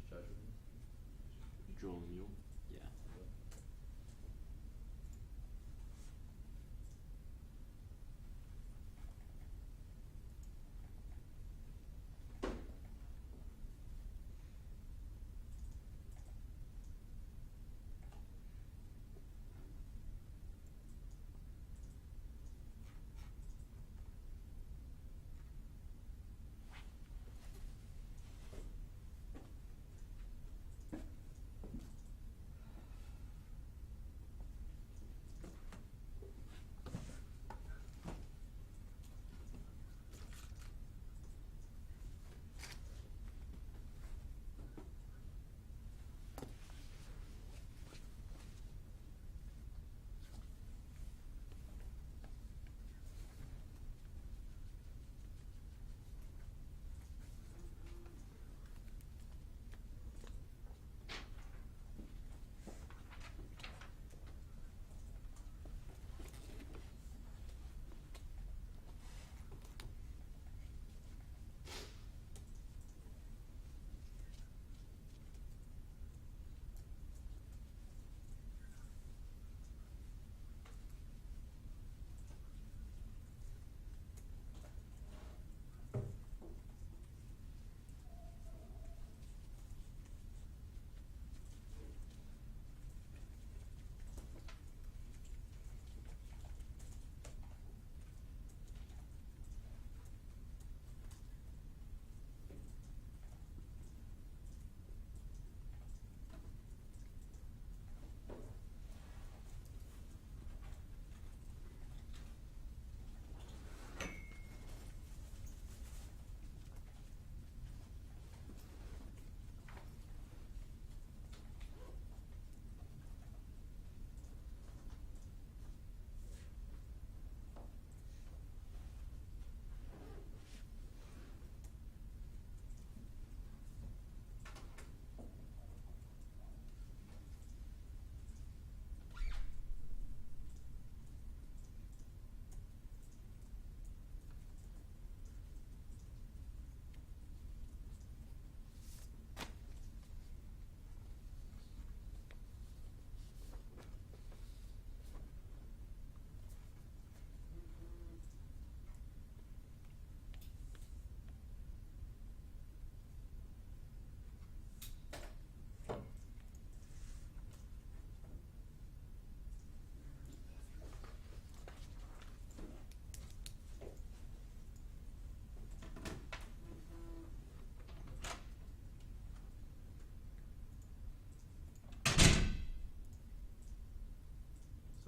judgment. Draw a mule. Yeah.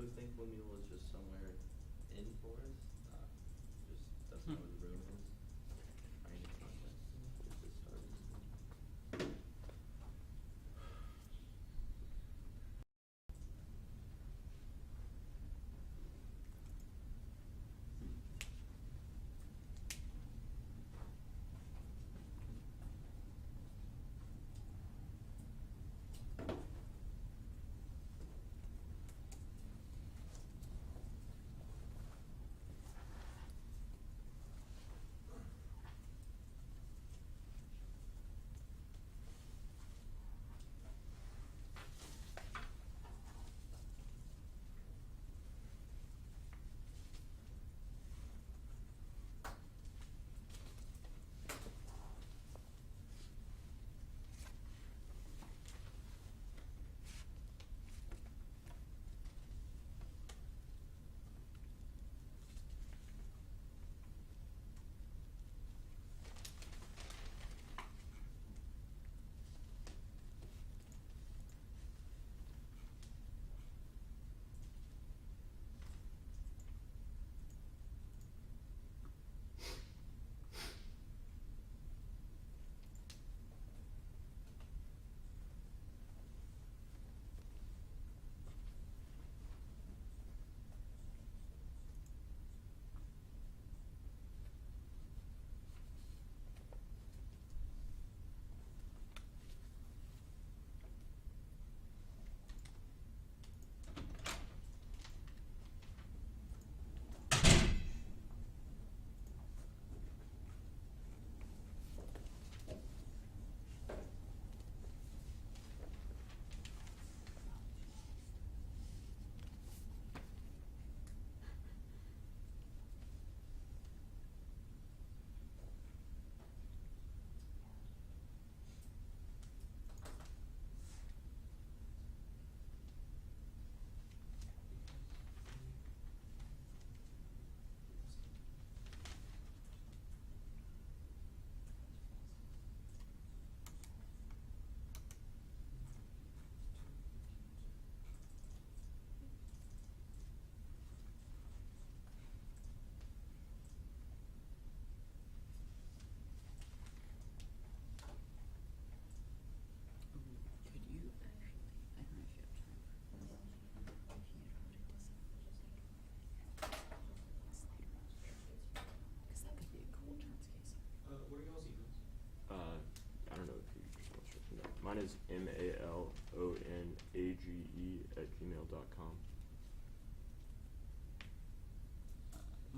So we think Lemuel is just somewhere in forest, just that's not where the room is. Trying to contact him, get this started.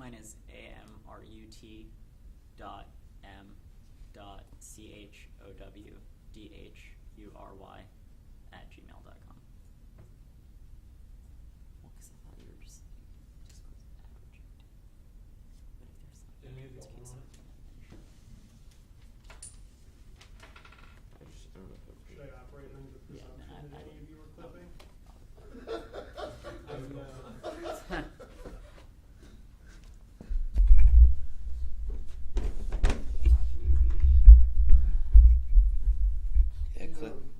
Mine is amrut.m.chowdhury@gmail.com. Well, because I thought you were just saying just close the app rejected. But if there's like Didn't you to go get on something, it? then sure. I don't know if Should I operate under the Yeah, presumption then that I any of you were clipping? Yeah,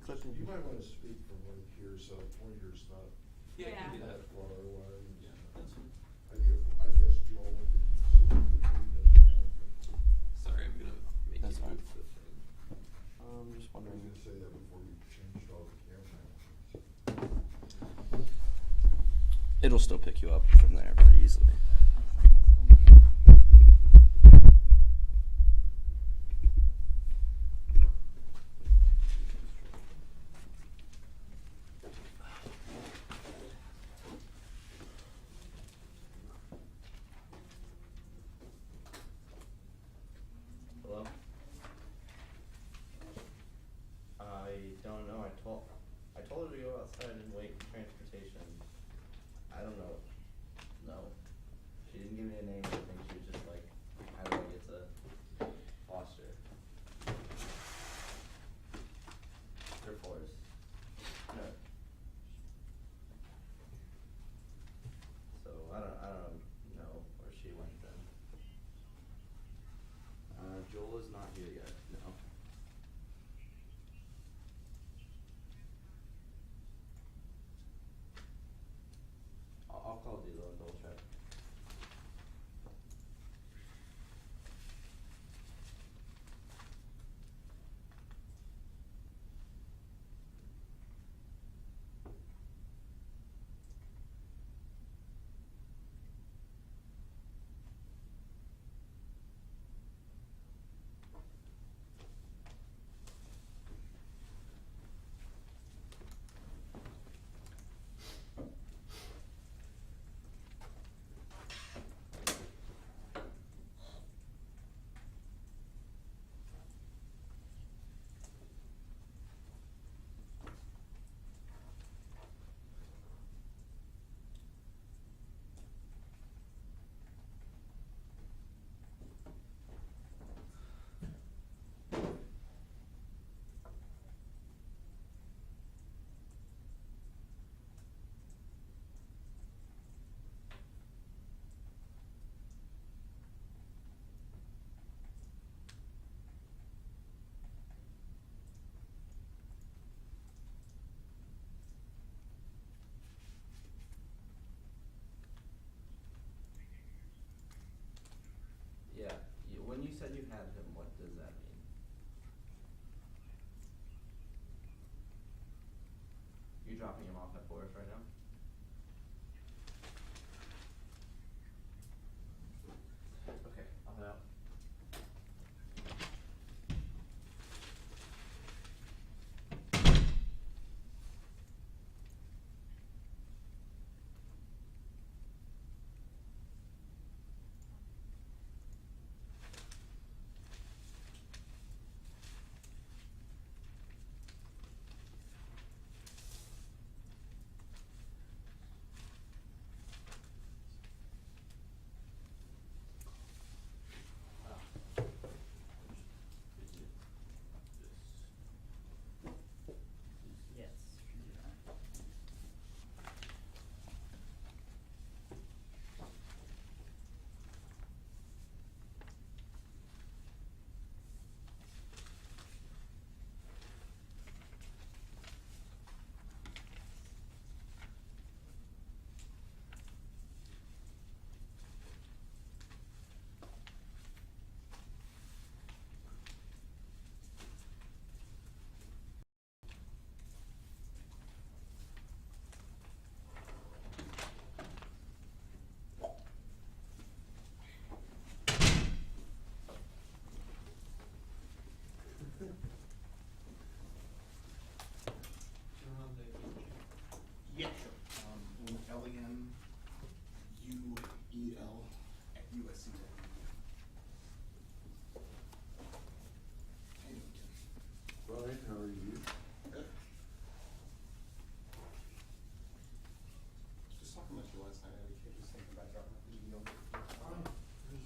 clip. You might want to speak from like here, so pointer's not Yeah, I can do that that. far away. Yeah, that's fine. I guess Joel could sit between us or something. Sorry, I'm gonna make That's you fine. move the thing. Just I was wondering. gonna say that before you changed all the camera angles. It'll still pick you up from there pretty easily. Hello? I don't know. I told her to go outside and wait for transportation. I don't know. No. She didn't give me a name or anything. She was just like, how do I get to Foster? They're fours. No. So I don't know where she went then. Joel is not here yet. No. I'll call Dilo and double check. Yeah. When you said you had him, what does that mean? You're dropping him off at Forest right now? Okay, I'll head out.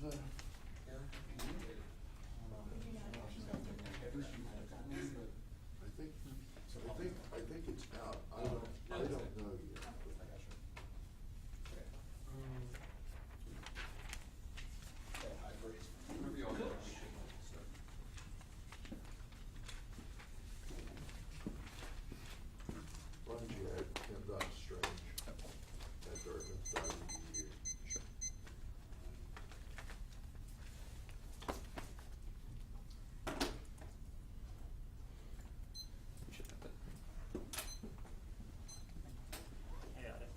I think it's out. I don't know yet. Whenever y'all go, we should start. Why don't you add Dr. Strange at Dartmouth.edu? Sure. We should have it. I got it.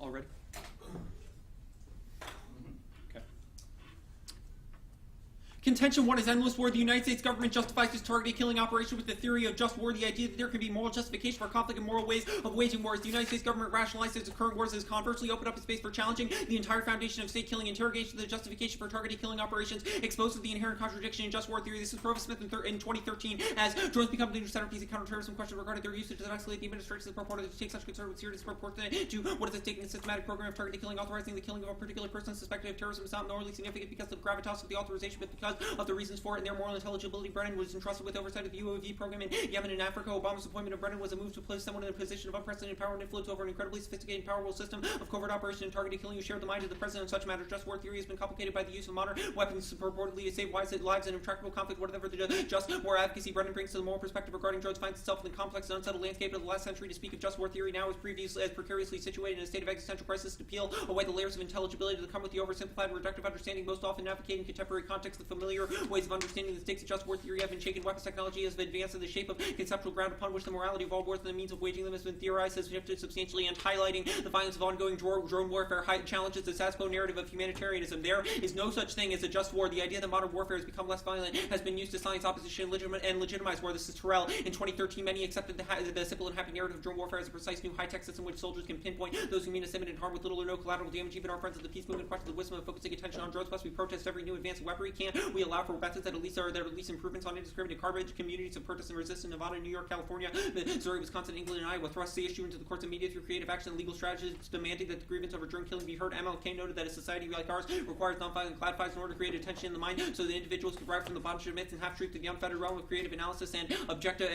All ready? Okay. Contention 1 is endless war. The United States government justifies its targeted killing operation with the theory of just war, the idea that there can be moral justification for conflict and moral ways of waging wars. The United States government rationalizes its current wars as conversely opened up a space for challenging the entire foundation of state killing. Interrogation of the justification for targeted killing operations exposes the inherent contradiction in just war theory. This is Provost Smith in 2013 as drones become the new centerpiece of counterterrorism question regarding their usage that escalate the administration is purported to take such concern with serious disproportionate to what is at stake in the systematic program of targeted killing. Authorizing the killing of a particular person suspected of terrorism is not morally significant because of the gravitas of the authorization, but because of the reasons for it and their moral intelligibility. Brennan was entrusted with oversight of the UAV program in Yemen and Africa. Obama's appointment of Brennan was a move to place someone in a position of unprecedented power and influence over an incredibly sophisticated and powerful system of covert operation and targeted killing who shared the mind of the president on such matters. Just war theory has been complicated by the use of modern weapons purportedly to save lives in intractable conflict. Whatever the just war advocacy Brennan brings to the moral perspective regarding drones finds itself in the complex and unsettled landscape of the last century. To speak of just war theory now is previously as precariously situated in a state of existential crisis to peel away the layers of intelligibility that come with the oversimplified and reductive understanding most often advocating contemporary context. The familiar ways of understanding the stakes of just war theory have been shaken. Weapons technology has advanced in the shape of conceptual ground upon which the morality of all wars and the means of waging them has been theorized, has shifted substantially, and highlighting the violence of ongoing drone warfare challenges the status quo narrative of humanitarianism. There is no such thing as a just war. The idea that modern warfare has become less violent has been used to science opposition and legitimize war. This is Terrell. In 2013, many accepted the simple and happy narrative of drone warfare as a precise new high-tech system in which soldiers can pinpoint those who mean us imminent harm with little or no collateral damage. Even our friends of the peace movement question the wisdom of focusing attention on drones. Plus, we protest every new advanced weaponry. Can't we allow for methods that at least improvements on indiscriminate carnage? Communities of protest and resist in Nevada, New York, California, Missouri, Wisconsin, England, and Iowa thrust the issue into the courts and media through creative action and legal strategies demanding that the grievance over drone killing be heard. MLK noted that a society like ours requires nonviolent clad-fights in order to create attention in the mind so that individuals can drive from the bondage of myths and half-truth to the unfettered realm of creative analysis and objective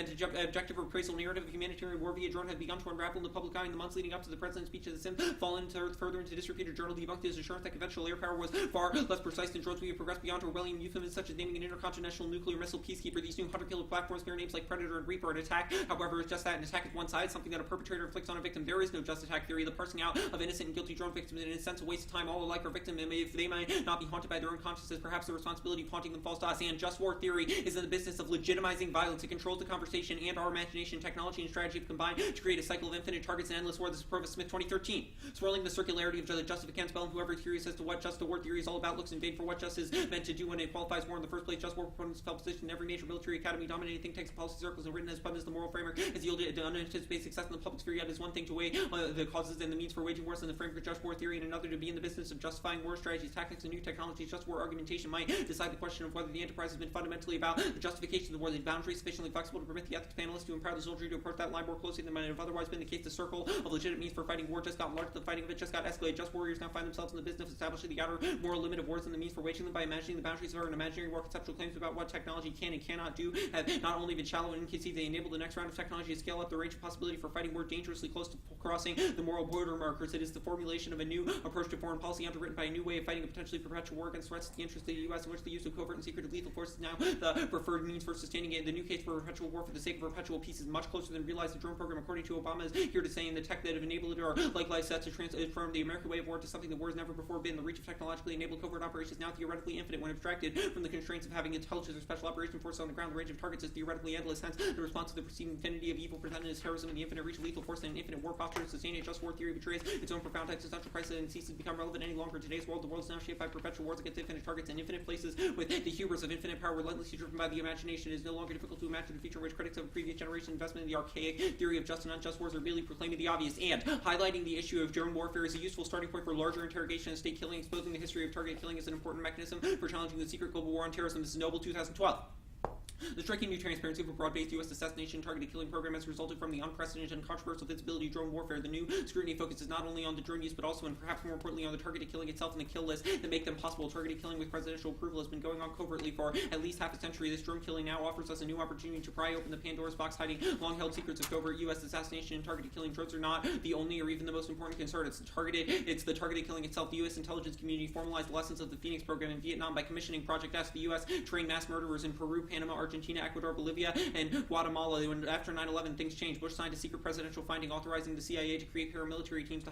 appraisal narrative of humanitarian war via drone have begun to unravel in the public eye in the months leading up to the president's speech of the Sim, fallen further into disreputed journal debunked his assurance that conventional air power was far less precise than drones. We have progressed beyond Orwellian euphemisms such as naming an intercontinental nuclear missile peacekeeper. These new hunter-killer platforms bear names like Predator and Reaper. An attack, however, is just that. An attack is one side, something that a perpetrator inflicts on a victim. There is no just attack theory. The parsing out of innocent and guilty drone victims is in a sense a waste of time. All alike are victims, and if they might not be haunted by their own consciences, perhaps the responsibility of haunting them falls to us. And just war theory is in the business of legitimizing violence. It controls the conversation and our imagination, technology, and strategy combined to create a cycle of infinite targets and endless war. This is Provost Smith 2013. Swirling the circularity of the justificants spell, and whoever is curious as to what just war theory is all about looks in vain for what just is meant to do when it qualifies war in the first place. Just war proponents fell position in every major military academy, dominating think tanks and policy circles, and written as abundance the moral framework has yielded unanticipated success in the public sphere. Yet is one thing to weigh the causes and the means for waging wars in the framework of just war theory, and another to be in the business of justifying war strategies, tactics, and new technologies. Just war argumentation might decide the question of whether the enterprise has been fundamentally about the justification of the war, the boundary sufficiently flexible to permit the ethics panelists to empower the soldiery to approach that line more closely than might have otherwise been the case. The circle of legitimate means for fighting war just got larger. The fighting of it just got escalated. Just warriors now find themselves in the business of establishing the outer moral limit of wars and the means for waging them by imagining the boundaries of our imaginary war. Conceptual claims about what technology can and cannot do have not only been shallow and inconceived, they enable the next round of technology to scale up the range of possibility for fighting war dangerously close to crossing the moral border markers. It is the formulation of a new approach to foreign policy underwritten by a new way of fighting a potentially perpetual war against threats to the interests of the U.S. in which the use of covert and secretive lethal force is now the preferred means for sustaining it. The new case for perpetual war for the sake of perpetual peace is much closer than realized. The drone program, according to Obama, is here to say in the tech that have enabled it are likewise set to transform the American way of war to something that war has never before been. The reach of technologically enabled covert operations now theoretically infinite when abstracted from the constraints of having intelligence or special operation forces on the ground. The range of targets is theoretically endless. Hence, the response to the perceived infinity of evil presented as terrorism and the infinite reach of lethal force and an infinite war posture to sustain a just war theory betrays its own profound existential crisis and ceases to become relevant any longer in today's world. The world is now shaped by perpetual wars against infinite targets and infinite places, with the hubris of infinite power relentlessly driven by the imagination. It is no longer difficult to imagine the future in which critics of a previous generation investment in the archaic theory of just and unjust wars are really proclaiming the obvious, and highlighting the issue of drone warfare is a useful starting point for larger interrogation and state killing. Exposing the history of target killing is an important mechanism for challenging the secret global war on terrorism. This is Noble 2012. The striking new transparency of a broad-based U.S. assassination targeted killing program has resulted from the unprecedented and controversial visibility of drone warfare. The new scrutiny focuses not only on the drone use, but also, and perhaps more importantly, on the targeted killing itself and the kill list that make them possible. Targeted killing with presidential approval has been going on covertly for at least half a century. This drone killing now offers us a new opportunity to pry open the Pandora's box, hiding long-held secrets of covert U.S. assassination and targeted killing. Drones are not the only or even the most important concern. It's the targeted killing itself. The U.S. intelligence community formalized the lessons of the Phoenix program in Vietnam by commissioning Project S. The U.S. trained mass murderers in Peru, Panama, Argentina, Ecuador, Bolivia, and Guatemala. When after 9/11 things changed, Bush signed a secret presidential finding authorizing the CIA to create paramilitary teams to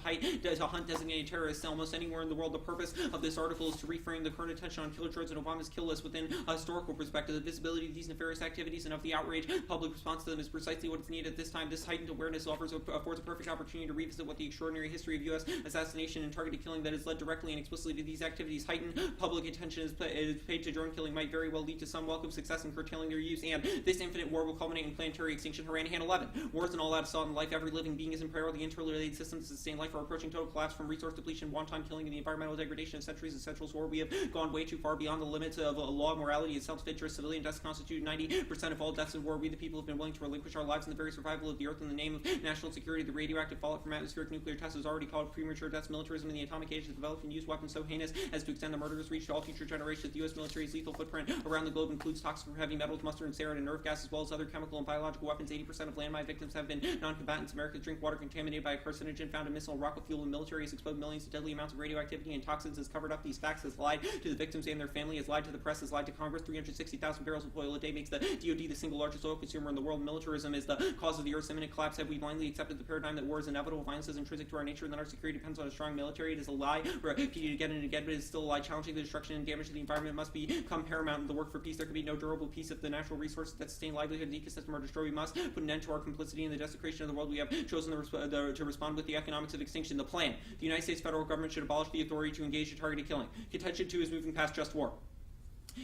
hunt designated terrorists almost anywhere in the world. The purpose of this article is to reframe the current attention on killer drones and Obama's kill list within a historical perspective. The visibility of these nefarious activities and of the outrage public response to them is precisely what is needed at this time. This heightened awareness affords a perfect opportunity to revisit what the extraordinary history of U.S. assassination and targeted killing that has led directly and explicitly to these activities. Heightened public attention is paid to drone killing might very well lead to some welcome success in curtailing their use, and this infinite war will culminate in planetary extinction. Haranahan 11. Wars and all that assault on life. Every living being is in peril. The interrelated systems to sustain life are approaching total collapse from resource depletion, wanton killing, and the environmental degradation of centuries of central war. We have gone way too far beyond the limits of law, morality, and self-interest. Civilian deaths constitute 90% of all deaths in war. We, the people, have been willing to relinquish our lives in the very survival of the earth in the name of national security. The radioactive fallout from atmospheric nuclear tests is already called premature deaths. Militarism in the atomic age has developed and used weapons so heinous as to extend the murderous reach to all future generations. The U.S. military's lethal footprint around the globe includes toxic heavy metals, mustard and sarin, and nerve gas, as well as other chemical and biological weapons. 80% of landmine victims have been non-combatants. America's drink water contaminated by a carcinogen found in missile rocket fuel. The military has exposed millions to deadly amounts of radioactivity and toxins, has covered up these facts, has lied to the victims and their family, has lied to the press, has lied to Congress. 360,000 barrels of oil a day makes the DoD the single largest oil consumer in the world. Militarism is the cause of the Earth's imminent collapse. Have we blindly accepted the paradigm that war is inevitable, violence is intrinsic to our nature, and that our security depends on a strong military? It is a lie, repeated again and again, but it is still a lie. Challenging the destruction and damage to the environment must become paramount in the work for peace. There can be no durable peace if the natural resources that sustain livelihood and ecosystem are destroyed. We must put an end to our complicity in the desecration of the world. We have chosen to respond with the economics of extinction. The plan: the United States federal government should abolish the authority to engage in targeted killing. Contention 2 is moving past just war.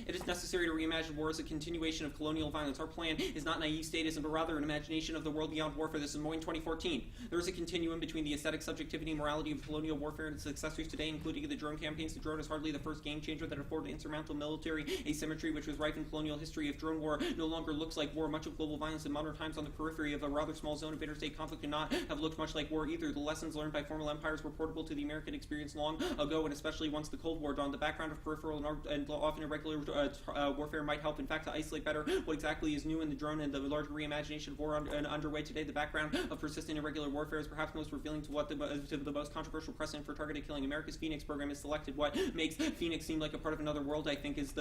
It is necessary to reimagine war as a continuation of colonial violence. Our plan is not naive statism, but rather an imagination of the world beyond warfare. This is Moyne 2014. There is a continuum between the aesthetic subjectivity and morality of colonial warfare and its accessories today, including the drone campaigns. The drone is hardly the first game changer that afforded insurmountable military asymmetry, which was rife in colonial history. If drone war no longer looks like war, much of global violence in modern times on the periphery of a rather small zone of interstate conflict could not have looked much like war either. The lessons learned by former empires were portable to the American experience long ago, and especially once the Cold War dawned. The background of peripheral and often irregular warfare might help, in fact, to isolate better what exactly is new in the drone and the larger reimagination of war underway today. The background of persistent irregular warfare is perhaps most revealing to what the most controversial precedent for targeted killing. America's Phoenix program is selected. What makes Phoenix seem like a part of another world, I think, is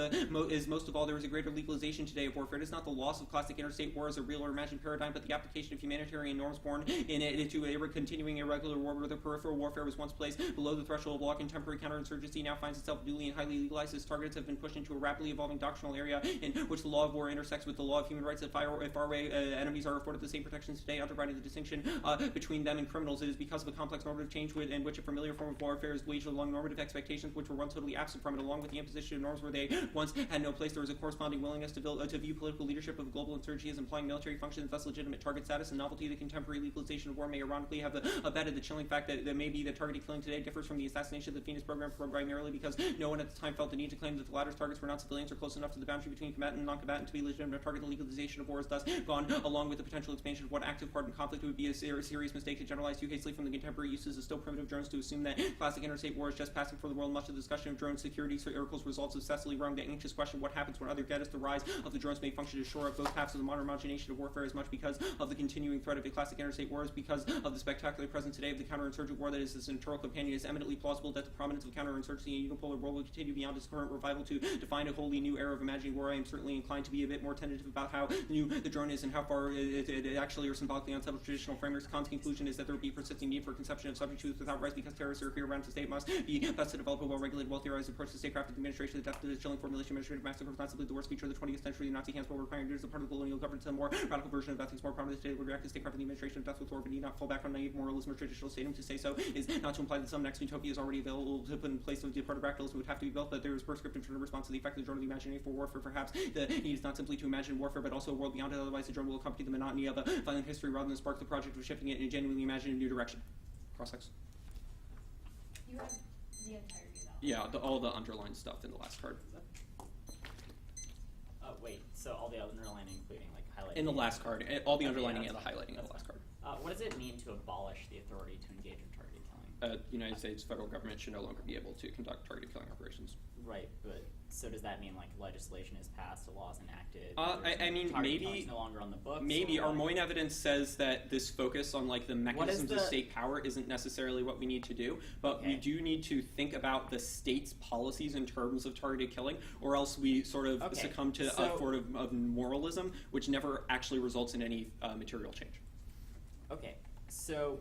most of all there is a greater legalization today of warfare. It is not the loss of classic interstate war as a real or imagined paradigm, but the application of humanitarian norms born in it to a continuing irregular war where the peripheral warfare was once placed below the threshold of law. Contemporary counterinsurgency now finds itself duly and highly legalized as targets have been pushed into a rapidly evolving doctrinal area in which the law of war intersects with the law of human rights. That faraway enemies are afforded the same protections today, underwriting the distinction between them and criminals. It is because of a complex normative change in which a familiar form of warfare is waged along normative expectations which were once totally absent from it, along with the imposition of norms where they once had no place. There was a corresponding willingness to view political leadership of global insurgency as implying military functions, thus legitimate target status and novelty. The contemporary legalization of war may ironically have abetted the chilling fact that maybe the targeted killing today differs from the assassination of the Phoenix program primarily because no one at the time felt the need to claim that the latter's targets were not civilians or close enough to the boundary between combatant and non-combatant to be legitimate target. The legalization of war has thus gone along with the potential expansion of what active part in conflict. It would be a serious mistake to generalize too hastily from the contemporary uses of still primitive drones to assume that classic interstate war is just passing for the world. Much of the discussion of drone security circles resolves obsessively around the anxious question: what happens when other get us? The rise of the drones may function to shore up both halves of the modern imagination of warfare as much because of the continuing threat of the classic interstate war as because of the spectacular presence today of the counterinsurgent war that is its internal companion. It is eminently plausible that the prominence of counterinsurgency in a unipolar world will continue beyond its current revival to define find a wholly new era of imagining war. I am certainly inclined to be a bit more tentative about how new the drone is and how far it actually or symbolically unsettled traditional frameworks. Kant's conclusion is that there will be a persisting need for conception of subject truths without rise because terrorists are here around the state must be thus to develop a well-regulated, well-theorized approach to statecraft and administration. The death of the chilling formulation administrative massacre was not simply the worst feature of the 20th century. The Nazi hands were requiring as a part of the colonial government. A more radical version of ethics more prominent today would react to statecraft and the administration of death with war, but need not fall back on naive moralism or traditional statum. To say so is not to imply that some next utopia is already available to put in place of departed radicalism would have to be built, but there is prescriptive response to the effect of the drone of the imagination for warfare. Perhaps the need is not simply to imagine warfare, but also a world beyond it. Otherwise, the drone will accompany the monotony of a violent history rather than spark the project of shifting it in a genuinely imaginative new direction. Cross-X. You have the entirety of that. Yeah, all the underlined stuff in the last card. Wait, so all the underlining, including like highlighting? In the last card, all the Okay, underlining yeah, and the that's highlighting in the last card. What does it mean to abolish the authority to engage in targeted killing? United States federal government should no longer be able to conduct targeted killing operations. Right, but so does that mean like legislation is passed, a law is enacted? I mean, targeted maybe killing's no longer on the books. maybe or our what? Moyne evidence says that this focus on like the mechanisms of the- state power isn't necessarily what we need to do, but we Okay. do need to think about the state's policies in terms of targeted killing, or else we sort of Okay, succumb to so- a sort of moralism, which never actually results in any material change. Okay, so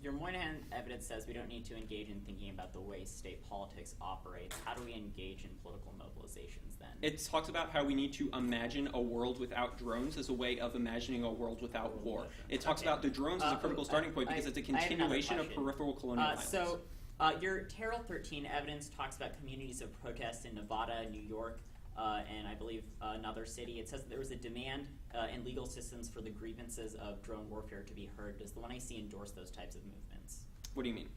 your Moynihan evidence says we don't need to engage in thinking about the way state politics operates. How do we engage in political mobilizations then? It talks about how we need to imagine a world without drones as a way of imagining a world without war. It talks Okay. about the drones as a critical starting point because it's a I have another continuation of question. peripheral colonial violence. So, your Terrell 13 evidence talks about communities of protest in Nevada, New York, and I believe another city. It says that there was a demand in legal systems for the grievances of drone warfare to be heard. Does the one I see endorse those types of movements? What do you mean?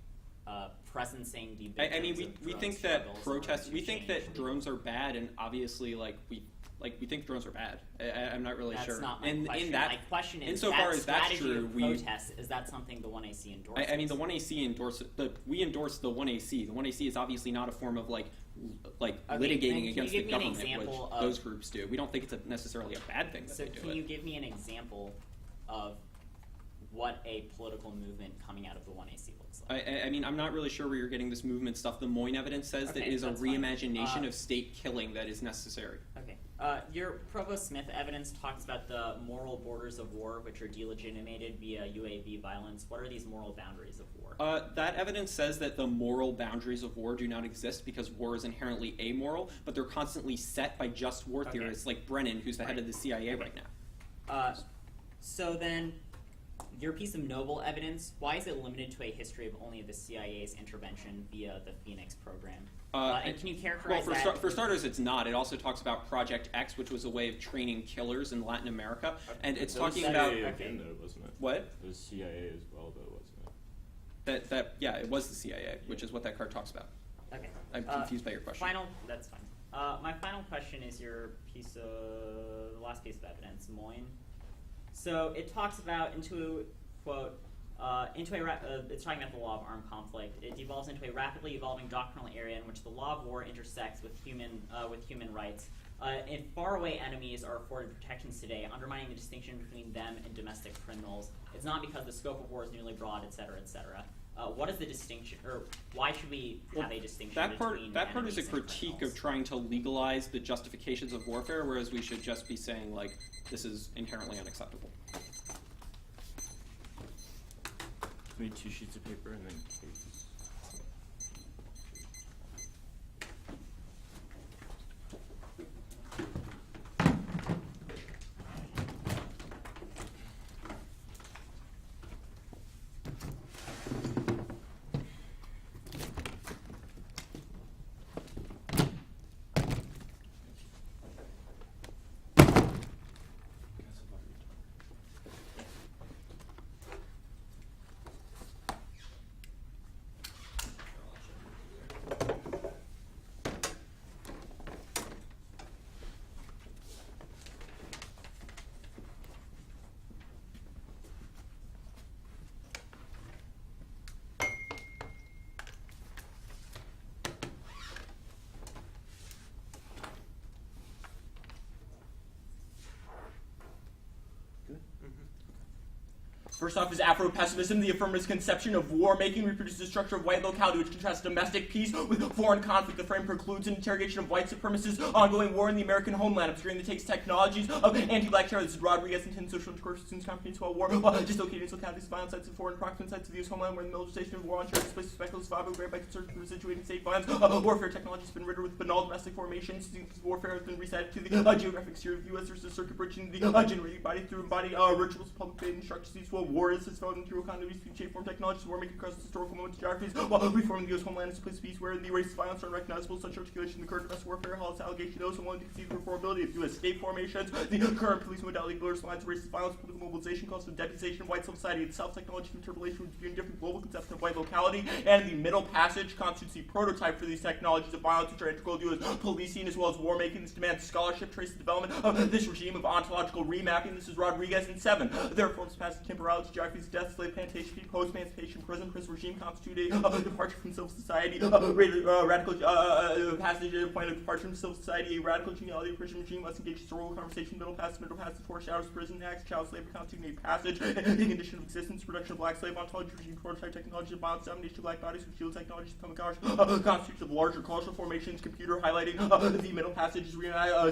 Presencing the I mean, victims of we drone think that struggles in order protests. to We think change that legal- drones are bad, and obviously, we think drones are bad. I'm not really That's sure. not my And question. in that, My question is, insofar that as that's strategy true, of we. protest, is that something the 1AC endorses? I mean, the 1AC we endorse the 1AC. The 1AC is obviously not a form of Okay, then litigating can you against give the me an government, which example of- those groups do. We don't think it's necessarily a bad thing that So they do can it. you give me an example of what a political movement coming out of the 1AC looks like? I mean, I'm not really sure where you're getting this movement stuff. The Moyne evidence says that Okay, it is a that's fine. reimagination of state killing that is necessary. Okay. Your Provost Smith evidence talks about the moral borders of war, which are delegitimated via UAV violence. What are these moral boundaries of war? That evidence says that the moral boundaries of war do not exist because war is inherently amoral, but they're constantly set by just war Okay. theorists like Brennan, who's the head of the CIA right now. So then, your piece of noble evidence, why is it limited to a history of only the CIA's intervention via the Phoenix program? And can you characterize that? For starters, it's not. It also talks about Project X, which was a way of training killers in Latin America, and it's That was talking CIA about again, though, wasn't it? what? It was CIA as well, though, wasn't it? Yeah, it was the CIA, which is what that card talks about. Okay. I'm confused by your question. That's fine. My final question is your the last piece of evidence, Moyne. So it talks about it's talking about the law of armed conflict. It devolves into a rapidly evolving doctrinal area in which the law of war intersects with human rights. And faraway enemies are afforded protections today, undermining the distinction between them and domestic criminals. It's not because the scope of war is nearly broad, et cetera, et cetera. What is the distinction, or why should we have a distinction between That part is a enemies and critique of criminals? trying to legalize the justifications of warfare, whereas we should just be saying, like, this is inherently unacceptable. We need 2 sheets of paper and then pages. First off is Afro-pessimism, the affirmative conception of war-making reproduces the structure of white locality, which contrasts domestic peace with foreign conflict. The frame precludes an interrogation of white supremacists, ongoing war in the American homeland, obscuring the takes technologies of anti-black terror. This is Rodriguez intends social discourse students confidence while war, dislocating localities, violent sites of foreign proximate sites of the U.S. homeland, where the militarization of war on terror displaces speculative survival, great by concerns for situating state violence. Warfare technology has been riddled with banal domestic formations. Warfare has been reset to the geographic sphere of the U.S. There's a circuit bridging the generating body through embodied rituals, public faith, instructions, these war is developing through economies, shape form technologies, war making across historical moments, geographies, while reforming the U.S. homeland is a place of peace where the racist violence are unrecognizable. Such articulation, the current domestic warfare, holds allegation those who want to conceive the reformability of U.S. state formations, the current police modality blurs lines of racist violence, political mobilization, calls for deputization of white civil society itself, technology interpolation with viewing different global conception of white locality, and the middle passage constitutes the prototype for these technologies of violence which are integral to U.S. policing as well as war making. This demands scholarship, traces the development of this regime of ontological remapping. This is Rodriguez in 7. Their forms passage temporality, geographies, death, slave plantation, post-emancipation, prison regime constitute a departure from civil society, radical passage, a point of departure from civil society, a radical genealogy of prison regime must engage historical conversation, middle passage, foreshadows prison acts, child slavery constitute a passage, the condition of existence, production of black slave ontology, regime, prototype technology of violence, domination of black bodies, with shield technologies, atomic hours, constitutes of larger cultural formations, computer highlighting, the middle passage is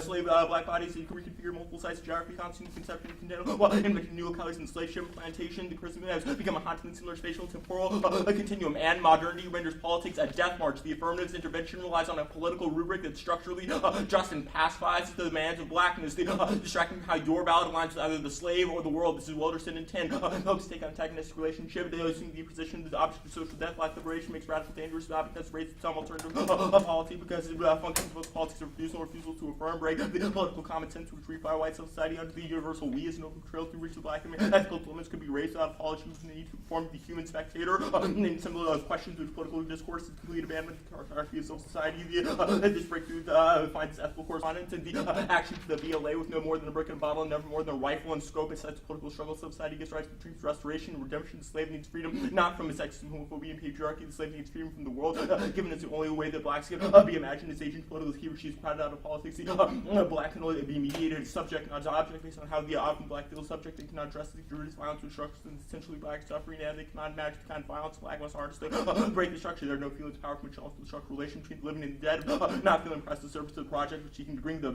slave black bodies, so you can reconfigure multiple sites of geography, constitute conception, and new localities in slave ship plantation. The prison has become a hauntingly similar spatial temporal continuum, and modernity renders politics a death march. The affirmative's intervention relies on a political rubric that structurally just and pacifies the demands of blackness, distracting how your ballot aligns with either the slave or the world. This is Wilderson in 10. Hopes take on antagonistic relationship, they assume the position that the object of social death, life liberation, makes radical dangerous, not because race is some alternative policy, because it functions with politics of refusal to affirm, break the political common sense which refire white society under the universal we as an open trail through which the black and ethical limits could be raised without apology from the need to form the human spectator. And some of those questions which political discourse is complete abandonment of the hierarchy of civil society. This breakthrough finds ethical correspondence and the action to the VLA with no more than a brick and a bottle and never more than a rifle and scope. It sets political struggle. Society gets rights between restoration and redemption. The slave needs freedom, not from sexism, homophobia, and patriarchy. The slave needs freedom from the world, given it's the only way that blacks can be imagined as agents, political. He or she is crowded out of politics. Black can only be mediated as subject, not as object, based on how the often black feels subject. They cannot address the juridic violence which structures and essentially black suffering, and they cannot imagine the kind of violence black must harness to break the structure. There are no feelings, power from which also the structural relation between the living and the dead. Not feeling impressed with the service of the project, which seeking to bring the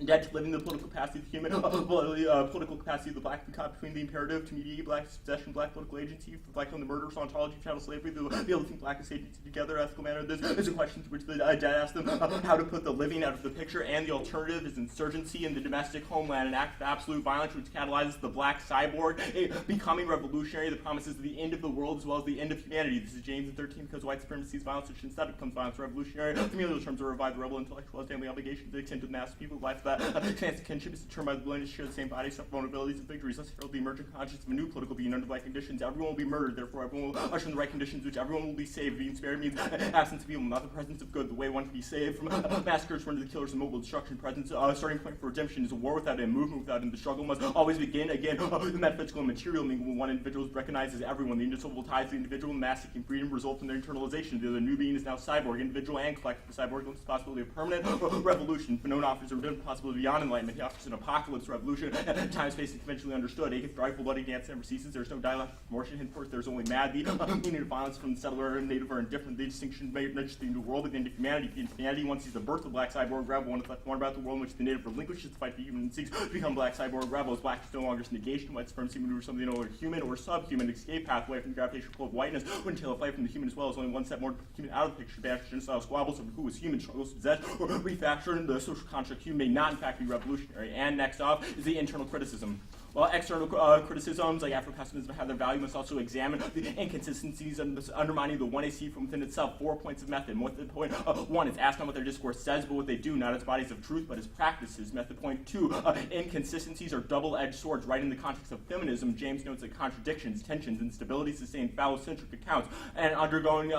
dead to living the political capacity of the human, political capacity of the black, the cut between the imperative to mediate black possession, black political agency, reflecting on the murderous ontology of chattel slavery, the ability to think black as agency together, ethical manner. There's a question to which the dead ask them how to put the living out of the picture, and the alternative is insurgency in the domestic homeland, an act of absolute violence which catalyzes the black cyborg, becoming revolutionary that promises the end of the world as well as the end of humanity. This is James in 13, because white supremacy is violence, which instead becomes violence revolutionary. Familial terms are revive the rebel intellectual family obligation to extend to the mass of people, life that chance of kinship is determined by the willingness to share the same body, suffer vulnerabilities and victories. Thus herald the emergent conscience of a new political being under black conditions. Everyone will be murdered, therefore everyone will usher in the right conditions, which everyone will be saved. Being spared means absence of evil, not the presence of good. The way one can be saved from massacres, run to the killers, and mobile destruction. Presence, starting point for redemption is a war without a movement without end. The struggle must always begin again. The metaphysical and material mingle when one individual is recognized as everyone. The indissoluble ties of the individual and mass seeking freedom result from their internalization. The other new being is now cyborg, individual and collective. The cyborg looks the possibility of permanent revolution. Fanon offers a possibility beyond enlightenment. He offers an apocalypse revolution. Time, space, and conventionally understood. Aketh, rifle, bloody dance never ceases. There's no dialectic promotion. Henceforth, there's only mad. The meaning of violence from the settler and native are indifferent. The distinction made in the new world at the end of humanity. In humanity, one sees the birth of black cyborg rebel. One is left to wonder about the world in which the native relinquishes the fight for human and seeks to become black cyborg rebels. Black is no longer negation. White supremacy maneuvers something no longer human or subhuman. Escape pathway from the gravitational pull of whiteness. Would entail a fight from the human as well as only one step more human out of the picture. Banish genocidal squabbles over who is human, struggles to possess or refactor in the social construct human may not in fact be revolutionary. And next off is the internal criticism. While external criticisms like Afro-pessimism have their value, must also examine the inconsistencies and undermining the 1AC from within itself. 4 points of method. Method point 1 is ask not what their discourse says, but what they do, not as bodies of truth, but as practices. Method point 2, inconsistencies are double-edged swords. Right in the context of feminism, James notes that contradictions, tensions, instability sustain phallocentric accounts, and underdoing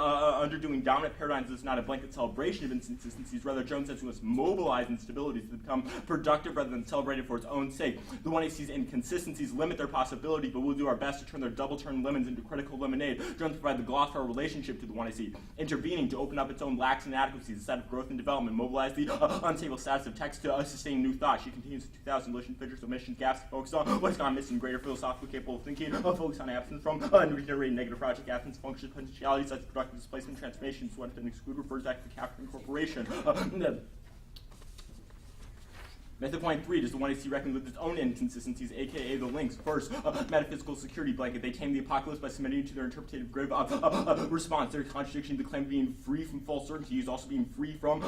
dominant paradigms is not a blanket celebration of inconsistencies. Rather, Jones says we must mobilize instabilities to become productive rather than celebrated for its own sake. The 1AC's inconsistencies inconsistencies limit their possibility, but we'll do our best to turn their double-turned lemons into critical lemonade. Jones provide the gloss for our relationship to the 1AC, intervening to open up its own lacks and inadequacies instead of growth and development, mobilize the unstable status of text to sustain new thought. She continues in 2000, Listen, figures, omissions, gaps, focus on what's gone missing, greater philosophical capable of thinking, focus on absence from, and regenerating negative project absence, functions, potentialities, such as productive displacement, transformations, what and exclude refers back to the capital incorporation. Method point 3, does the 1AC reckon with its own inconsistencies, aka the links? First, metaphysical security blanket. They tame the apocalypse by submitting to their interpretative grid response. Their contradiction to the claim of being free from false certainty is also being free from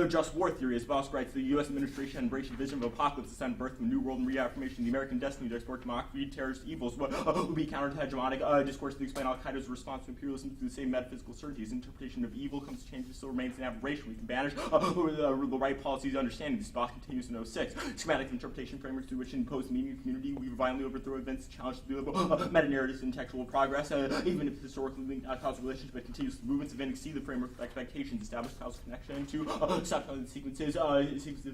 just war theory. As Boss writes, the U.S. administration embraced a vision of apocalypse to send birth to a new world and reaffirmation of the American destiny to export democracy, terrorist evils, would be counter to hegemonic discourse to explain Al-Qaeda's response to imperialism through the same metaphysical certainties. Interpretation of evil comes to change, but still remains an aberration. We can banish the right policies understanding. This boss continues in 06. Schematic interpretation frameworks through which impose the meaning of community, we violently overthrow events to challenge the meta-narratives and textual progress, even if historically linked causal relations, but continuous movements of exceed the framework of expectations, establish causal connection to stop the sequences of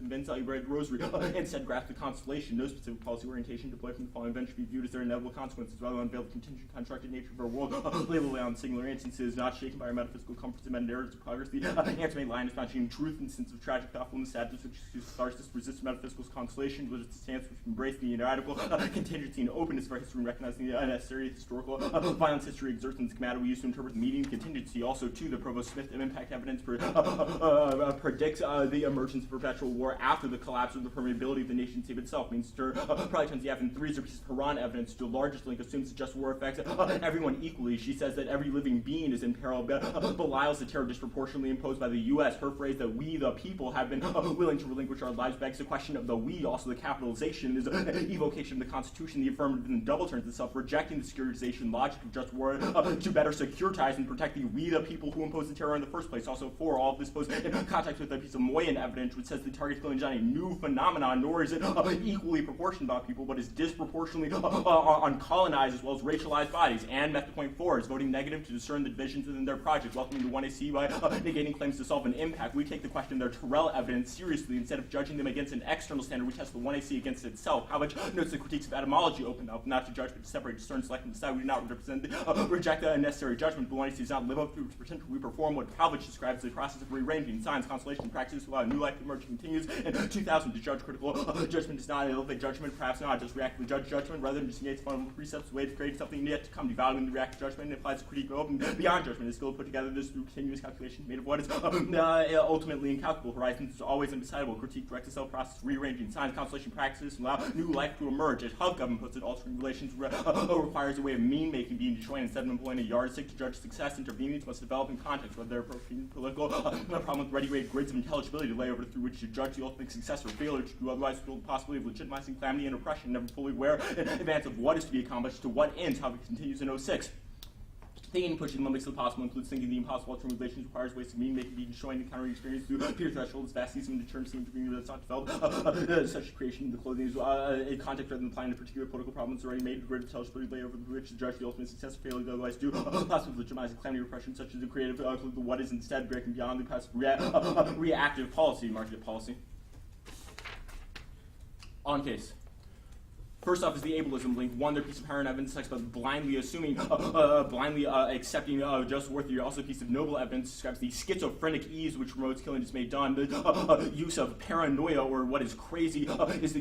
events, read rosary, instead grasp the constellation. No specific policy orientation deployed from the following event should be viewed as their inevitable consequences, rather than unveil the contingent constructed nature of our world, labeled on singular instances, not shaken by our metaphysical comforts and meta-narratives of progress. The anti line is not showing truth and sense of tragic thoughtfulness, sadness, which catharsis, resist metaphysical constellation, was its stance which embraced the radical contingency and openness for history and recognizing the unnecessary historical violence history exerts in the schematic we use to interpret the meaning contingency. Also, too, the Provost Smith impact evidence predicts the emergence of perpetual war after the collapse of the permeability of the nation state itself. Means probably turns the F3 is a piece of Haran evidence. The largest link assumes that just war affects everyone equally. She says that every living being is in peril, but belies the terror disproportionately imposed by the U.S. Her phrase that we, the people, have been willing to relinquish our lives begs the question of the we, also the capitalization, is an evocation of the Constitution. The affirmative then double turns itself, rejecting the securitization logic of just war to better securitize and protect the we, the people who imposed the terror in the first place. Also, for all of this posed in context with a piece of Moyen evidence, which says the target killing is not a new phenomenon, nor is it equally proportioned about people, but is disproportionately on colonized as well as racialized bodies. And method point 4 is voting negative to discern the divisions within their project, welcoming the 1AC by negating claims to solve an impact. We take the question of their Terrell evidence seriously. Instead of judging them against an external standard, we test the 1AC against itself. How much notes the critiques of etymology open up, not to judge, but to separate, discern, select, and decide. We do not reject the unnecessary judgment, but 1AC does not live up to its potential. We perform what Pavlich describes as a process of rearranging science, constellation, practice to allow new life to emerge continues. In 2000, to judge critical judgment does not elevate judgment, perhaps not just reactively judge judgment, rather than just negates fundamental precepts, the way to create something yet to come. Devaluing the reactive judgment and applies critique open beyond judgment. Is still put together this through continuous calculation made of what is ultimately incalculable. Horizons is always undecidable. Critique directs itself process rearranging science, constellation practices, and allow new life to emerge. As Hub government puts it, altering relations requires a way of mean making being joined instead of employing a yardstick to judge success. Intervenings must develop in context, whether they're approaching political problem with ready-made grids of intelligibility to lay over through which to judge the ultimate success or failure to do otherwise feel the possibility of legitimizing calamity and oppression, never fully aware in advance of what is to be accomplished to what ends. How it continues in 06. Thinking, pushing the limits of the possible includes thinking the impossible altering relations requires ways of mean making being joined encountering experience through peer thresholds, vast season deterrence intervening that's not developed. Such creation of the clothing is a context rather than applying to particular political problems already made to grid intelligibility lay over which to judge the ultimate success or failure to otherwise do. Possibly legitimizing calamity repression such as the creative the what is instead breaking beyond the passive reactive policy, market policy. On case. First off is the ableism link. One, their piece of Haran evidence talks about blindly assuming, blindly accepting just war theory. Also, a piece of noble evidence describes the schizophrenic ease which promotes killing just made done. The use of paranoia, or what is crazy, is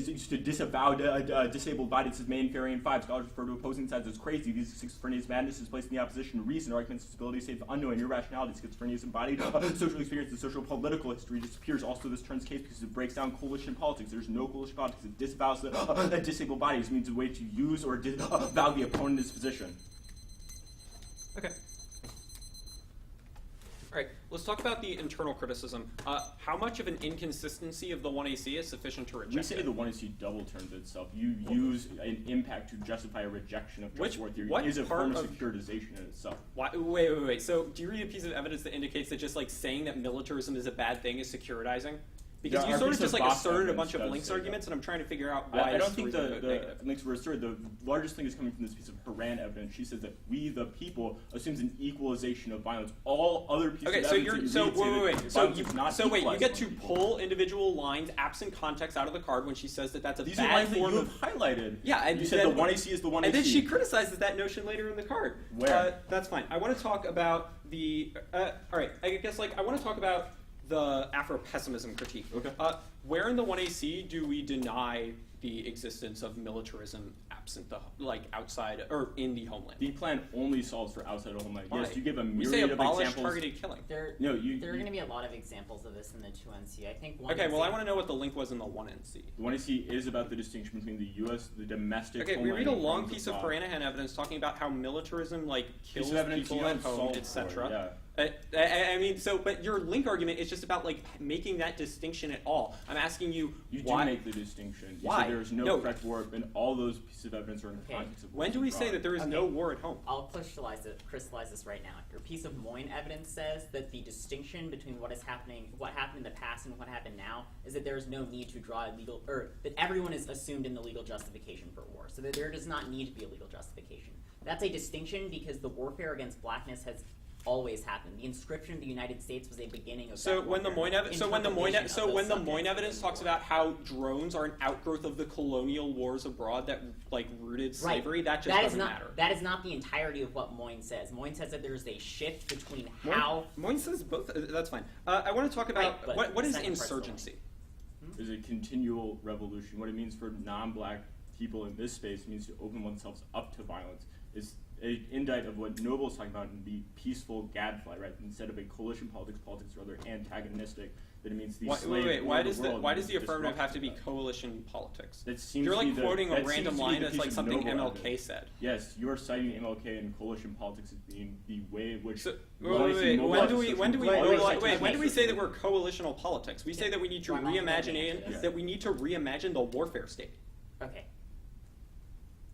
used to disavow disabled bodies as main variant 5. Scholars refer to opposing sides as crazy. These schizophrenia's madness is placed in the opposition to reason. Arguments disability save the unknown irrationality. Schizophrenia's embodied social experience and social political history disappears. Also, this turns case because it breaks down coalition politics. There's no coalition politics. It disavows the disabled bodies means a way to use or value the opponent in his position. Okay. All right, let's talk about the internal criticism. How much of an inconsistency of the 1AC is sufficient to reject We say it? the 1AC double turns itself. You use an impact to justify a rejection of just war theory. What It is a part form of of- securitization in itself. Wait. So, do you read a piece of evidence that indicates that just like saying that militarism is a bad thing is securitizing? Because Yeah, you our sort of piece just of like box asserted a evidence bunch of does links say arguments, that. and I'm trying to figure out why I don't it's think three vote the negative. links were asserted. The largest thing is coming from this piece of Haran evidence. She says that we, the people, assumes an equalization of violence. All other pieces Okay, of so evidence you're that you so read say wait. that So violence you is not so wait, you equalized get to among people. pull individual lines absent context out of the card when she says that that's a These are bad lines that form you of. have highlighted. Yeah, and you said then- the 1AC is the 1AC. And then she criticizes that notion later in the card. Where? That's fine. I want to talk about the. All right, I guess I want to talk about the Afro-pessimism critique. Okay. Where in the 1AC do we deny the existence of militarism absent the outside or in the homeland? The plan only solves for outside of homeland. Why? Yes, you give a We say myriad of abolish examples. targeted killing. There No, are you- going to be a lot of examples of this in the 2NC. I think one. Okay, well, I want to know what the link was in the 1NC. The 1AC is about the distinction between the U.S., the domestic. Okay, we read a homeland long crimes piece of abroad. Paranahan evidence talking about how militarism kills Piece of evidence people you at don't home, solve etc. for, yeah. I mean, but your link argument is just about making that distinction at all. I'm asking you, You why? do make the distinction. You Why? said there is no, No. correct war, and all those pieces of evidence are in the Okay. context of When wars do we say abroad. that there is no war at home? I'll crystallize this right now. Your piece of Moyne evidence says that the distinction between what happened in the past and what happened now, is that there is no need to draw a legal, or that everyone is assumed in the legal justification for war, so that there does not need to be a legal justification. That's a distinction because the warfare against blackness has always happened. The inscription of the United States was a beginning of So that when the warfare. Moyne Interpretation of evidence those talks subjects about how drones are an outgrowth of the colonial wars abroad that rooted slavery, that just doesn't matter. That is not the entirety of what Moyne says. Moyne says that there is a shift between how. Moyne says both. That's fine. I want to talk about Right, but what the is second part's the insurgency. Is a continual revolution. What it means for non-black people in this space means to open oneself up to violence. Is an indite of what Noble is talking about in the peaceful gadfly, right? Instead of a coalition politics rather antagonistic. That it means the slave Why or does world why does the means affirmative have to be disruption. coalition politics? That seems You're to be quoting a that random seems to be line the that's piece of something Noble MLK evidence. said. Yes, you are citing MLK and coalition politics as being the way in which. So, mobilizing when do we say that social we're coalitional politics? We say that we need to Well, I'm not gonna reimagine answer this. that we need to reimagine the warfare state. Okay.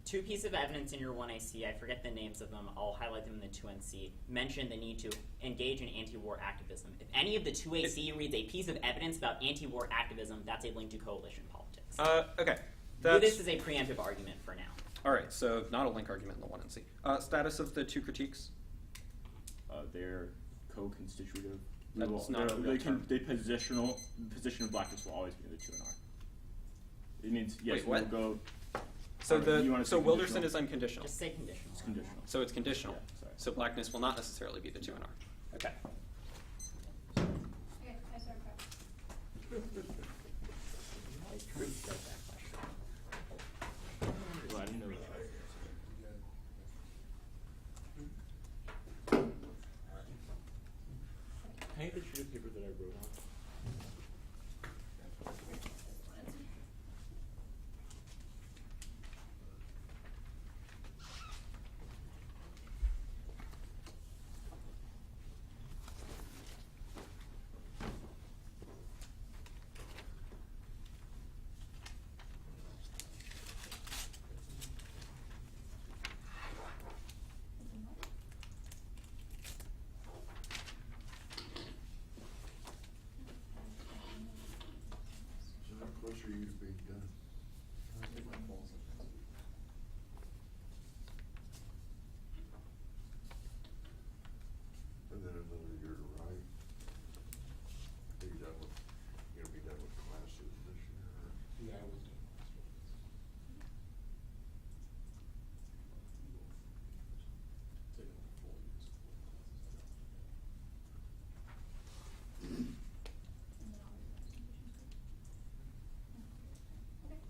Two pieces of evidence in your 1AC, I forget the names of them, I'll highlight them in the 2NC, mention the need to engage in anti-war activism. If any of the 2AC reads a piece of evidence about anti-war activism, that's a link to coalition politics. Okay. View this is a preemptive argument for now. All right. So not a link argument in the 1NC. Status of the two critiques. They're co-constitutive. That's not a real they term. the position of blackness will always be in the 2 and R. It means yes, Wait, what? we'll go. So You wanna say Wilderson conditional? is unconditional. Just say conditional. It's conditional. So it's conditional. Yeah, sorry. So blackness will not necessarily be the 2 and R. Okay. Okay, I start prep. Well, I didn't know that. Can I get the sheet of paper that I wrote on? So how close are you to being done? I think my phone's up. And then another year to write? Are you done with, you gonna be done with classes this year? Or? Yeah, I was doing last one. Taking like 4 years. And then I'll read the presentation. Okay.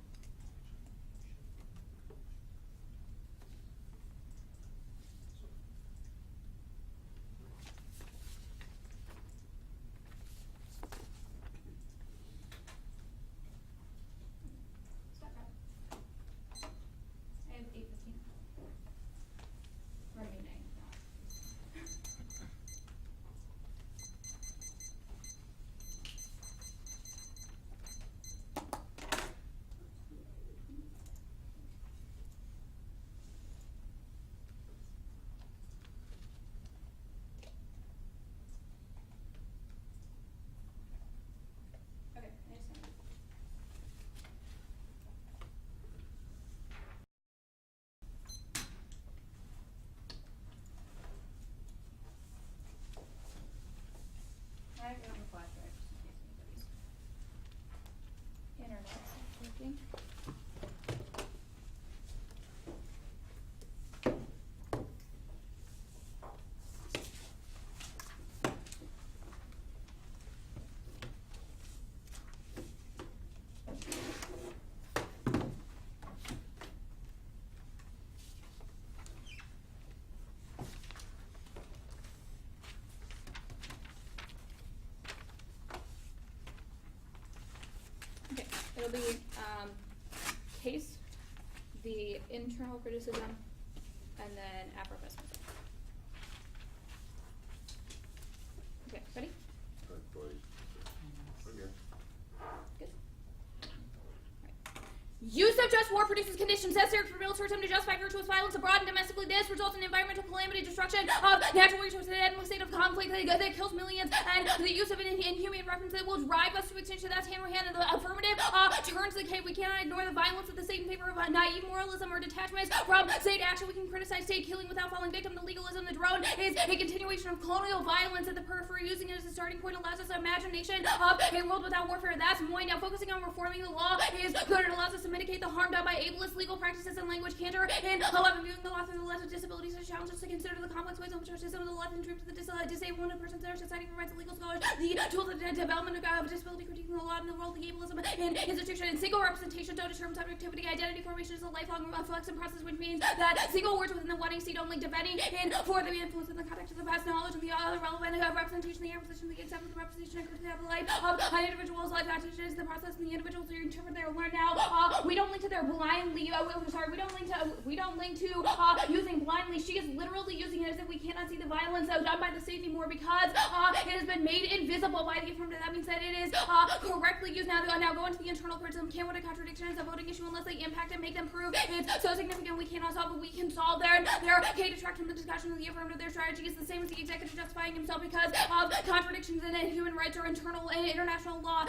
it'll be case, the internal criticism, and then Afro-pessimism. Okay, ready? Buddy. Okay. Good. Use of just war produces conditions necessary for militarism to justify virtuous violence abroad and domestically. This results in environmental calamity, destruction of natural resources, and endless state of conflict that kills millions, and the use of an inhumane reference that will drive us to extinction. That's hand in hand. The affirmative turns the case. We cannot ignore the violence of the state in favor of naive moralism or detachment from state action. We can criticize state killing without falling victim to legalism. The drone is a continuation of colonial violence at the periphery. Using it as a starting point allows us imagination of a world without warfare. That's more. Now, focusing on reforming the law is good. It allows us to mitigate the harm done by ableist legal practices and language canter. And 11, viewing the law through the lens of disabilities and challenges to consider the complex ways in which our system of the left and dreams of the disabled and persons in our society provides the legal scholars the tools of the development of disability, critiquing the law in the world, the ableism and institution, and single representation don't determine subjectivity. Identity formation is a lifelong reflexive process, which means that single words within the one seat only depending in for the influence in the context of the past knowledge and the other relevant representation, the acquisition, the acceptance, the representation, and critique of the life of an individual's life. Adaptation is the process, and the individuals who interpret their learn now. We don't link to their blindly. We don't link to using blindly. She is literally using it as if we cannot see the violence done by the state anymore because it has been made invisible by the affirmative. That means that it is correctly used. Now go into the internal criticism. Can what a contradiction is a voting issue unless they impact and make them prove it's so significant we cannot solve it. We can solve their detract from the discussion of the affirmative. Their strategy is the same as the executive justifying himself because of contradictions in human rights or internal and international law.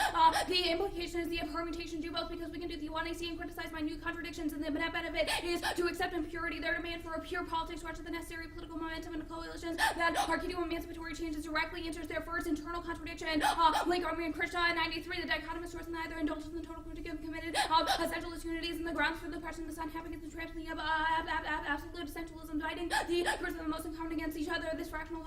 The implication is the permutation do both because we can do the 1AC and criticize minute contradictions, and the net benefit is to accept impurity. Their demand for a pure politics watch the necessary political momentum and coalitions that are key to emancipatory changes directly enters their first internal contradiction. Link Army and Krishna in 93, the dichotomous source neither indulges in the total critique of committed essentialist unities and the grounds for the question of the sun having the trampling of absolute essentialism, dividing the groups of the most in common against each other. This fractional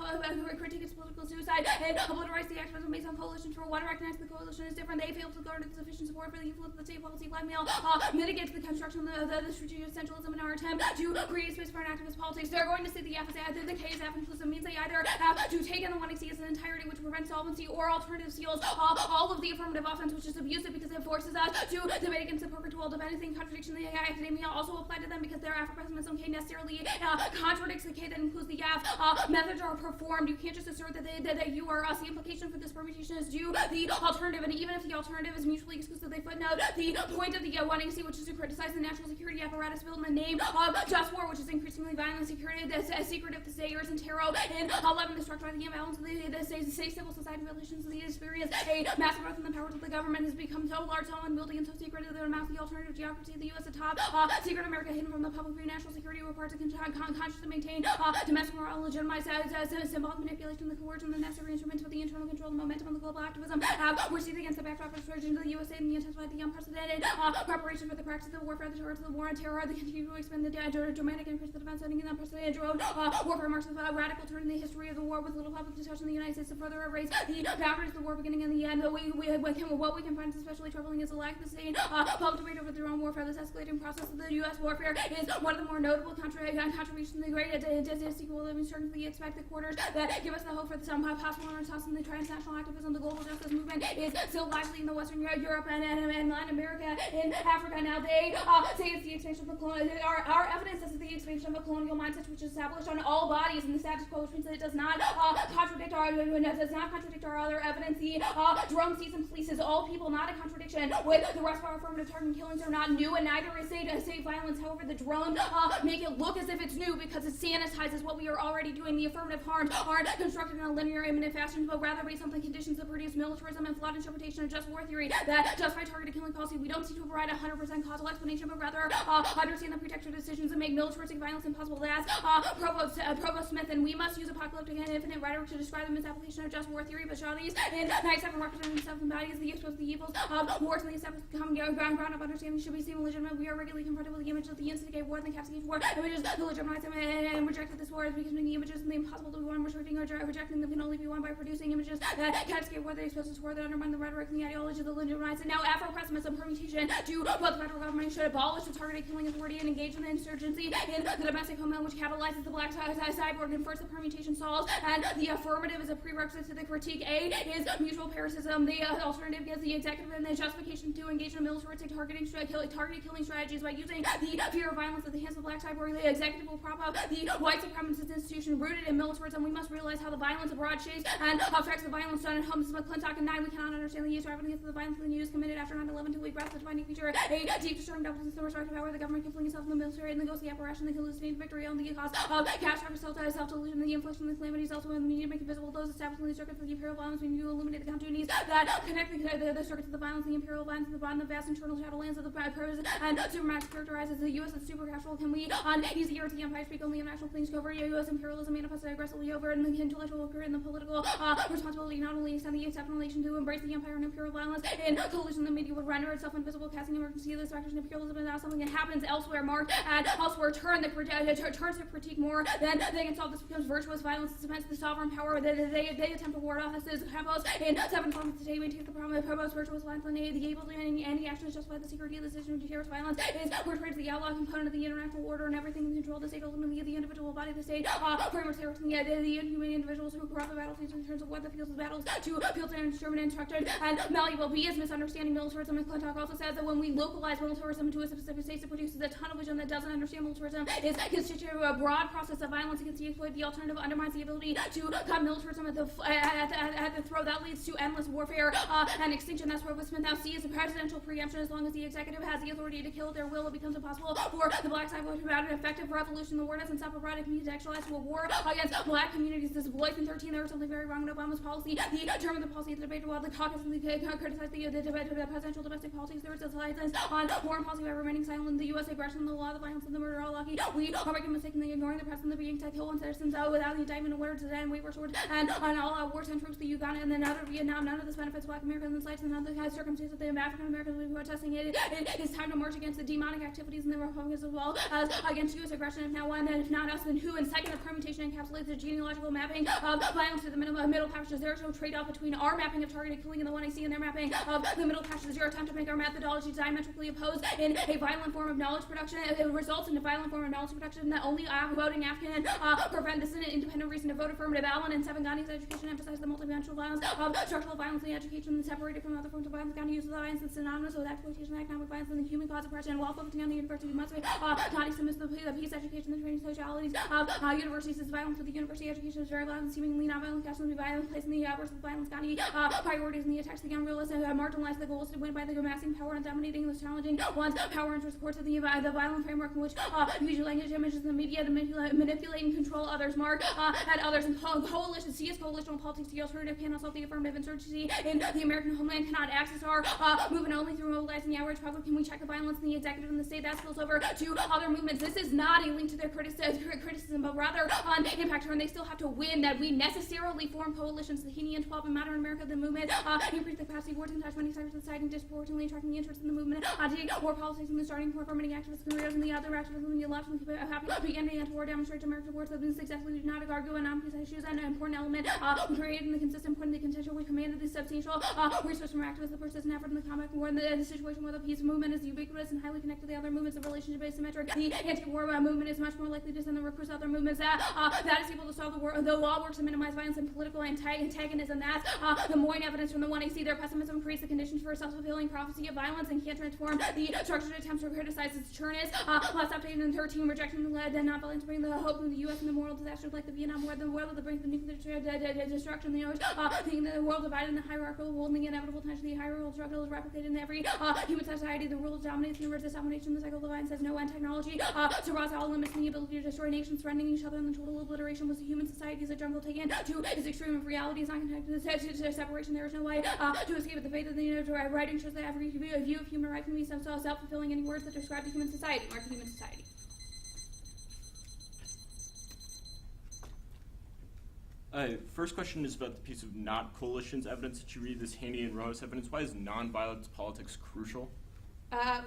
critique is political suicide and obliterates the activism based on coalitions. For one, recognize the coalition is different. They fail to garner sufficient support for the influence of the state policy. Blackmail mitigates the construction of the strategic essentialism in our attempt to create space for an activist politics. They're going to see the F as the K is F inclusive means they either have to take in the 1AC as an entirety, which prevents solvency, or alternative seals all of the affirmative offense, which is abusive because it forces us to debate against the perpetual of anything contradiction. The academia also apply to them because their Afro-pessimism K necessarily contradicts the K that includes the F. Methods are performed. You can't just assert that you are us. The implication for this permutation is due the alternative, and even if the alternative is mutually exclusive, they footnote the point of the 1AC, which is to criticize the national security apparatus built in the name of just war, which is increasingly violent security, the secret of the Sayers and Tarot, and 11, the structure of the imbalance of the state civil society relations of the experience. A massive growth in the powers of the government has become so large, so unwieldy, and so secret that it amounts to the alternative geography of the U.S. atop. Secret America hidden from the public view. National security requires a consciously maintain domestic moral and legitimized symbolic manipulation, the coercion, the necessary instruments for the internal control, the momentum of the global activism. We're seized against the backdrop of surge into the USA and the intensified the unprecedented preparation for the practice of the warfare, the terror, the war on terror, the continue to expand the dramatic increase of the defense setting, and the unprecedented drone warfare marks a radical turn in the history of the war with little public discussion in the United States to further erase the boundaries of the war beginning and the end. What we can find especially troubling is the lack of the same public debate over the drone warfare. This escalating process of the U.S. warfare is one of the more notable contributions to the great sequel living certainly expected quarters that give us the hope for some possible renaissance in the transnational activism. The global justice movement is still lively in the Western Europe and Latin America, in Africa. Now they say it's the expansion of the colonial. Our evidence is the expansion of a colonial mindset which is established on all bodies in the status quo, which means that it does not contradict our other evidence. The drone season polices all people, not a contradiction with the rest of our affirmative targeting killings are not new, and neither is state violence. However, the drone make it look as if it's new because it sanitizes what we are already doing. The affirmative harms aren't constructed in a linear, imminent fashion, but rather based on the conditions that produce militarism and flawed interpretation of just war theory that justify targeted killing policy. We don't seek to provide 100% causal explanation, but rather understand the pretextual decisions that make militaristic violence impossible. That's Provost Smith, and we must use apocalyptic and infinite rhetoric to describe the misapplication of just war theory. But Charlies in 97 representing himself embodies the expose the evils of wars and the established common ground of understanding should be seen legitimate. We are regularly confronted with the image of the instigate war and the castigate war images that legitimize them and rejected this war as becoming the images and the impossible to be won. Restricting or rejecting them can only be won by producing images that castigate war, that expose this war, that undermine the rhetoric and the ideology of the legitimized. And now Afro-pessimism permutation to both the federal government should abolish the targeted killing authority and engage in the insurgency in the domestic homeland, which capitalizes the black cyborg and first the permutation solves, and the affirmative is a prerequisite to the critique. A is mutual parasitism. The alternative gives the executive and the justification to engage in militaristic targeted killing strategies by using the fear of violence at the hands of the black cyborg. The executive will prop up the white supremacist institution rooted in militarism. We must realize how the violence abroad shapes and affects the violence done at home. This is McClintock and 9. We cannot understand the use or evidence of the violence in the news committed after 9/11 until we grasp the defining feature. A deep disturbing double system respect of power. The government can fling itself in the military and negotiate the apparition. They can hallucinate victory on the cost of catastrophic self-delusion. The infliction of the calamities also in the media make visible those establishing the circuits of the imperial violence. When you illuminate the continuities that connect the circuits of the violence, the imperial violence, and the bottom, the vast internal shadowlands of the purpose and supermax characterizes the U.S. as super casual. Can we on easy year the empire speak only of national things cover U.S. imperialism manifested aggressively over in the intellectual career and the political responsibility not only extend the exceptional nation to embrace the empire and imperial violence in coalition the media would render itself invisible, casting emergency this faction imperialism is not something that happens elsewhere marked and elsewhere turns to critique more than they can solve. This becomes virtuous violence that cements the sovereign power that they attempt to ward off. This is Campos in 7 forms today. We take the problem of promotes virtuous violence and the able to any action is justified the security of the decision to terrorist violence is portrayed as the outlaw component of the international order and everything in control of the state, ultimately the individual body of the state, frameworks the inhuman individuals who corrupt the battlefields in terms of what the fields of battles to fields and instrument instructed and malleable. B is misunderstanding militarism. And McClintock also says that when we localize militarism to a specific state, it produces a tunnel vision that doesn't understand militarism is constituted of a broad process of violence against the exploit. The alternative undermines the ability to cut militarism at the throat. That leads to endless warfare and extinction. That's where Smith now sees the presidential preemption. As long as the executive has the authority to kill at their will, it becomes impossible for the black side to mount an effective revolution. The word doesn't stop abroad. It can be contextualized to a war against black communities. This is Boyce in 13. There was something very wrong in Obama's policy. He determined the policy of the debate while the caucus and the criticized the presidential domestic policies. There was a silence on foreign policy by remaining silent. The U.S. aggression, the law, the violence, and the murder are lucky. We are making a mistake in ignoring the president, the being to kill one citizens without the indictment of words and waiver swords and on all wartime troops, the Uganda and then out of Vietnam. None of this benefits black Americans in sight and none of the circumstances of the African Americans will be protesting it. It is time to march against the demonic activities in the Republicans as well as against U.S. aggression. If not one, then if not us, then who? And second, the permutation encapsulates the genealogical mapping of violence to the middle passages. There is no trade-off between our mapping of targeted killing and the one I see in their mapping of the middle passages. Your attempt to make our methodology diametrically opposed in a violent form of knowledge production. It results in a violent form of knowledge production that only voting Afghan prevent this is an independent reason to vote affirmative. Allen and Seven Gandhi's education emphasized the multidimensional violence of structural violence in education and separated from other forms of violence. Gandhi uses violence that's synonymous with exploitation, economic violence, and the human cause oppression. While focusing on the university, we must make Gandhi submits the peace education, the training socialities of universities. This violence of the university education is very violent, seemingly not violent, casually violent, placing the outbursts of violence. Gandhi priorities in the attacks, the unrealistic, marginalized the goals to win by the amassing power and dominating those challenging ones. Power and supports of the violent framework in which visual language, images, in the media to manipulate and control others, mark at others, and coalition. C is coalitional politics. The alternative cannot solve the affirmative insurgency in the American homeland. Cannot access our movement only through mobilizing the outrage public. Can we check the violence in the executive and the state that spills over to other movements? This is not a link to their criticism, but rather on impact. And they still have to win. That we necessarily form coalitions. The Heaney and 12 in modern America, the movement increase the capacity of words and touch many sectors of society, disproportionately attracting the interest in the movement. Take more politics in the starting point for many activist careers and the other activism in the left and happy begin to anti-war demonstrate to American wars have been successfully do not argue and non-peace issues and an important element created the consistent point in the contention we commanded the substantial resource from activists, the persistent effort in the combat war in the situation where the peace movement is ubiquitous and highly connected to the other movements of relationship asymmetric. The anti-war movement is much more likely to send the recruits other movements that is able to solve the law works to minimize violence and political antagonism. That's the Moyne evidence from the 1AC. Their pessimism creates the conditions for a self-fulfilling prophecy of violence and can't transform the structured attempts to criticize its churn is less updated in 13, rejecting the lead and not violence, bring the hope in the U.S. and the moral disasters like the Vietnam War, the world that brings the nuclear destruction, the thinking that the world divided in the hierarchical world and the inevitable tension, the hierarchical struggle is replicated in every human society. The world dominates and resist domination. The cycle of violence has no end. Technology surrounds all limits and the ability to destroy nations, threatening each other, and the total obliteration was the human society as a jungle taken to its extreme of reality is not connected to separation. There is no way to escape it. The fate of the writing shows that every view of human rights can be self-fulfilling. Any words that describe the human society mark the human society. First question is about the piece of not coalitions evidence that you read, this Haney and Rose evidence. Why is nonviolence politics crucial?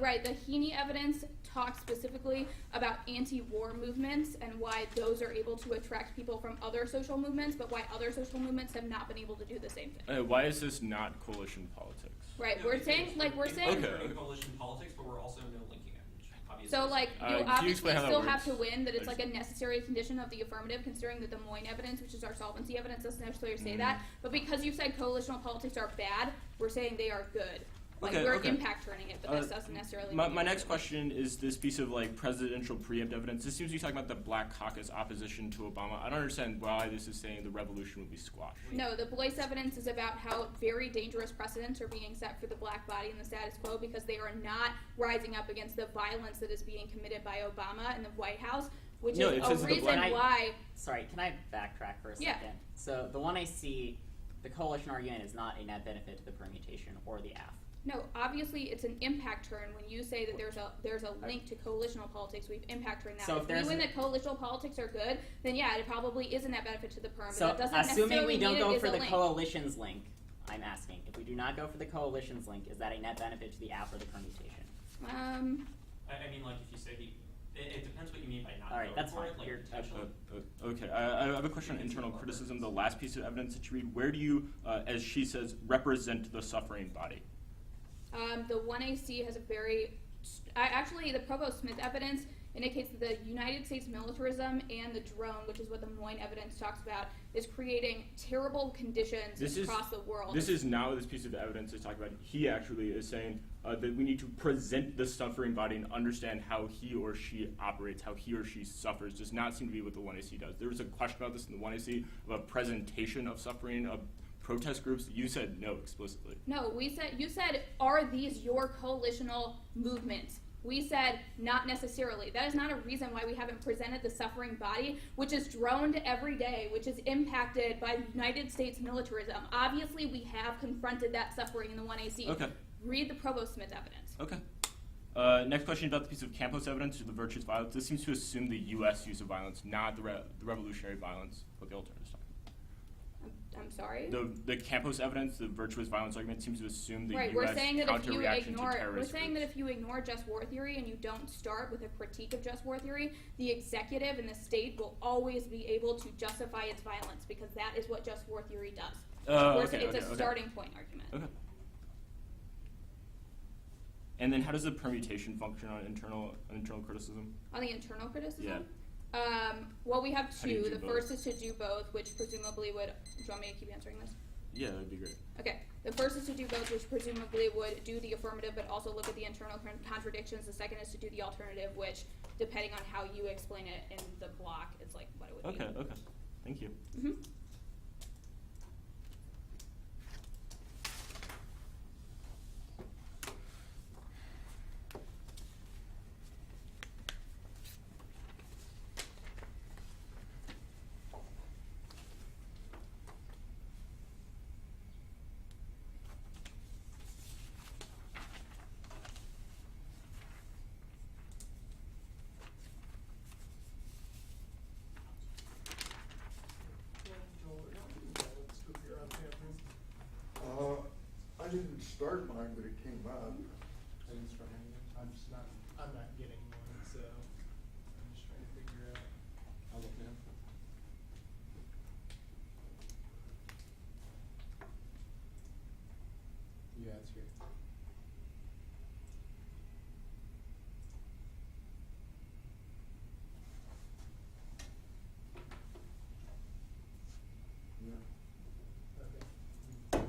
Right, the Heaney evidence talks specifically about about anti-war movements and why those are able to attract people from other social movements, but why other social movements have not been able to do the same thing. Why is this not coalition politics? Right? No, We're it's- saying, like, we're saying. Okay. We're in coalition politics, but we're also no linking it. Obviously. So, like, Can you you obviously explain how that still have works? to win, that it's I like a necessary condition of the affirmative, considering the Des Moines evidence, which is our solvency evidence, doesn't necessarily say that. But because you said coalitional politics are bad, we're saying they are good. Like, Okay, we're okay. impact turning it, but this doesn't necessarily My, mean my it's next good. question is this piece of like presidential preempt evidence. This seems to be talking about the Black Caucus opposition to Obama. I don't understand why this is saying the revolution would be squashed. No, the Boyce evidence is about how very dangerous precedents are being set for the black body and the status quo because they are not rising up against the violence that is being committed by Obama in the White House, which No, is it a says the reason black- why. Sorry, can I backtrack for a Yeah. second? So the one I see, the coalition argument is not a net benefit to the permutation or the AF. No, obviously it's an impact turn when you say that there's a link to coalitional politics. We've impact turned that. So if if we there's win an- that coalitional politics are good, then yeah, it probably is a net benefit to the perm. So but that doesn't assuming necessarily we don't mean go it is for a the link. coalition's link, I'm asking, if we do not go for the coalition's link, is that a net benefit to the AF or the permutation? I mean, like, if you say it depends what you mean by not Alright, voting that's for fine. it. Like, You're- potentially. Okay, I have a question on internal criticism. The last piece of evidence that you read, where do you, as she says, represent the suffering body? The 1AC has a very, actually the Provost Smith evidence indicates that the United States militarism and the drone, which is what the Moyne evidence talks about, is creating terrible conditions across the world. This is not what this piece of evidence is talking about. He actually is saying that we need to present the suffering body and understand how he or she operates, how he or she suffers. Does not seem to be what the 1AC does. There was a question about this in the 1AC of a presentation of suffering of protest groups. You said no explicitly. No, you said, are these your coalitional movements? We said, not necessarily. That is not a reason why we haven't presented the suffering body, which is droned every day, which is impacted by United States militarism. Obviously, we have confronted that suffering in the 1AC. Okay. Read the Provost Smith evidence. Okay. Next question about the piece of Campos evidence or the virtuous violence. This seems to assume the U.S. use of violence, not the revolutionary violence, what the alternatives talking. I'm sorry? The Campos evidence, the virtuous violence argument, seems to assume the Right, U.S. we're saying that if you counter-reaction to ignore, terrorist we're saying that groups. if you ignore just war theory and you don't start with a critique of just war theory, the executive and the state will always be able to justify its violence because that is what just war theory does. It's a starting point argument. Okay. And then how does the permutation function on internal criticism? On the internal criticism? Yeah. Well, we have How do you two. do The both? first is to do both, which presumably would. Do you want me to keep answering this? Yeah, that'd be great. Okay. The first is to do both, which presumably would do the affirmative, but also look at the internal contradictions. The second is to do the alternative, which, depending on how you explain it in the block, it's like what it would be. Okay. Thank you. Mm-hmm. I didn't start mine, but it came up. I didn't start anything. I'm not getting one, so I'm just trying to figure out. I'll look now. Yeah, it's here. Yeah. Okay.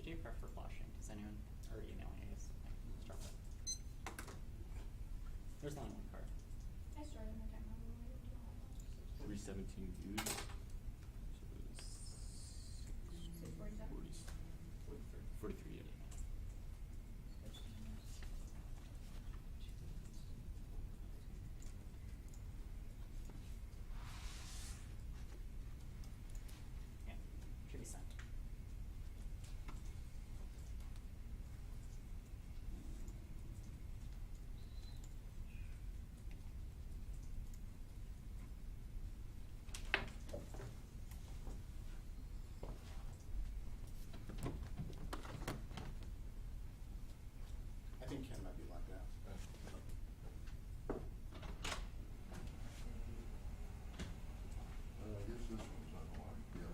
do you prefer flashing? Does anyone, or emailing, I guess? I can start with. There's only one card. I started my time on the way to all that. 317 views. So it was 647. 43, yeah. Yeah, should be sent. I think Ken might be locked out. I guess this one's unlocked, yeah.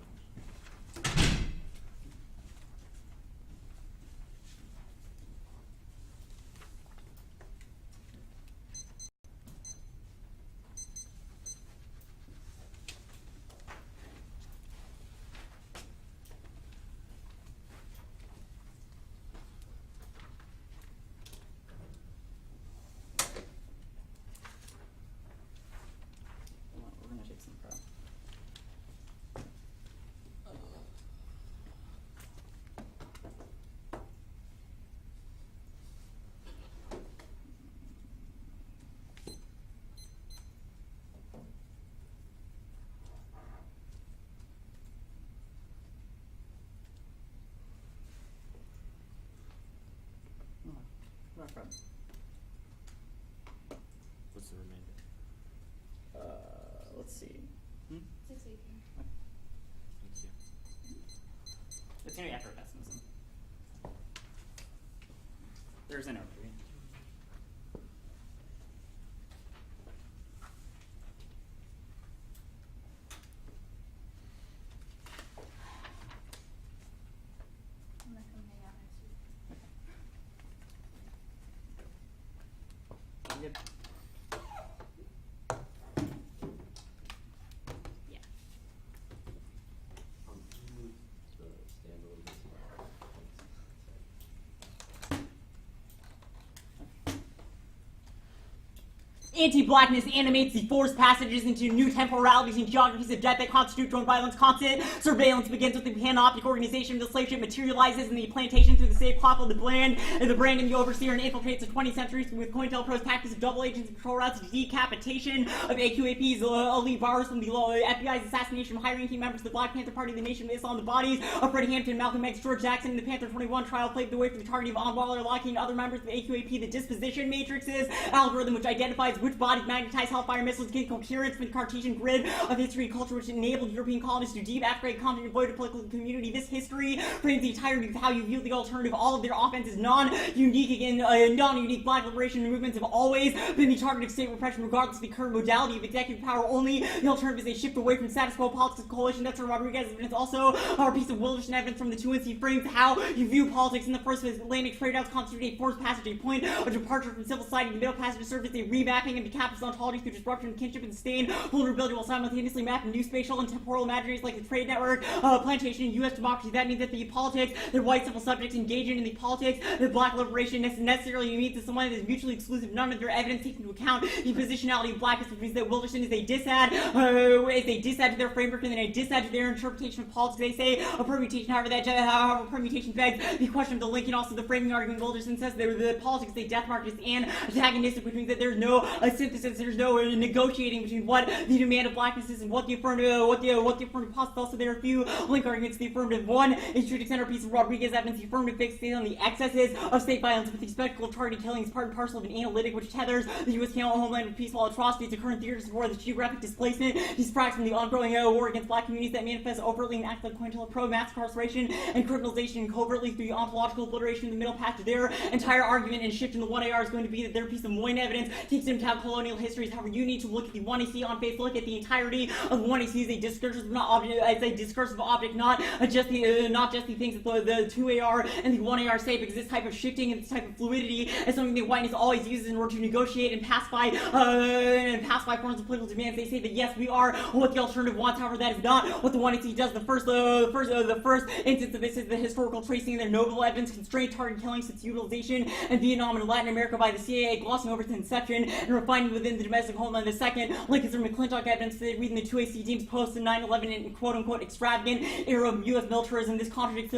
We're gonna take some prep. Not prep. What's the remainder? Let's see. 618. Thank you. It's gonna be after pessimism. There's an overview. I'm gonna come hang out next week. You good? Yeah. Move the stand a little bit smaller. Anti-blackness animates the forced passages into new temporalities and geographies of death that constitute drone violence. Constant surveillance begins with the panoptic organization of the slave ship, materializes in the plantation through the safe cloth of the brand, and the brand and the overseer, and infiltrates the 20th century with COINTELPRO's tactics of double agents and patrol routes, decapitation of AQAP's elite bars from the FBI's assassination of high-ranking members of the Black Panther Party, the Nation of Islam, the bodies of Freddie Hampton, Malcolm X, George Jackson, and the Panther 21 trial paved the way for the targeting of Anwar al-Awlaki and other members of the AQAP, the disposition matrices algorithm which identifies which bodies magnetize Hellfire missiles, gain coherence from the Cartesian grid of history and culture which enabled European colonists to deep African continent void of political community. This history frames the entirety of how you view the alternative. All of their offenses non-unique black liberation movements have always been the target of state repression regardless of the current modality of executive power. Only the alternative is a shift away from status quo politics of coalition. That's where Rodriguez evidence also our piece of Wilderson evidence from the 2NC frames how you view politics in the first place. Atlantic trade routes constitute a forced passage, a point of departure from civil society. The middle passage serves as a remapping of the capitalist ontology through disruption, kinship, and sustained vulnerability while simultaneously mapping new spatial and temporal imaginaries like the trade network, plantation, and U.S. democracy. That means that the politics that white civil subjects engage in the politics that black liberation necessarily means to someone that is mutually exclusive. None of their evidence takes into account the positionality of blackness, which means that Wilderson is a dissad to their framework and then a dissad to their interpretation of politics. They say a permutation, however permutation begs the question of the link and also the framing argument. Wilderson says that the politics they death mark is antagonistic, which means that there's no synthesis, there's no negotiating between what the demand of blackness is and what the affirmative posits. Also, there are a few link arguments. The affirmative one is true to centerpiece of Rodriguez evidence. The affirmative fixates on the excesses of state violence with the spectacle of targeted killing is part and parcel of an analytic which tethers the U.S. homeland with peaceful atrocities occurring theaters of war, the geographic displacement, these products from the ongoing war against black communities that manifest overtly and act like COINTELPRO, mass incarceration and criminalization, and covertly through the ontological obliteration of the middle path to their entire argument. And shift in the 1AR is going to be that their piece of Moyne evidence takes into about colonial histories. However, you need to look at the 1AC on face, look at the entirety of the 1AC as a discursive object, not just the things that the 2AR and the 1AR say, because this type of shifting and this type of fluidity is something that whiteness always uses in order to negotiate and pacify forms of political demands. They say that yes, we are what the alternative wants. However, that is not what the 1AC does. The first instance of this is the historical tracing of their noble evidence, constrained target killings, its utilization in Vietnam and Latin America by the CIA, glossing over its inception and refining within the domestic homeland. The second link is from McClintock evidence that reading the 2AC deems post 9/11 and quote-unquote extravagant era of U.S. militarism. This contradicts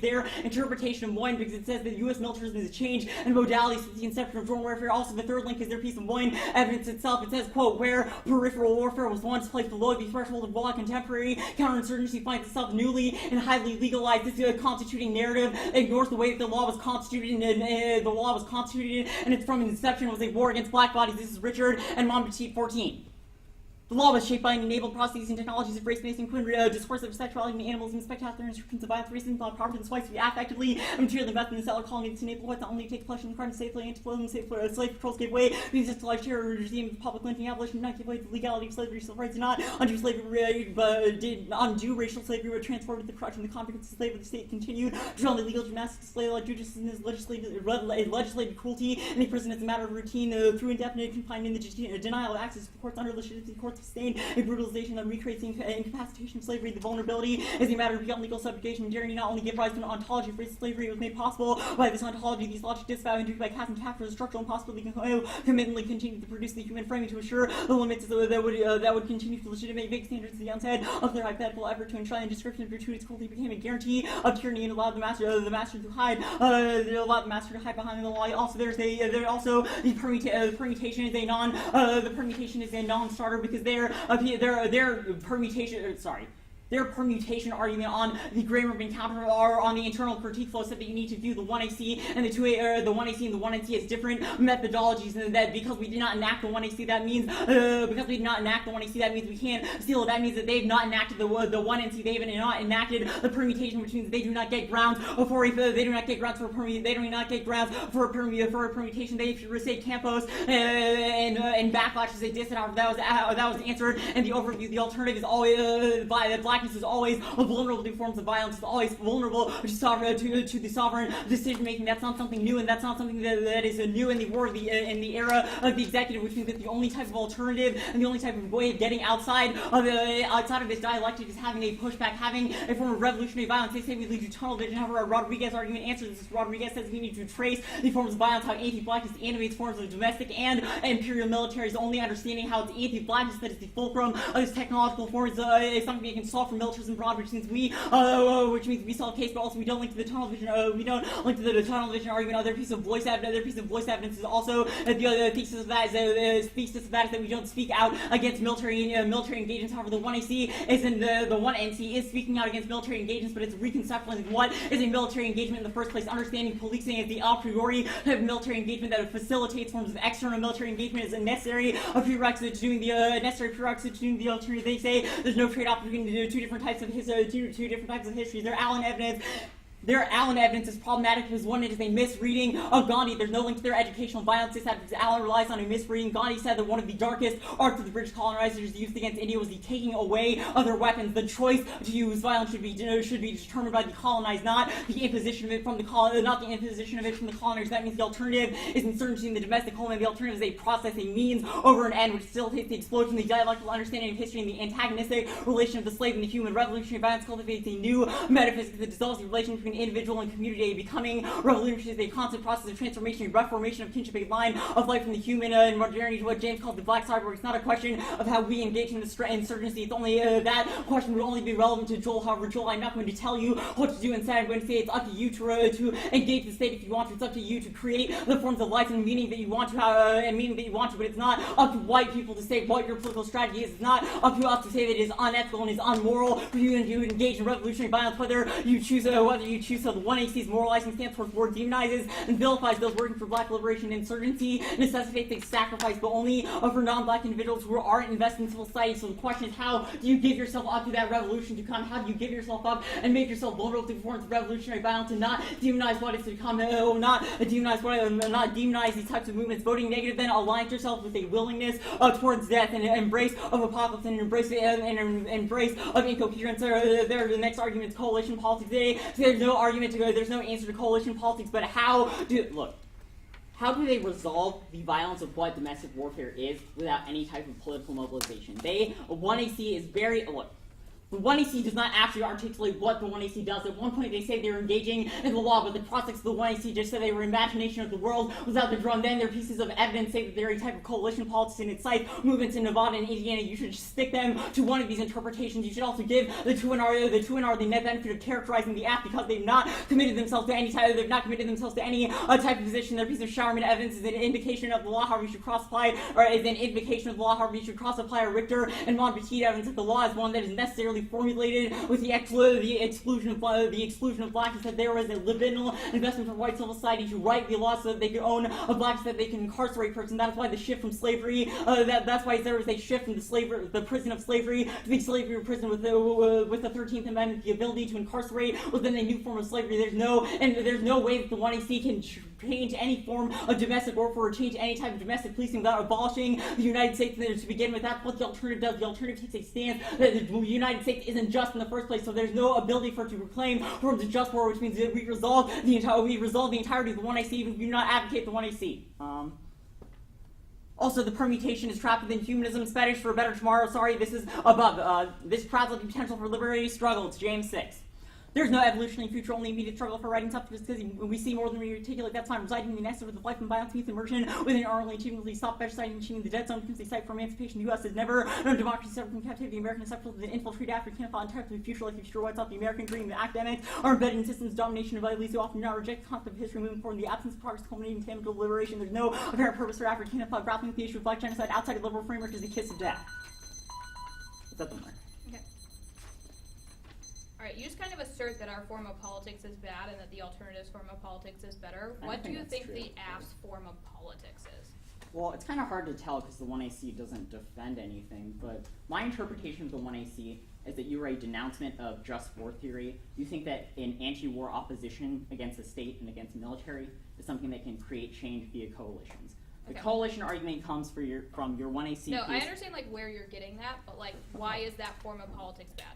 their interpretation of Moyne, because it says that U.S. militarism is a change in modality since the inception of drone warfare. Also, the third link is their piece of Moyne evidence itself. It says, quote, where peripheral warfare was once placed below the threshold of law, contemporary counterinsurgency finds itself newly and highly legalized. This constituting narrative ignores the way that the law was constituted, and it's from inception was a war against black bodies. This is Richard and Monpetit 14. The law was shaped by enabled processes and technologies of race-based and discoursive sexuality in animals and spectacular instructions of violence, reason, thought, property, and whites to be affectively and materially invested in the settler colony to enable whites not only to take flesh and crime safely and to flow and slave patrols gave way to the institutionalized terror regime of public lynching, abolition, not give way to the legality of slavery, civil rights, not undue slavery, did undue racial slavery were transformed into the corruption of the convict of slave of the state continued, drawn the legal gymnastics display like justice legislated cruelty and a prison as a matter of routine through indefinite confinement in the denial of access to the courts under legitimacy courts sustained a brutalization that recreates the incapacitation of slavery. The vulnerability is a matter of beyond legal subjugation and daring not only give rise to an ontology of racist slavery. It was made possible by this ontology. These logic disavow induced by casting capture the structural impossibility committedly continue to produce the human framing to assure the limits that would continue to legitimate vague standards at the onset of their hypothetical effort to enshrine the description of gratuitous cruelty became a guarantee of tyranny and allowed the master to hide behind the law. Also, the permutation is a non-starter because their permutation argument on the Graham encounter or on the internal critique flow said that you need to view the 1AC and the 2A, the 1AC and the 1NC as different methodologies, and that because we did not enact the 1AC, that means we can't steal it. That means that they've not enacted the 1NC. They have not enacted the permutation, which means they do not get grounds for a permutation. They receive Campos and backlash as they dissed. However, that was answered. And the overview, the alternative is always blackness is always vulnerable to forms of violence. It's always vulnerable to the sovereign decision making. That's not something new, and that's not something that is new in the era of the executive, which means that the only type of alternative and the only type of way of getting outside of this dialectic is having a pushback, having a form of revolutionary violence. They say we lead to tunnel vision. However, Rodriguez argument answers this. Rodriguez says we need to trace the forms of violence, how anti-blackness animates forms of domestic and imperial military. Is only understanding how it's anti-blackness that is the fulcrum of this technological form is something we can solve for militarism broad, which means we solve case, but also we don't link to the tunnel vision. We don't link to the tunnel vision argument. Other piece of voice evidence is also the other thesis of that is that we don't speak out against military engagements. However, the 1AC is in the 1NC is speaking out against military engagements, but it's reconceptualizing what is a military engagement in the first place. Understanding policing as the a priori type of military engagement that facilitates forms of external military engagement is a necessary prerequisite to doing the alternative. They say there's no trade-off between the two different types of history. Their Allen evidence is problematic because one, it is a misreading of Gandhi. There's no link to their educational violence. This because Allen relies on a misreading. Gandhi said that one of the darkest arts of the British colonizers used against India was the taking away of their weapons. The choice to use violence should be determined by the colonized, not the imposition of it from the colonizers. That means the alternative is insurgency in the domestic homeland. The alternative is a process, a means over an end, which facilitates the explosion, the dialectical understanding of history, and the antagonistic relation of the slave and the human. Revolutionary violence cultivates a new metaphysics that dissolves the relation between individual and community. Becoming revolutionary is a constant process of transformation, reformation of kinship, a line of life from the human and modernity to what James called the black cyborg. It's not a question of how we engage in the insurgency. It's only that question would only be relevant to Joel. However, Joel, I'm not going to tell you what to do instead. I'm going to say it's up to you to engage the state if you want to. It's up to you to create the forms of life and meaning that you want to, but it's not up to white people to say what your political strategy is. It's not up to us to say that it is unethical and is unmoral for you to engage in revolutionary violence, whether you choose choose. So the 1AC moralizing stance towards war demonizes and vilifies those working for black liberation and insurgency, necessitates a sacrifice, but only for non-black individuals who aren't invested in civil society. So the question is, how do you give yourself up to that revolution to come? How do you give yourself up and make yourself vulnerable to forms of revolutionary violence and not demonize what is to come? Not demonize these types of movements. Voting negative, then align yourself with a willingness towards death and an embrace of apocalypse and embrace of incoherence. There, the next argument is coalition politics. There's no argument to go. There's no answer to coalition politics. But how do they resolve the violence of what domestic warfare is without any type of political mobilization? 1AC is very The 1AC does not actually articulate what the 1AC does. At one point they say they were engaging in the law, but the prospects of the 1AC just said they were imagination of the world without the drum. Then their pieces of evidence say that they're a type of coalition politics in its sites, movements in Nevada and Indiana. You should stick them to one of these interpretations. You should also give the 2NR the net benefit of characterizing the act because they've not committed themselves to any type of position. Their piece of showerman evidence is an indication of the law, however you should cross-apply, or is an invocation of the law, however you should cross-apply a Richter and Montefiore evidence that the law is one that is necessarily formulated with the exclusion of blackness, that there was a libidinal investment for white civil society to write the law so that they could own a black, so that they can incarcerate person. That's why the shift from slavery, that's why there was a shift from the prison of slavery to the slavery prison with the 13th Amendment, the ability to incarcerate within a new form of slavery. There's no way that the 1AC can change any form of domestic warfare or change any type of domestic policing without abolishing the United States. To begin with, that's what the alternative does. The alternative takes a stance that the United States isn't just in the first place, so there's no ability for it to reclaim forms of just war, which means that we resolve the entirety of the 1AC, even if we do not advocate the 1AC. Also, the permutation is trapped within humanism. Spanish for a better tomorrow. Sorry, this is above. This prowls the potential for liberating struggle. It's James 6. There's no evolutionary future, only immediate struggle for writing subjects, because we see more than we articulate. That's time residing in the nest with the life and violence, peace, immersion within our only achievement. Stop fascisting and achieving the dead zone, because they site for emancipation. The U.S. has never known democracy separate from captivity. The American acceptance of infiltrate African thought entirely future, like the future whites out. The American dream, the academics are embedded in systems domination of elites who often do not reject the concept of history moving forward. The absence of progress culminating in famine liberation. There's no apparent purpose for African thought. Grappling with the issue of black genocide outside of liberal framework is a kiss of death. What's that the mark? Alright, you just kind of assert that our form of politics is bad and that the alternative's form of politics is better. What do you think the AF's form of politics is? Well, it's kind of hard to tell because the 1AC doesn't defend anything, but my interpretation of the 1AC is that you are a denouncement of just war theory. You think that an anti-war opposition against the state and against the military is something that can create change via coalitions. The coalition argument comes from your 1AC. No, I understand where you're getting that, but why is that form of politics bad?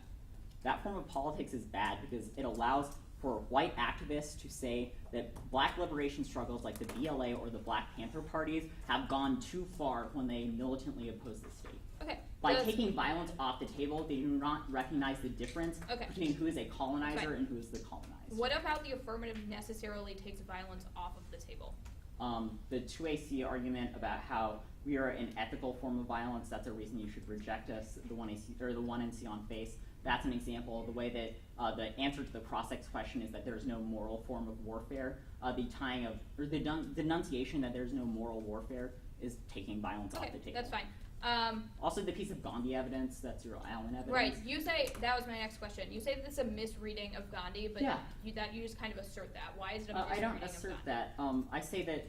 That form of politics is bad because it allows for white activists to say that black liberation struggles like the BLA or the Black Panther parties have gone too far when they militantly oppose the state. Okay. By taking violence off the table, they do not recognize the difference between who is a colonizer and who is the colonized. What about the affirmative necessarily takes violence off of the table? The 2AC argument about how we are an ethical form of violence, that's a reason you should reject us, the 1AC or the 1NC on face. That's an example of the way that the answer to the cross-sex question is that there's no moral form of warfare. The denunciation that there's no moral warfare is taking violence off the table. That's fine. Also, the piece of Gandhi evidence, that's your Allen evidence. Right. You say, that was my next question. You say that this is a misreading of Gandhi, but you just kind of assert that. Why is it a misreading I don't assert that. I say that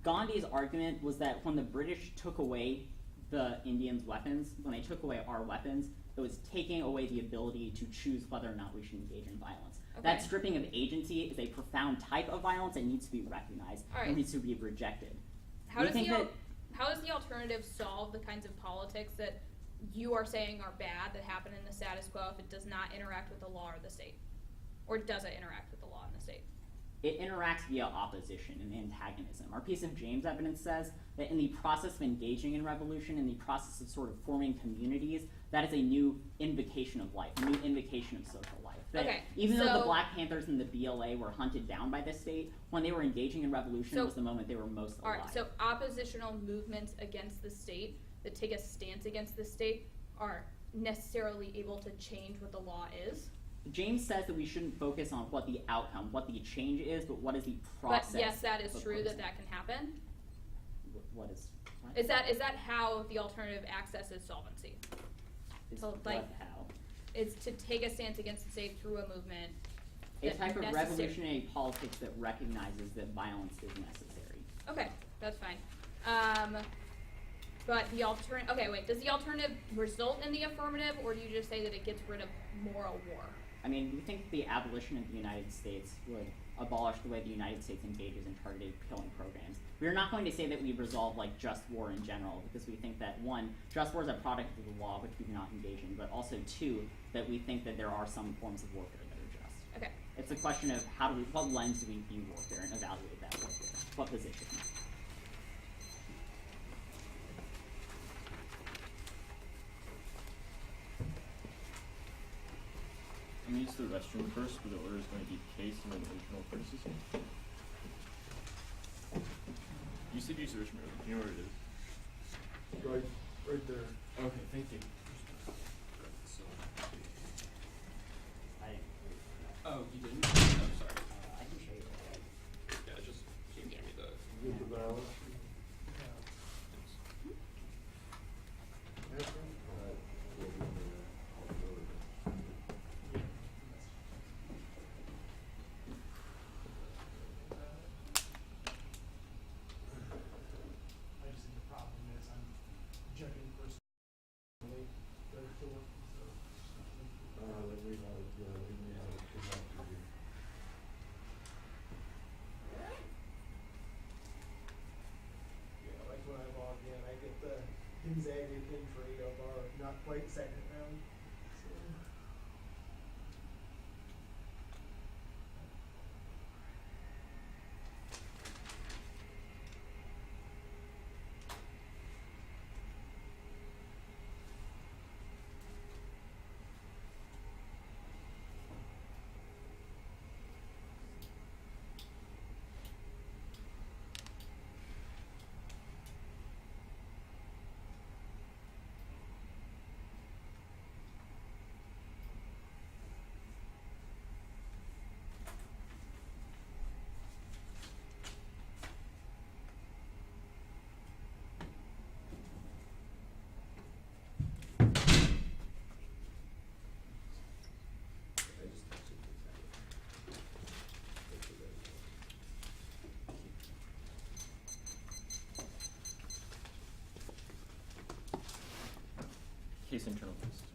Gandhi's argument was that when the British took away the Indians' weapons, when they took away our weapons, it was taking away the ability to choose whether or not we should engage in violence. That stripping of agency is a profound type of violence and needs to be recognized and needs to be rejected. How does the alternative solve the kinds of politics that you are saying are bad that happen in the status quo if it does not interact with the law or the state? Or does it interact with the law and the state? It interacts via opposition and antagonism. Our piece of James evidence says that in the process of engaging in revolution, in the process of sort of forming communities, that is a new invocation of life, a new invocation of social life. That even though the Black Panthers and the BLA were hunted down by the state, when they were engaging in revolution was the moment they were most alive. Alright, so oppositional movements against the state that take a stance against the state are necessarily able to change what the law is? James says that we shouldn't focus on what the outcome, what the change is, but what is the process. But yes, that is true that can happen. What is? Is that how the alternative accesses solvency? Is so how? It's to take a stance against the state through a movement A that type of necessary. revolutionary politics that recognizes that violence is necessary. Okay, that's fine. But the alternative. Okay, wait. Does the alternative result in the affirmative, or do you just say that it gets rid of moral war? I mean, we think the abolition of the United States would abolish the way the United States engages in targeted killing programs. We're not going to say that we resolve like just war in general, because we think that one, just war is a product of the law which we do not engage in, but also two, that we think that there are some forms of warfare that are just. Okay. It's a question of what lens do we view warfare and evaluate that warfare? What position? I'm going to use the restroom first, but the order is going to be case and then original criticism. You said use the restroom earlier. Do you know where it is? Right there. Okay, thank you. Oh, you didn't? Oh, sorry. I can show you. Yeah, just give me the... Get the balance. I just think the problem is I'm judging personally therefore, so. Then we have it come back to you. Yeah, like when I log in, I get the Gonzaga entry of our not quite second round. So. Case internal criticism.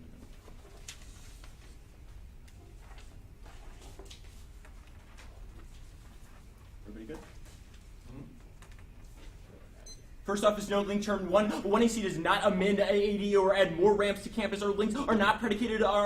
Everybody good? First off, is note link term 1AC does not amend AD or add more ramps to campus. Our links are not predicated on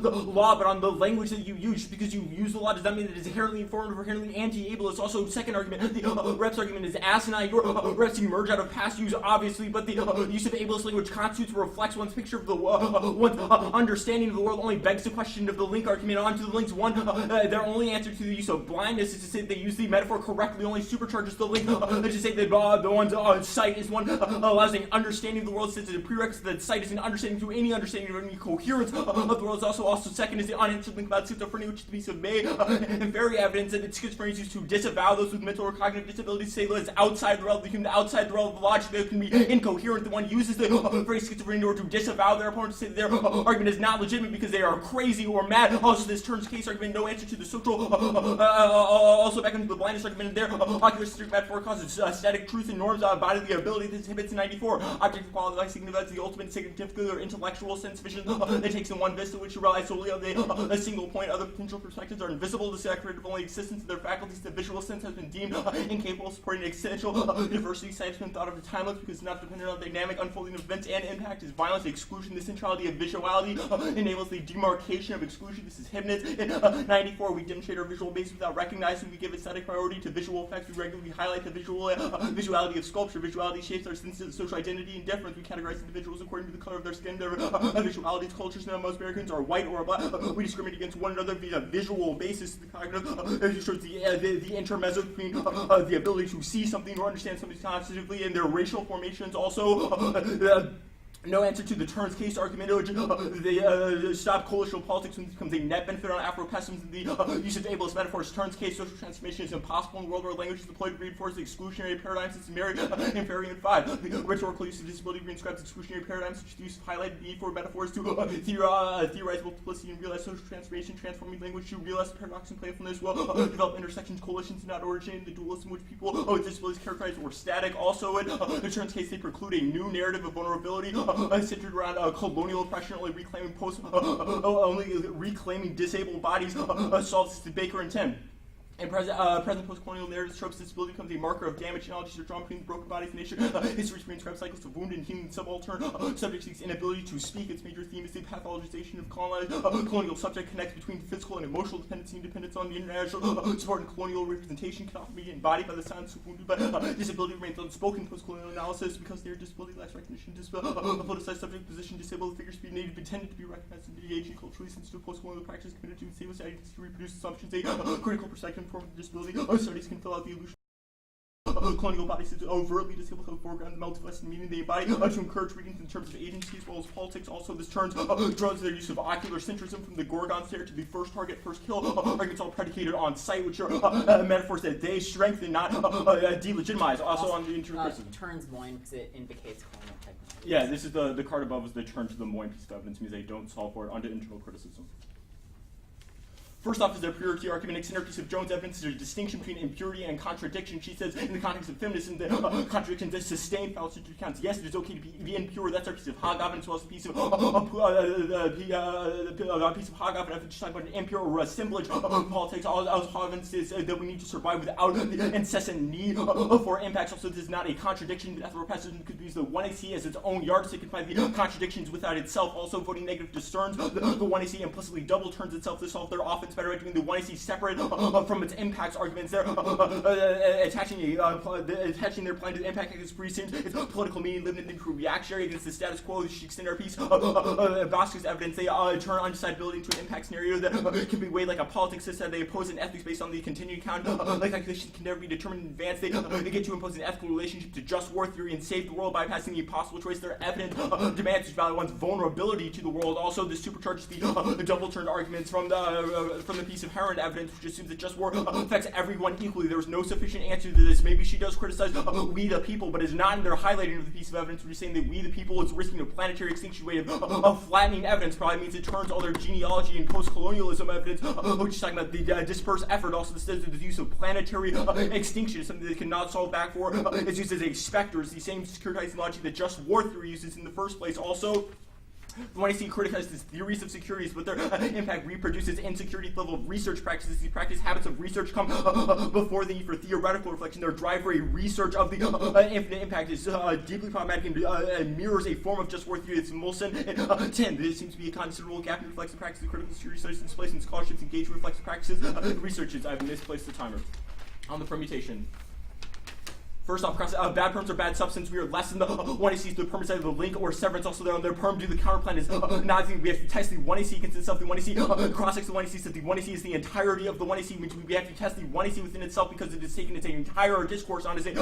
the law, but on the language that you use. Just because you use the law does not mean that it's inherently informative or inherently anti-ableist. Also, second argument, the reps argument is asinine. Your reps emerge out of past use, obviously, but the use of ableist language constitutes or reflects one's picture of the one's understanding of the world. Only begs the question of the link argument. On to the links. Their only answer to the use of blindness is to say they use the metaphor correctly. Only supercharges the link to say that the one's sight is one allows an understanding of the world, since it's a prerequisite that sight is an understanding to any understanding or any coherence of the world. Also second is the unanswered link about schizophrenia, which is to be submitted and very evidence that schizophrenia is used to disavow those with mental or cognitive disabilities, say that it's outside the realm of the human, outside the realm of logic, that can be incoherent. The one uses the phrase schizophrenia in order to disavow their opponent, to say that their argument is not legitimate because they are crazy or mad. Also, this turns case argument no answer to the social. Also back into the blindness argument, and their ocular metaphor causes static truth and norms bodily ability that inhibits 94. Object equality like signifies the ultimate significant or intellectual sense vision that takes in one vista which relies solely on a single point. Other potential perspectives are invisible. The sacred only existence of their faculties. The visual sense has been deemed incapable of supporting essential diversity. Science has been thought of as timeless because it's not dependent on the dynamic unfolding of events and impact. Is violence, exclusion, the centrality of visuality enables the demarcation of exclusion. This is Hypnotist. In 94, we demonstrate our visual base without recognizing. We give aesthetic priority to visual effects. We regularly highlight the visuality of sculpture. Visuality shapes our sense of social identity and difference. We categorize individuals according to the color of their skin. Their visualities, cultures, now most Americans are white or black. We discriminate against one another via visual basis. The cognitive it shows the intermezzo between the ability to see something or understand something constitutively, and their racial formations also. No answer to the turns case argument. They stop coalitional politics when it becomes a net benefit on Afro-pessimism. The use of ableist metaphors. Turns case social transformation is impossible in a world where language is deployed to reinforce the exclusionary paradigms. It's married in Variant 5. The rhetorical use of disability reinscribes exclusionary paradigms, such as the use of highlighted need for metaphors to theorize multiplicity and realize social transformation, transforming language to realize paradox and playfulness. Develop intersections, coalitions, not originating the dualism which people with disabilities characterize or static. Also, in the turns case, they preclude a new narrative of vulnerability. Centered around colonial oppression, only reclaiming disabled bodies solves the Baker and Tim. And present post-colonial narrative tropes, disability becomes a marker of damage. Analogies are drawn between the broken bodies of nature. History transcribes cycles of wound and healing subaltern. Subject seeks inability to speak. Its major theme is the pathologization of colonial subject connects between physical and emotional dependency and dependence on the international support and colonial representation can often be embodied by the silence of wounded, but disability remains unspoken post-colonial analysis because their disability lacks recognition. A politicized subject position, disabled figures be native intended to be recognized and engaged in culturally sensitive post-colonial practice committed to stable societies to reproduce assumptions. A critical perspective form of disability. Studies can fill out the illusion. Colonial bodies overtly disabled to the foreground, the multifaceted meaning they embody to encourage readings in terms of agency as well as politics. Also, this turns draws their use of ocular centrism from the Gorgon stare to the first target, first kill. Arguments all predicated on sight, which are metaphors that they strengthen, not delegitimize. Also on the internal criticism. Turns Moyne because it indicates colonial technology. Yeah, this is the card above is the turn to the Moyne piece of evidence, means they don't solve for it onto internal criticism. First off is their purity argument. Next centerpiece of Jones' evidence is a distinction between impurity and contradiction. She says, in the context of feminism, the contradictions is sustained fallacy counts. Yes, it is okay to be impure. That's our piece of Hagavan, as well as the piece of Hagavan. If we just talk about an impure or assemblage of politics, all Hagavan says that we need to survive without the incessant need for impacts. Also, this is not a contradiction. Ethno-pessimism could use the 1AC as its own yardstick and find the contradictions without itself. Also, voting negative discerns the 1AC implicitly double turns itself to solve their offense better at doing the 1AC separate from its impacts arguments. They're attaching their plan to the impact against precincts. It's political meaning lived into reactionary against the status quo. She extend our piece. Bosco's evidence, they turn undecidability into an impact scenario that can be weighed like a politics system. They oppose an ethics based on the continued count. Like conditions can never be determined in advance. They get to impose an ethical relationship to just war theory and save the world bypassing the impossible choice. Their evidence demands to value one's vulnerability to the world. Also, this supercharges the double-turned arguments from the piece of Heron evidence, which assumes that just war affects everyone equally. There was no sufficient answer to this. Maybe she does criticize we the people, but is not in their highlighting of the piece of evidence, which is saying that we the people is risking a planetary extinction way of flattening evidence. Probably means it turns all their genealogy and post-colonialism evidence, which is talking about the dispersed effort. Also, this says that the use of planetary extinction is something they cannot solve back for. It's used as a specter. It's the same securitizing logic that just war theory uses in the first place. Also, the 1AC criticizes theories of securities, but their impact reproduces insecurity level of research practices. These practice habits of research come before the need for theoretical reflection. Their drive for a research of the infinite impact is deeply problematic and mirrors a form of just war theory. It's Molson and 10. This seems to be a considerable gap in reflexive practice of critical security studies and displacement scholarships engaged in reflexive practices. Researches. I've misplaced the timer. On the permutation. First off, bad perms are bad substance. We are less than the 1AC, the perm side of the link or severance. Also, there on their perm due to the counterplan is not. We have to test the 1AC against itself. The 1AC cross-sects the 1AC, says the 1AC is the entirety of the 1AC, which we have to test the 1AC within itself because it is taken its entire discourse on as a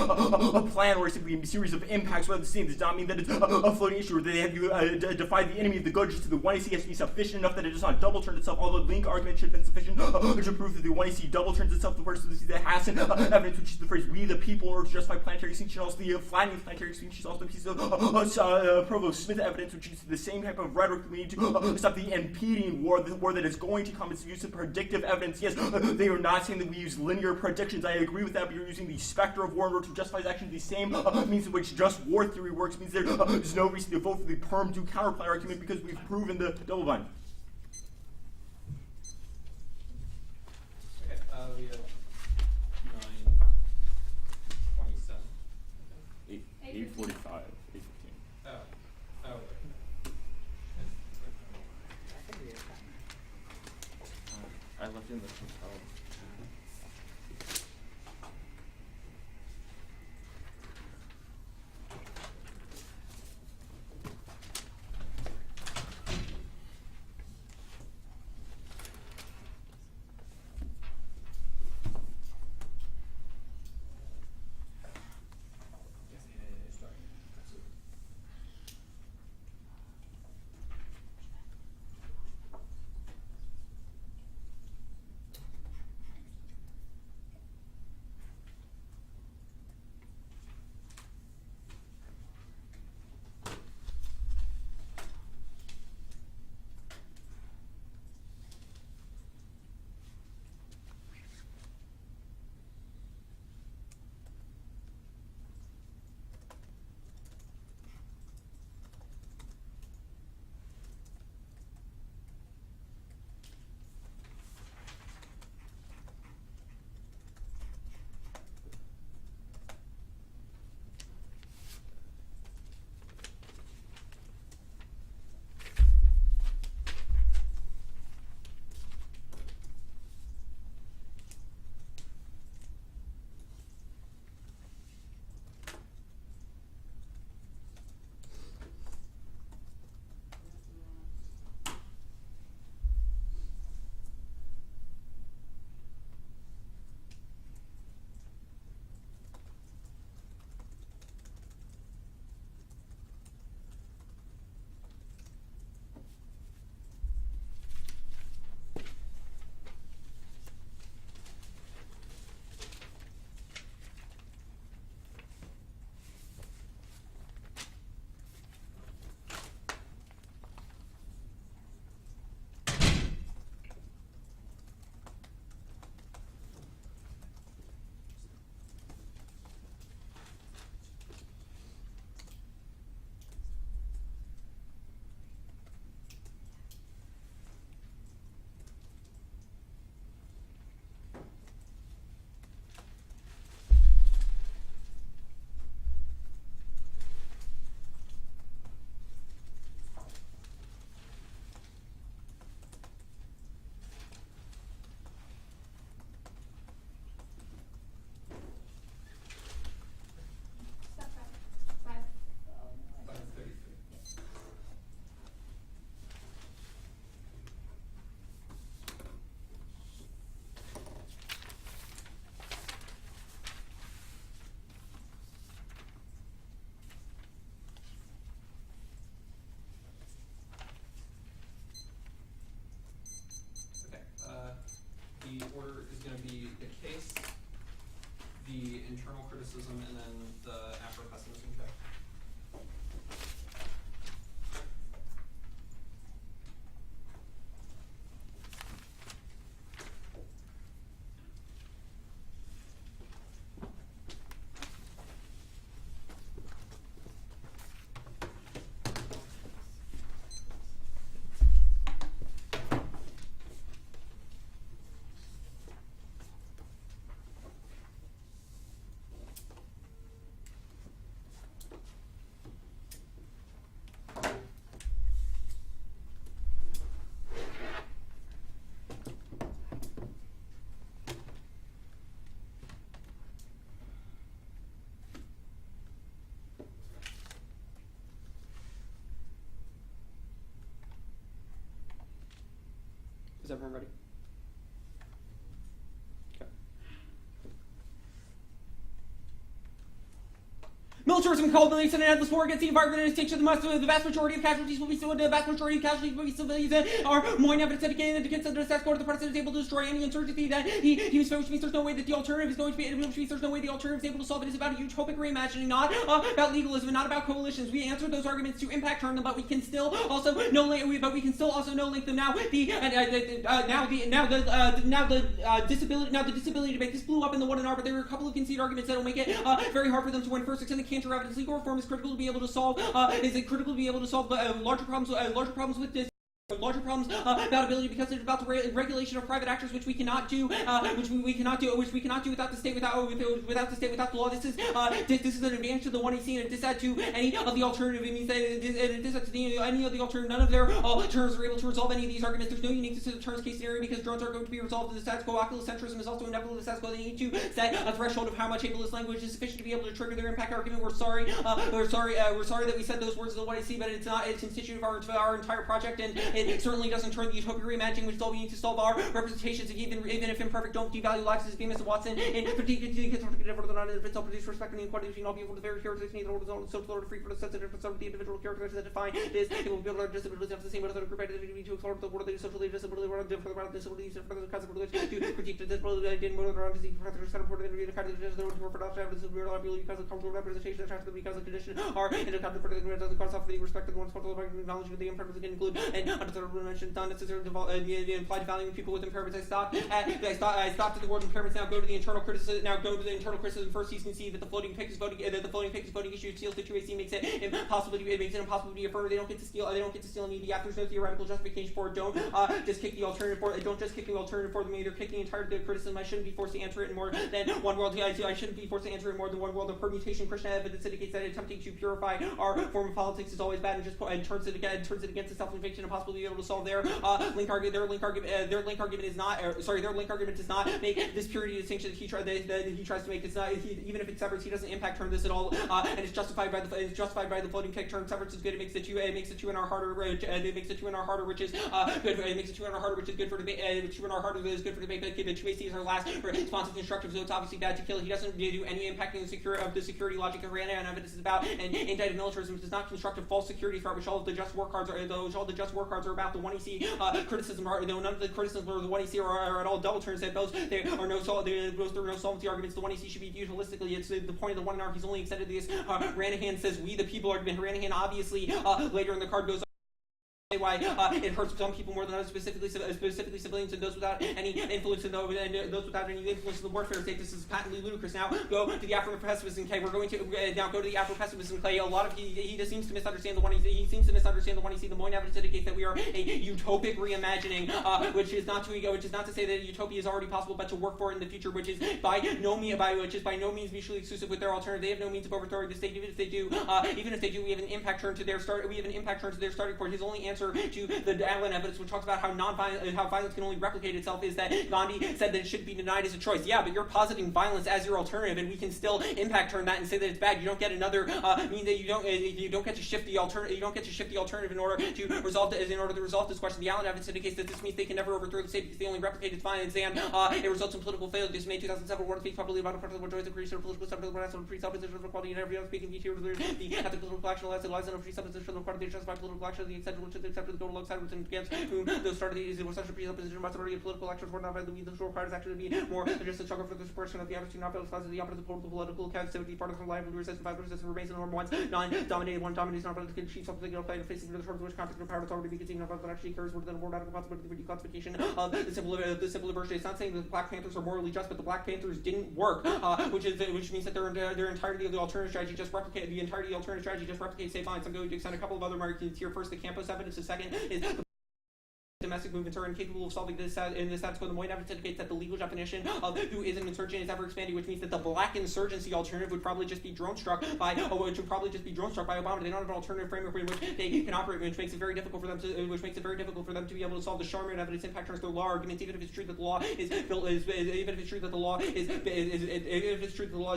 plan or simply a series of impacts. Rather than the same, does not mean that it's a floating issue or that they have to defy the enemy of the good. Just to the 1AC has to be sufficient enough that it does not double turn itself. Although the link argument should have been sufficient to prove that the 1AC double turns itself. The verse of the Hassan evidence, which is the phrase "we the people" in order to justify planetary extinction. Also, the flattening of planetary extinction is also a piece of Provost Smith evidence, which is the same type of rhetoric we need to stop the impeding war, the war that is going to come. It's the use of predictive evidence. Yes, they are not saying that we use linear predictions. I agree with that, but you're using the specter of war in order to justify action. The same means in which just war theory works means there's no reason to vote for the perm due counterplan argument because we've proven the double bind. Okay, we have 9:27. 8:45, 8:15. Oh, wait. I left in the hotel. internal criticism and then the Afro-pessimism check. Is everyone ready? Okay. Militarism called militia and endless war against the environment and extinction. The vast majority of casualties will be civilians are more evidence indicating that against the status quo, the president is able to destroy any insurgency that he was, which means there's no way that the alternative is going to be, which means there's no way the alternative is able to solve it. It's about a utopic reimagining, not about legalism, and not about coalitions. We answered those arguments to impact turn them, but we can still also no link them now. The disability debate. This blew up in the 1 and R, but there were a couple of conceded arguments that will make it very hard for them to win. First, extended counter evidence. Legal reform is critical to be able to solve. Larger problems with this. Larger problems about ability because it's about the regulation of private actors, which we cannot do, which we cannot do without the state, without the law. This is an advantage to the 1AC, and it disadd to any of the alternative. It means that it disadd to any of the alternative. None of their terms are able to resolve any of these arguments. There's no uniqueness to the terms case scenario because drones are going to be resolved in the status quo. Oculocentrism is also inevitable. The status quo. They need to set a threshold of how much ableist language is sufficient to be able to trigger their impact argument. We're sorry that we said those words to the 1AC, but it's not. It's constitutive of our entire project, and it certainly doesn't turn the utopia reimagining, which is all we need to solve our representations, even if imperfect, don't devalue lives as famous as Watson, and particularly it's all produce respect and equality between all people. The very characteristics neither order social order free for the sensitive of the individual characteristics that define this. It will be able to disabilities have the same other group identity to explore the world that is socially disability, or different about disabilities, and for the concept of which to critique the disability that didn't move around disease, professor, set up for the kind of disease, for production evidence of real ability because of cultural representation, attractive because of condition, are in a kind of particular doesn't cause off the respect of the one's cultural acknowledgement of the impairments that include and under the mentioned not necessarily the implied valuing people with impairments. I stopped at the word impairments. Now go to the internal criticism. First, you can see that the floating pick is voting issue. Steal situation makes it impossible to be affirmed. They don't get to steal any of the there's no theoretical justification for it. Don't just kick the alternative for it. Don't just kick the alternative for them either. Kick the entire criticism. I shouldn't be forced to answer it in more than one world. I shouldn't be forced to answer it in more than one world. The permutation Christian evidence indicates that attempting to purify our form of politics is always bad and just turns it against the self-infliction impossible to be able to solve their link argument. Their link argument does not make this purity distinction that he tries to make. It's not even if it severs, he doesn't impact turn this at all, and it's justified by the floating kick turn. Severance is good. It makes the 2 NR harder. It makes the 2 NR harder, which is good. It makes the 2 NR harder, which is good for debate. The 2 NR harder is good for debate. But the 2AC is our last responsive constructive, so it's obviously bad to kill. He doesn't do any impacting the security logic of Rana and evidence is about. And indicted militarism does not construct a false security threat, which all of the just war cards are. About. The 1EC criticism are. None of the criticisms of the 1EC are at all double turns. That those there are no solvency arguments. The 1EC should be viewed holistically. It's the point of the 1NR. He's only extended this. Ranahan says we the people argument. Ranahan obviously later in the card goes. Why it hurts some people more than others, specifically civilians and those without any influence in those without any influence in the warfare state. This is patently ludicrous. Now go to the Afro-pessimism K. We're going to now go to the Afro-pessimism K. A lot of he just seems to misunderstand the 1EC. He seems to misunderstand the 1EC. The Moyne evidence indicates that we are a utopic reimagining, which is not to say that utopia is already possible, but to work for it in the future, which is by no means mutually exclusive with their alternative. They have no means of overthrowing the state. Even if they do, we have an impact turn to their start. We have an impact turn to their starting point. His only answer to the Allen evidence, which talks about how violence can only replicate itself, is that Gandhi said that it should be denied as a choice. Yeah, but you're positing violence as your alternative, and we can still impact turn that and say that it's bad. You don't get another mean that you don't get to shift the alternative. You don't get to shift the alternative in order to resolve this question. The Allen evidence indicates that this means they can never overthrow the state because they only replicate its violence, and it results in political failure. This May 2007 War speaks probably about a part of the joys of creation of political substance of presupposition of equality and every other speaking the ethical political action lies in a presupposition of part of the justified political action the extent to which the accepted the goal alongside with and against whom those started the easy such a presupposition majority of political actors were not by the short part is actually to be more than just a struggle for the suppression of the average not felt as the opposite political activity part of the life resistance by resistance remains the number one non-dominated one dominates not political chiefs of the fight facing the short which conflict of power authority be conceived of that actually occurs within a more radical possibility for declassification of the simple version. It's not saying that the Black Panthers are morally just, but the Black Panthers didn't work, which means that their entirety of the alternative strategy just replicates save lines. I'm going to extend a couple of other markings here. First, the campus evidence. The second is the domestic movements are incapable of solving this in the status quo. The Moyne evidence indicates that the legal definition of who is an insurgent is ever expanding, which means that the black insurgency alternative would probably just be drone struck by Obama. They don't have an alternative framework in which they can operate, which makes it very difficult for them to be able to solve the Charmian evidence impact on their law arguments, even if it's true that the law is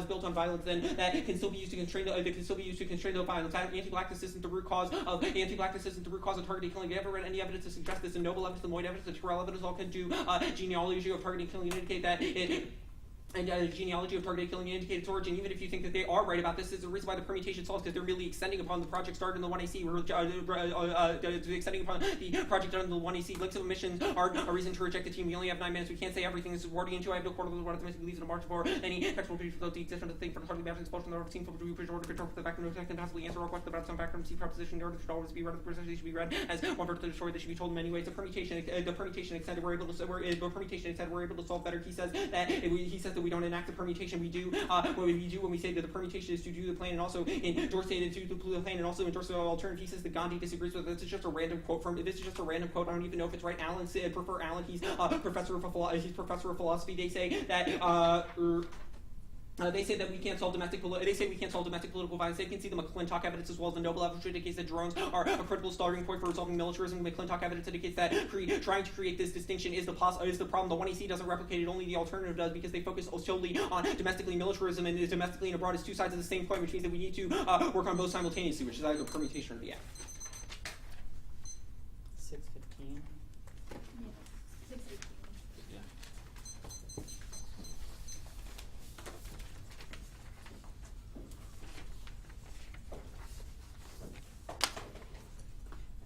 built on violence, then that can still be used to constrain the violence. Anti-blackness isn't the root cause of targeting killing. Have you ever read any evidence to suggest this? And noble evidence, the Moyne evidence, the Terrell evidence all can do genealogy of targeting killing indicate that it. And genealogy of targeted killing indicate its origin. Even if you think that they are right about this, is the reason why the permutation solves, because they're really extending upon the project started in the 1AC. Extending upon the project done in the 1AC. Links of emissions are a reason to reject the team. We only have 9 minutes. We can't say everything. This is Wardy into. I have no quarter of what optimistic believes in a march for any textual proof of the existence of the thing for the targeting maps expulsion. The team for the order to the back and no can possibly answer all questions about some background C proposition. The order should always be read. The presentation should be read as one part of the story that should be told in many ways. The permutation extended. We're able to solve better. He says that we don't enact the permutation. We do when we say that the permutation is to do the plan and also endorse it to do the plan and also endorse the alternative. He says that Gandhi disagrees with it. This is just a random quote. I don't even know if it's right. Alan said, prefer Alan. He's professor of philosophy. They say that. They say that we can't solve domestic political violence. They can see the McClintock evidence as well as the Noble evidence indicates that drones are a critical starting point for resolving militarism. The McClintock evidence indicates that trying to create this distinction is the problem. The 1AC doesn't replicate it, only the alternative does, because they focus solely on domestically militarism and domestically and abroad is two sides of the same coin, which means that we need to work on both simultaneously, which is either the permutation or the act. 6:15. Yeah, 6:18. Yeah.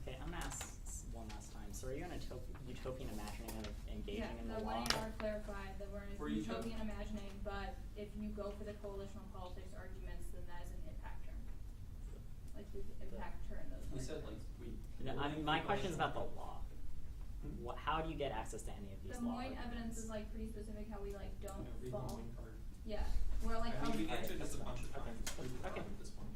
Okay, I'm gonna ask one last time. So, are you an utopian imagining of engaging Yeah, in the the law? 1AR clarified that we're Were in you utopian imagining, but if you go for the coalitional politics arguments, then that is an impact term. Like we impact turn those. We words. said like we. No, my question is about the law. How do you get access to any of these The law Moyne arguments? evidence is like pretty specific how we like don't Read the fall. Moyne card. Yeah, we're like I how mean, we we answered this a bunch of Okay. times. Read the Okay. card at this point.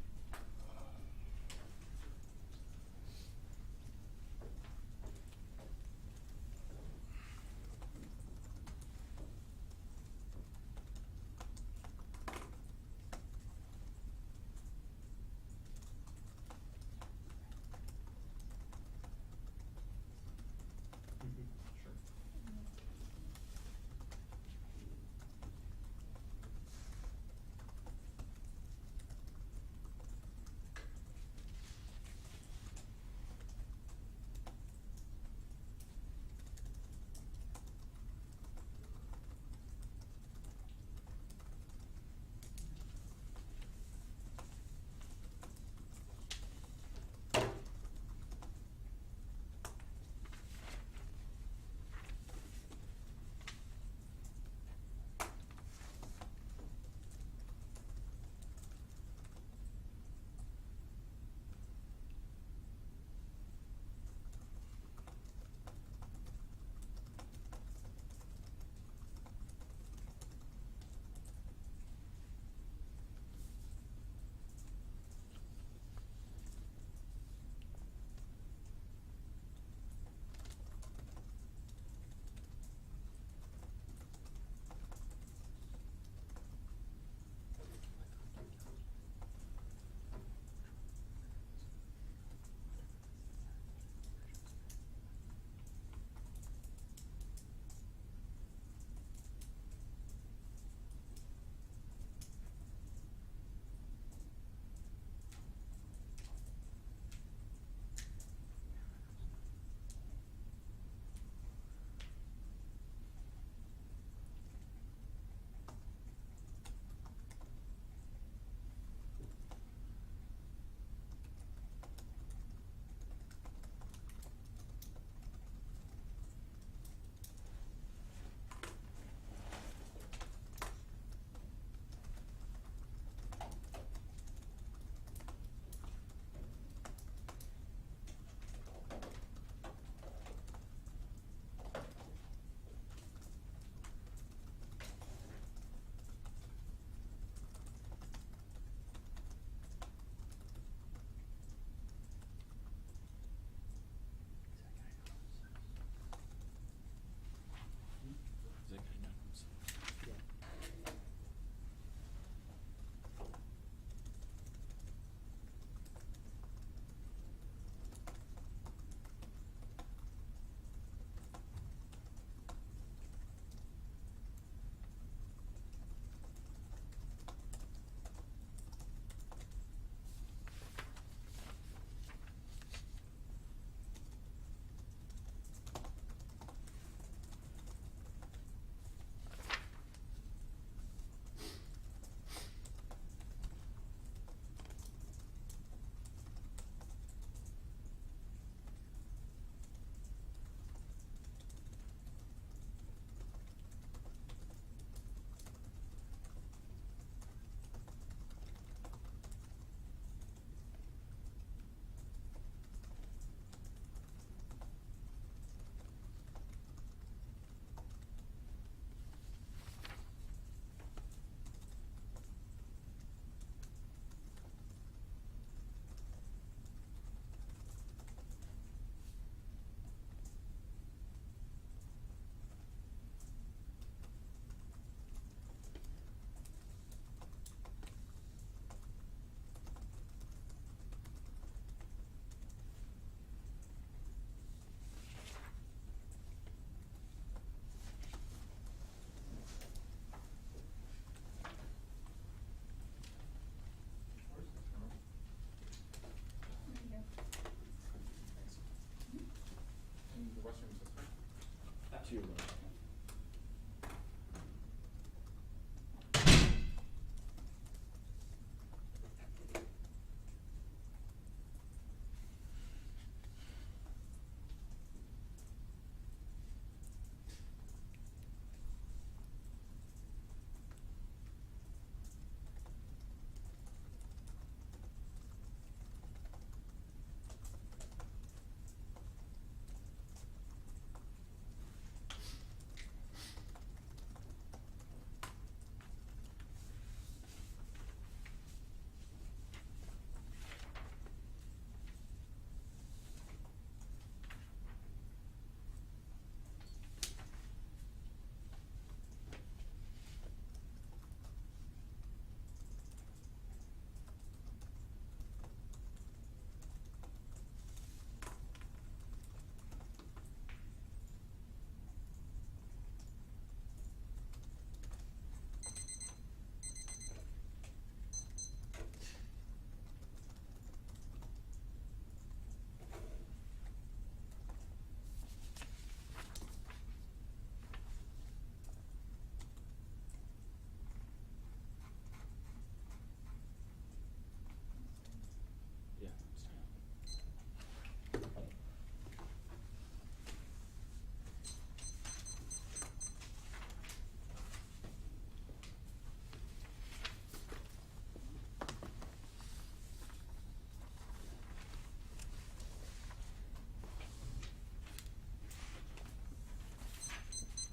Sure.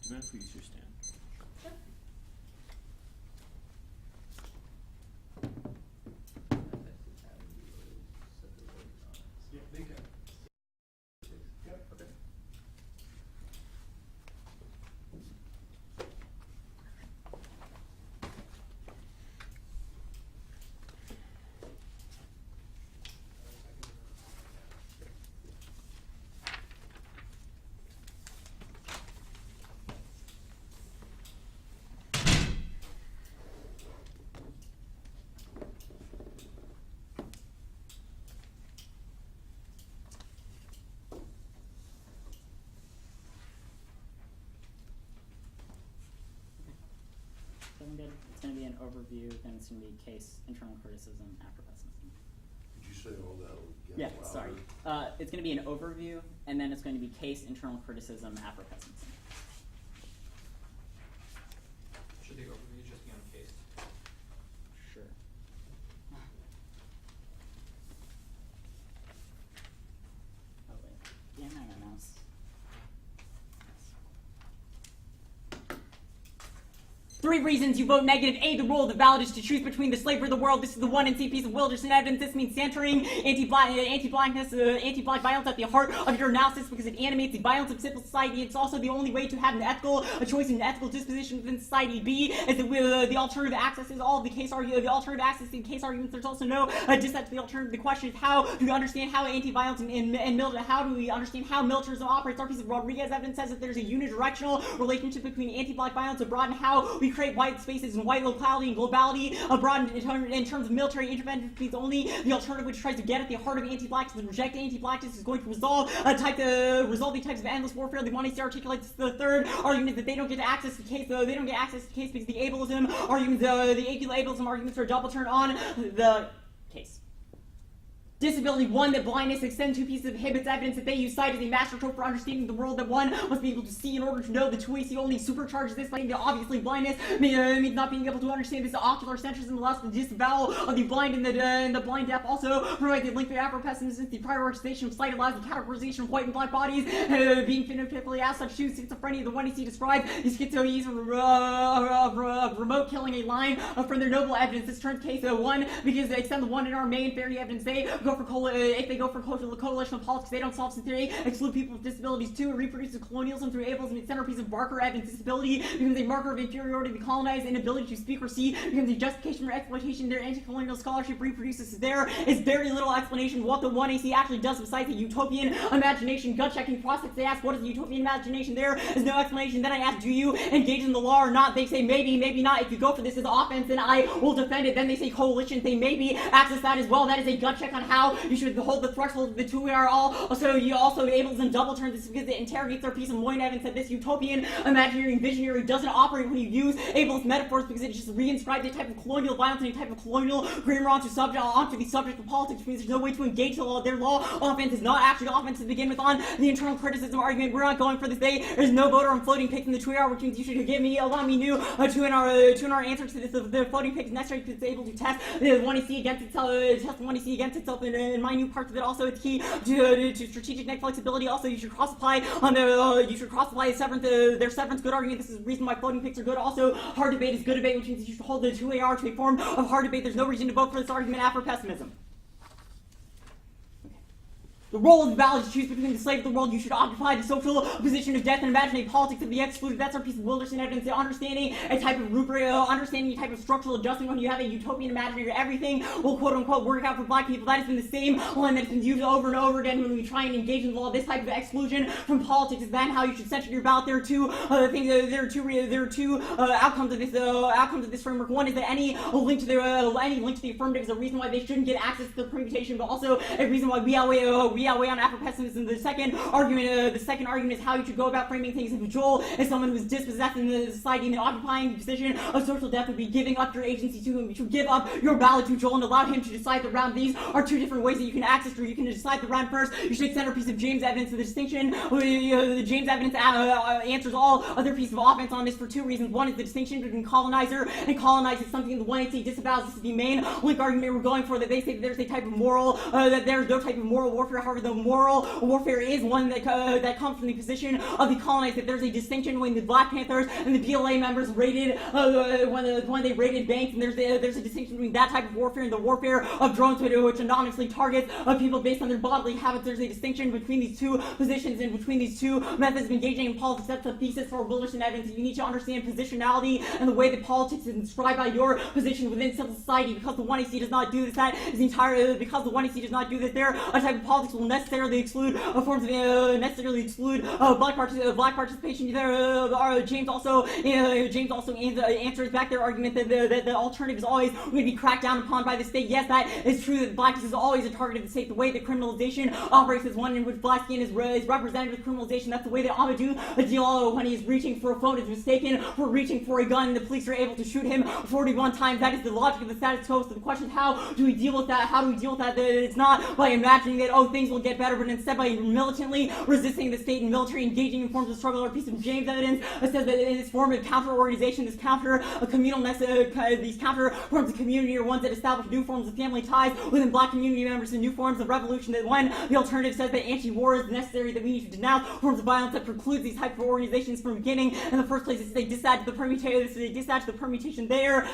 May I please your stand? Sure. Yeah, they can. Yep. Okay. Feeling good? It's going to be an overview, then it's going to be case, internal criticism, after pessimism. Could you say all that again? Yeah, louder? sorry. It's going to be an overview, and then it's going to be case, internal criticism, after pessimism. Should the overview just be on case? Sure. Oh wait, damn my mouse. 3 reasons you vote negative. A, the rule of the ballot is to choose between the slave or the world. This is the 1 and 2 piece of wilderness evidence. This means centering anti-blackness, anti-black violence at the heart of your analysis because it animates the violence of civil society. It's also the only way to have a choice in an ethical disposition within society. B, is the alternative access is all of the case argument. The alternative access in case arguments. There's also no dissent to the alternative. The question is how do we understand how anti-violence and military? How do we understand how militarism operates? Our piece of Rodriguez evidence says that there's a unidirectional relationship between anti-black violence abroad and how we create white spaces and white locality and globality abroad in terms of military intervention means only the alternative which tries to get at the heart of anti-blackness and reject anti-blackness is going to resolve the types of endless warfare. The one articulates the third argument that they don't get access to case because the ableism arguments ableism arguments are double turn on the case. Disability 1, that blindness extend 2 pieces of Hibbett's evidence that they use sight as a master trope for understanding the world, that 1 must be able to see in order to know. The 2 AC only supercharges this by obviously blindness means not being able to understand. This ocular centrism allows the disavowal of the blind and the blind deaf. Also provides the link to Afro-pessimism. The prioritization of sight allows the categorization of white and black bodies being phenotypically as such. 2, schizophrenia, the 1 AC described the schizoids of remote killing a line from their noble evidence. This turns case 1 because they extend the 1 in our main fairy evidence. If they go for coalitional politics, they don't solve some theory, exclude people with disabilities. 2, it reproduces colonialism through ableism. The centerpiece of Barker evidence. Disability becomes a marker of inferiority. The colonized inability to speak or see becomes a justification for exploitation. Their anti-colonial scholarship reproduces. There is very little explanation what the 1AC actually does besides a utopian imagination. Gut-checking process. They ask, what is the utopian imagination? There is no explanation. Then I ask, do you engage in the law or not? They say maybe, maybe not. If you go for this as offense, then I will defend it. Then they say coalition. They maybe access that as well. That is a gut check on how you should hold the threshold of the 2 are all. So you also ableism double turns this because it interrogates their piece of Moyne evidence that this utopian, imaginary, and visionary doesn't operate when you use ableist metaphors because it just reinscribes a type of colonial violence and a type of colonial grammar onto the subject of politics, which means there's no way to engage the law. Their law offense is not actually offense to begin with. On the internal criticism argument, we're not going for this. There's no voter on floating pics in the 2 which means you should allow me new 2 in our answer to this. The floating pics necessary because it's able to test the 1AC against itself, and my new parts of it. Also, it's key to strategic net flexibility. Also, you should cross-apply on their severance good argument. This is the reason why floating pics are good. Also, hard debate is good debate, which means you should hold the 2AR to a form of hard debate. There's no reason to vote for this argument after pessimism. The role of the ballot is to choose between the slave of the world. You should occupy the social position of death and imagine a politics of the excluded. That's our piece of wilderness evidence. Understanding a type of rubric, understanding a type of structural adjustment when you have a utopian imaginary everything will quote unquote work out for black people. That has been the same line that has been used over and over again when we try and engage in the law. This type of exclusion from politics is then how you should censor your ballot. There are two things. There are two outcomes of this framework. One is that any link to the affirmative is a reason why they shouldn't get access to the permutation, but also a reason why we outweigh on Afro-pessimism. The second argument is how you should go about framing things. If Joel is someone who is dispossessed in the society and occupying the position of social death would be giving up your agency to him. You should give up your ballot to Joel and allow him to decide the round. These are 2 different ways that you can access, or you can decide the round first. You should centerpiece of James evidence. The distinction, the James evidence answers all other pieces of offense on this for 2 reasons. One is the distinction between colonizer and colonized is something the 1AC disavows. This is the main link argument we're going for, that they say that there's a type of moral, that there's no type of moral warfare. However, the moral warfare is one that comes from the position of the colonized, that there's a distinction between the Black Panthers and the BLA members raided when they raided banks, and there's a distinction between that type of warfare and the warfare of drones which anonymously targets people based on their bodily habits. There's a distinction between these two positions and between these two methods of engaging in politics. That's the thesis for Wilderness and Evidence. You need to understand positionality and the way that politics is inscribed by your position within civil society. Because the 1AC does not do this, because the 1AC does not do this, there a type of politics will necessarily exclude forms of black participation. James also answers back their argument that the alternative is always going to be cracked down upon by the state. Yes, that is true, that blackness is always a target of the state. The way that criminalization operates is one in which black skin is represented with criminalization. That's the way that Amadou Diallo, when he is reaching for a phone, is mistaken for reaching for a gun, and the police are able to shoot him 41 times. That is the logic of the status quo. So the question is, how do we deal with that? That it's not by imagining that, things will get better, but instead by militantly resisting the state and military engaging in forms of struggle. Our piece of James evidence says that in this form of counter-organization, these counter forms of community are ones that establish new forms of family ties within black community members and new forms of revolution. That when the alternative says that anti-war is necessary, that we need to denounce forms of violence that precludes these type of organizations from beginning in the first place. This is a dispatch to the permutation there.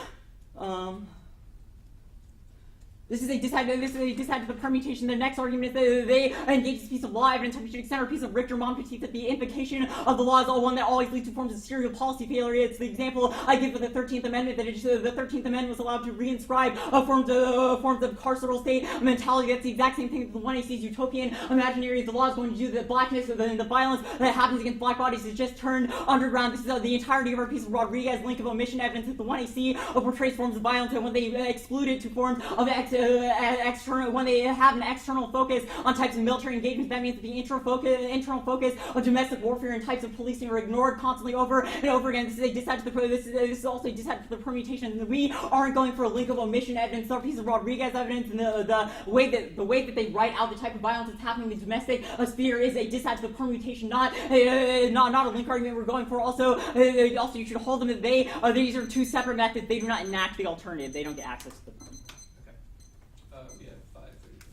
This is a dispatch to the permutation. The next argument is that they engage this piece of law evidence which extend our piece of Richter Moncrief that the invocation of the law is one that always leads to forms of serial policy failure. It's the example I give with the 13th Amendment, that the 13th Amendment was allowed to reinscribe forms of carceral state mentality. That's the exact same thing that the 1AC's utopian imaginary. The law is going to do the blackness of the violence that happens against black bodies is just turned underground. This is the entirety of our piece of Rodriguez link of omission evidence that the 1AC portrays forms of violence, and when they exclude it to forms of external, when they have an external focus on types of military engagement, that means that the internal focus of domestic warfare and types of policing are ignored constantly over and over again. This is a dispatch to this is also a dispatch to the permutation. We aren't going for a link of omission evidence. Our piece of Rodriguez evidence and the way that they write out the type of violence that's happening in the domestic sphere is a dispatch to the permutation, not a link argument we're going for. Also you should hold them that these are two separate methods. They do not enact the alternative. They don't get access to the perm. We have 5:30.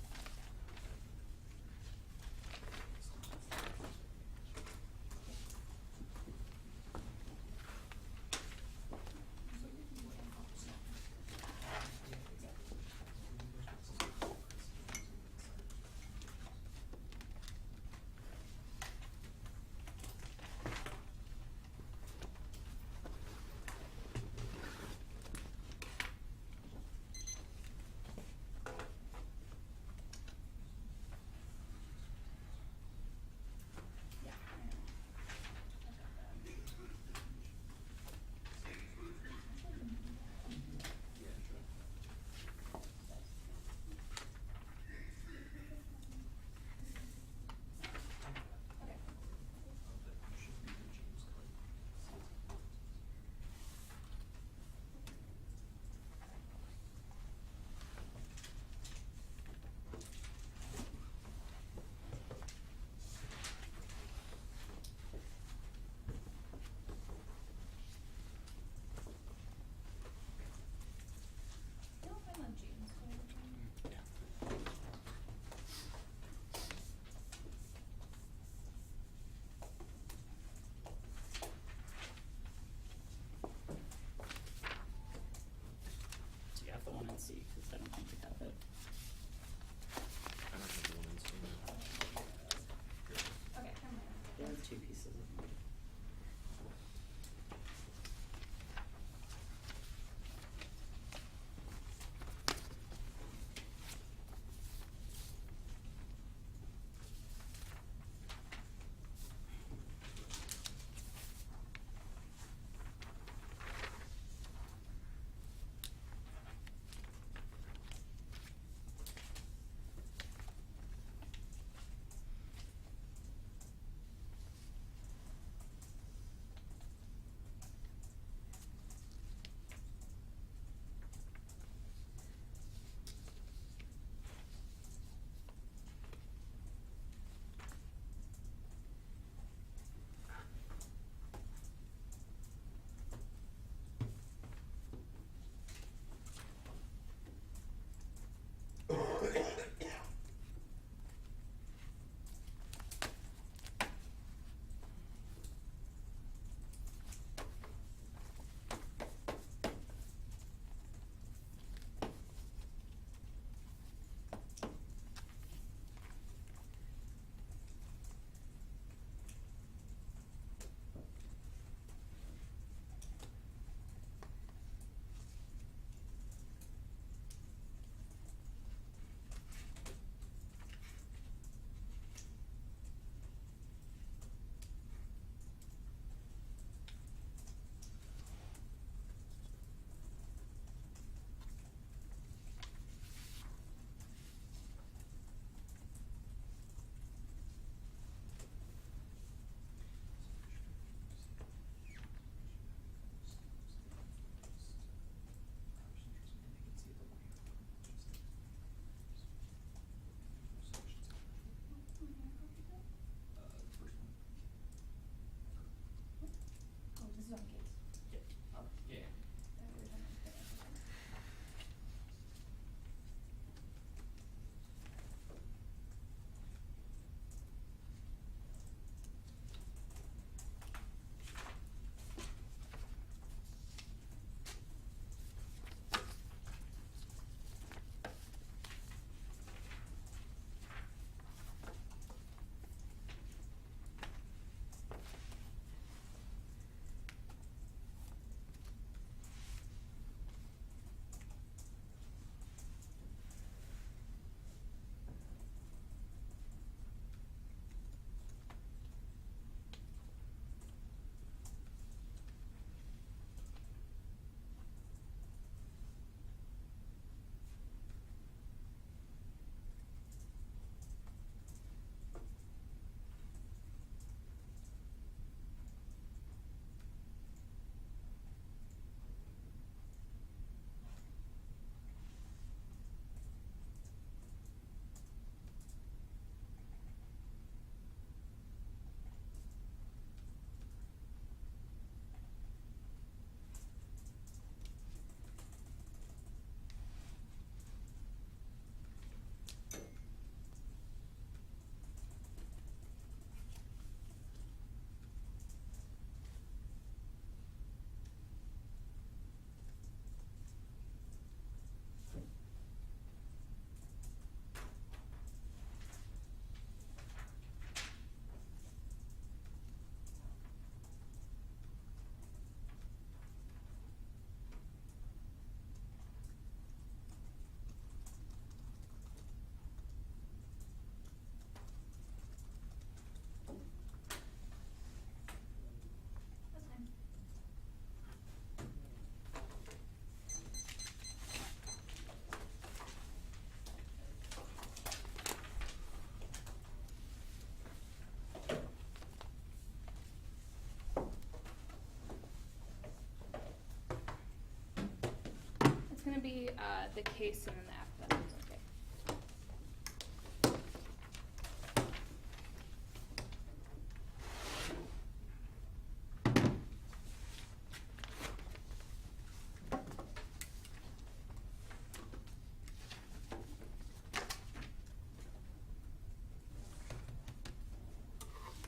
to be the case and then the after. Okay.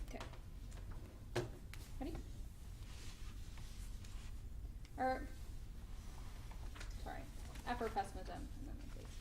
Okay. Ready? Sorry. After pessimism and then the case.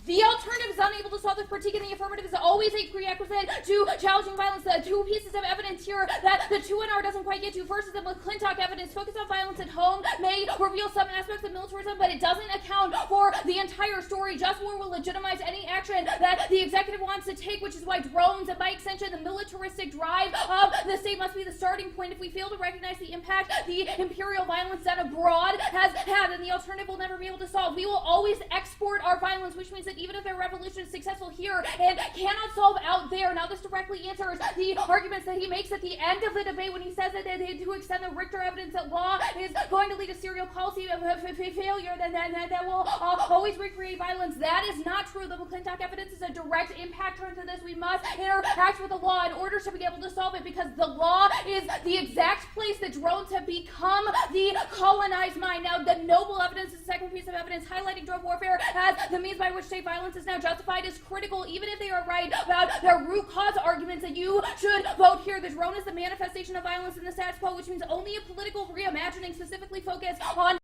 The alternative is unable to solve the critique, and the affirmative is always a prerequisite to challenging violence. The two pieces of evidence here that the 2NR doesn't quite get to. First is the McClintock evidence focused on violence at home may reveal some aspects of militarism, but it doesn't account for the entire story. Just war will legitimize any action that the executive wants to take, which is why drones and by extension the militaristic drive of the state must be the starting point. If we fail to recognize the impact the imperial violence done abroad has had, then the alternative will never be able to solve. We will always export our violence, which means that even if their revolution is successful here and cannot solve out there. Now this directly answers the arguments that he makes at the end of the debate when he says that to extend the Richter evidence that law is going to lead to serial policy of failure, then that will always recreate violence. That is not true. The McClintock evidence is a direct impact to this. We must interact with the law in order to be able to solve it, because the law is the exact place that drones have become the colonized mind. Now the noble evidence is the second piece of evidence highlighting drone warfare as the means by which state violence is now justified is critical, even if they are right about their root cause arguments that you should vote here. The drone is the manifestation of violence in the status quo, which means only a political reimagining specifically focused on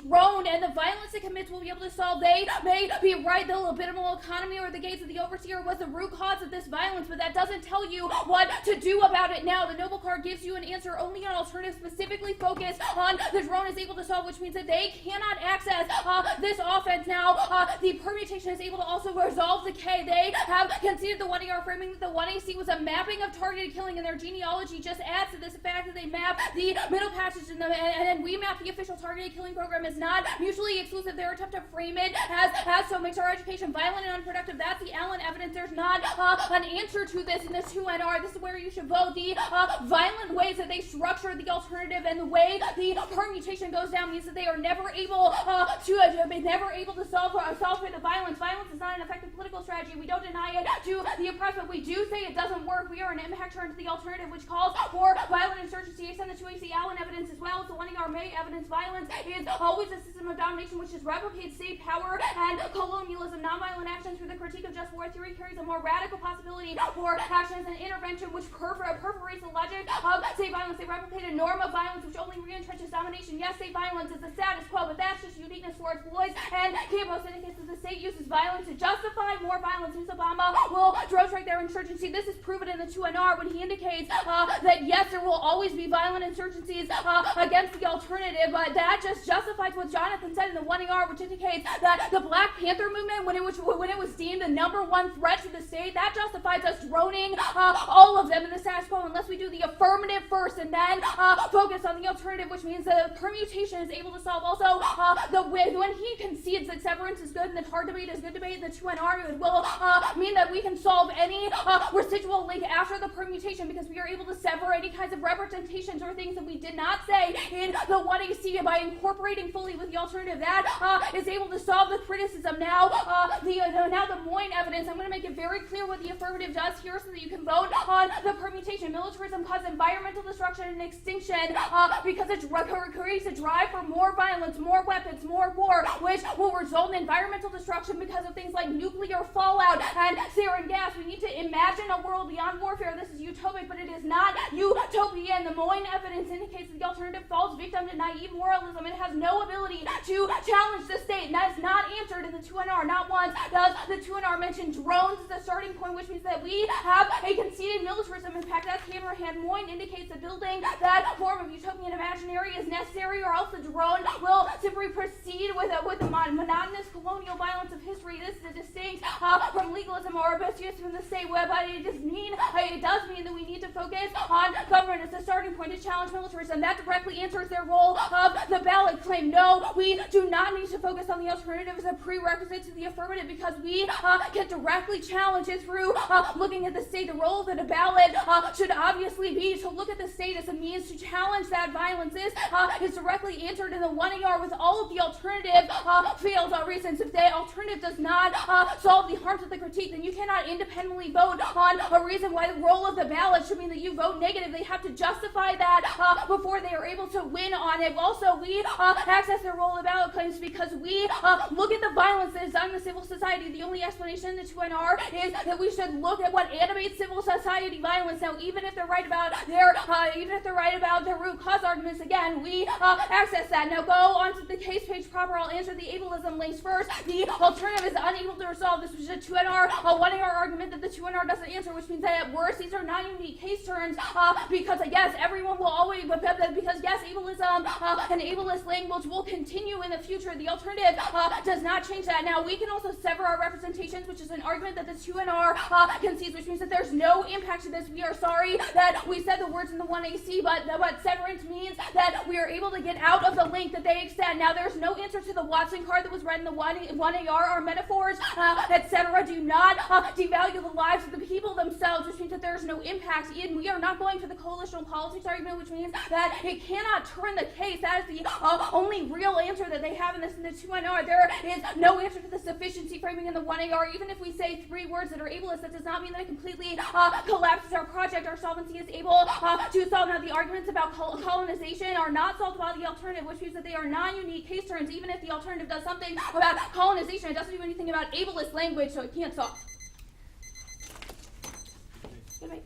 drone and the violence it commits will be able to solve. They may be right, the libidinal economy or the gaze of the overseer was the root cause of this violence, but that doesn't tell you what to do about it now. The noble card gives you an answer only on alternative specifically focused on the drone is able to solve, which means that they cannot access this offense. Now the permutation is able to also resolve the K. They have conceded the 1AR framing that the 1AC was a mapping of targeted killing, and their genealogy just adds to this fact that they map the middle passage and then we map the official targeted killing program is not mutually exclusive. Their attempt to frame it as so makes our education violent and unproductive. That's the Allen evidence. There's not an answer to this in the 2NR. This is where you should vote. The violent ways that they structure the alternative and the way the permutation goes down means that they are never able to solve the violence. Violence is not an effective political strategy. We don't deny it to the oppressed, but we do say it doesn't work. We are an impact turn to the alternative, which calls for violent insurgency. I send the 2AC Allen evidence as well as the 1AR May evidence. Violence is always a system of domination which just replicates state power and colonialism. Nonviolent action through the critique of just war theory carries a more radical possibility for actions and intervention which perforates the logic of state violence. They replicate a norm of violence which only reentrenches domination. Yes, state violence is the status quo, but that's just uniqueness for its Floyd and Campos indicates that the state uses violence to justify more violence. Ms. Obama will drone strike their insurgency. This is proven in the 2NR when he indicates that yes, there will always be violent insurgencies against the alternative, but that just justifies what Jonathan said in the 1AR, which indicates that the Black Panther movement, when it was deemed the #1 threat to the state, that justifies us droning all of them in the status quo unless we do the affirmative first and then focus on the alternative, which means the permutation is able to solve. Also, when he concedes that severance is good and that hard debate is good debate in the 2NR, it will mean that we can solve any residual link after the permutation because we are able to sever any kinds of representations or things that we did not say in the 1AC by incorporating fully with the alternative. That is able to solve the criticism. Now, the Moyne evidence, I'm going to make it very clear what the affirmative does here so that you can vote on the permutation. Militarism causes environmental destruction and extinction because it creates a drive for more violence, more weapons, more war, which will result in environmental destruction because of things like nuclear fallout and sarin gas. We need to imagine a world beyond warfare. This is utopic, but it is not utopian. The Moyne evidence indicates that the alternative falls victim to naive moralism. It has no ability to challenge the state, and that is not answered in the 2NR. Not once does the 2NR mention drones as a starting point, which means that we have a conceded militarism impact. That's Hanrahan. Moyne indicates that building that form of utopian imaginary is necessary, or else the drone will simply proceed with the monotonous colonial violence of history. This is a distinct from legalism or abuse from the state, but it does mean that we need to focus on government as the starting point to challenge militarism. That directly answers their role of the ballot claim. No, we do not need to focus on the alternative as a prerequisite to the affirmative because we can directly challenge it through looking at the state. The role of the ballot should obviously be to look at the state as a means to challenge that violence is directly answered in the 1AR with all of the alternative failed reasons. If the alternative does not solve the harms of the critique, then you cannot independently vote on a reason why the role of the ballot should mean that you vote negative. They have to justify that before they are able to win on it. Also, we access the role of the ballot claims because we look at the violence that is done in the civil society. The only explanation in the 2NR is that we should look at what animates civil society violence. Now, even if they're right about their root cause arguments, again, we access that. Now, go on to the case page proper. I'll answer the ableism links first. The alternative is unable to resolve. This was a 2NR, a 1AR argument that the 2NR doesn't answer, which means that at worst, these are not unique case turns because, yes, everyone will always, because, yes, ableism and ableist language will continue in the future. The alternative does not change that. Now, we can also sever our representations, which is an argument that the 2NR concedes, which means that there's no impact to this. We are sorry that we said the words in the 1AC, but severance means that we are able to get out of the link that they extend. Now, there's no answer to the Watson card that was read in the 1AR. Our metaphors, etc., do not devalue the lives of the people themselves, which means that there's no impact. And we are not going to the coalitional politics argument, which means that it cannot turn the case. That is the only real answer that they have in this in the 2NR. There is no answer to the sufficiency framing in the 1AR. Even if we say 3 words that are ableist, that does not mean that it completely collapses our project. Our solvency is able to solve. Now, the arguments about colonization are not solved by the alternative, which means that they are non-unique case turns. Even if the alternative does something about colonization, it doesn't do anything about ableist language, so it can't solve. Goodbye.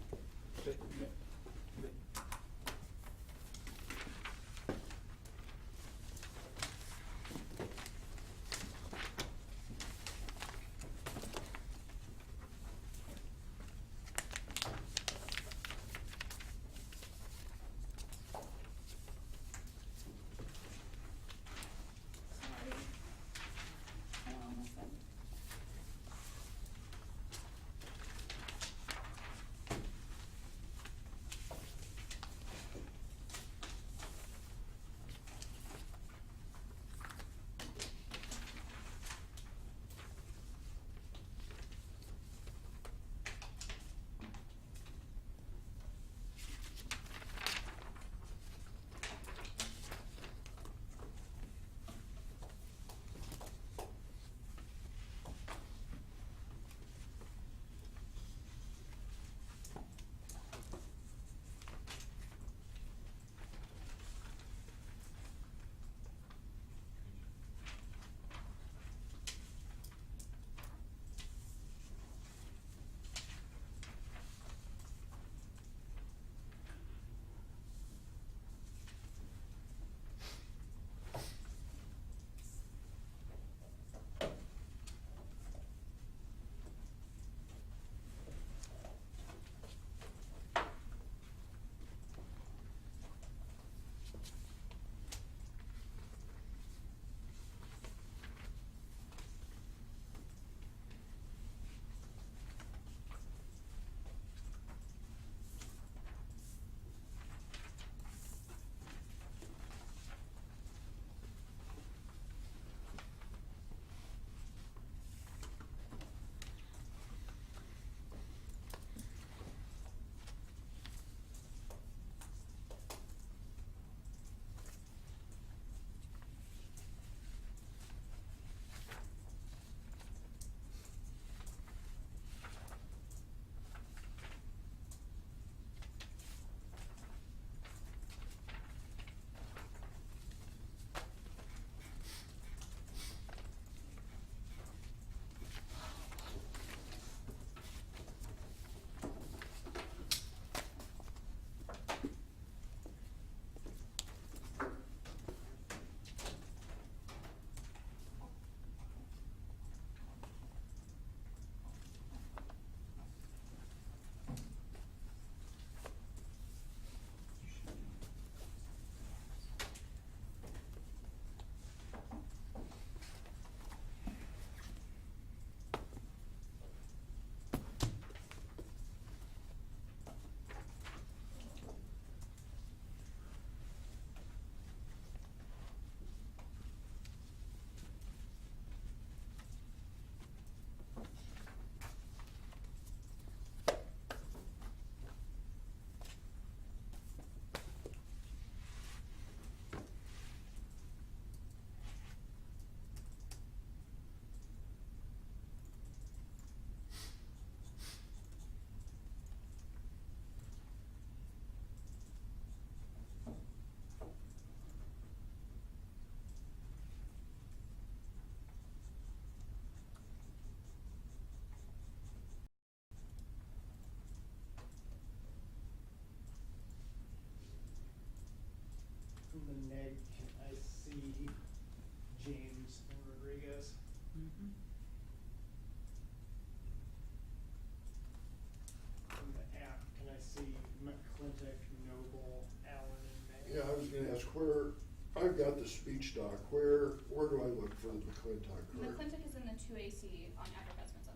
got the speech doc. Where do I look for the McClintock card? McClintock is in the 2AC on advertisements.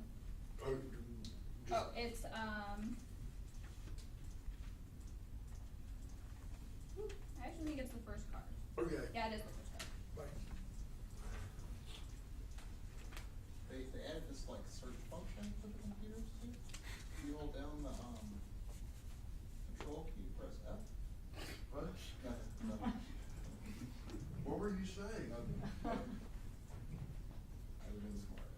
Oh, Oh, it's I actually think it's the first card. Okay. Yeah, it is the first card. Bye. They added this like search function for the computers too. You hold down the control key, press F. What? Nothing. What were you saying? I would have been smart.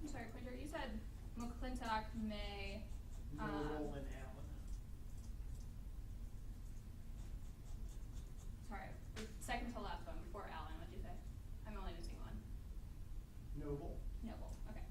I'm sorry, Pointer, you said McClintock may Noble and Allen. sorry, the second to last one before Allen, what'd you say? I'm only missing one. Noble. Noble, okay.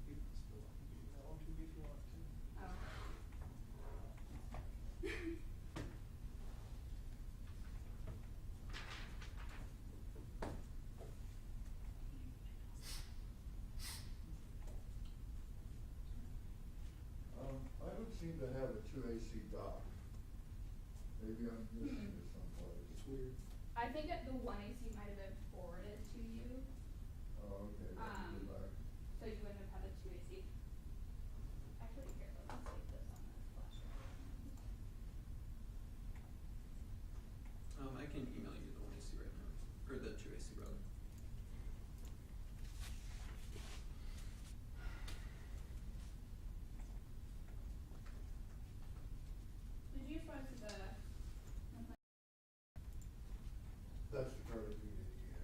You can still email them to me if you want to. Oh. I don't seem to have a 2AC doc. Maybe I'm missing it someplace. It's weird. I think that the 1AC might have been forwarded to you, Oh, okay, let me go back. so you wouldn't have had the 2AC. Actually, here, let me save this on the flash drive. I can email you the 1AC right now, or the 2AC rather. Did you respond to the? That's the card of meeting, yeah.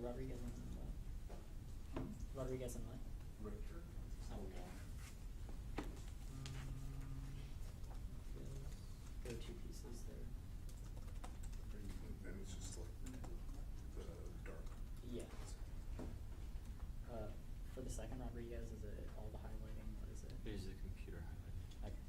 Rodriguez and what? Rodriguez and what? Richter. Oh, yeah. There are 2 pieces there. And it's just like the dark. Yeah. For the second Rodriguez, is it all the highlighting? What is it? It is a computer highlight. Okay.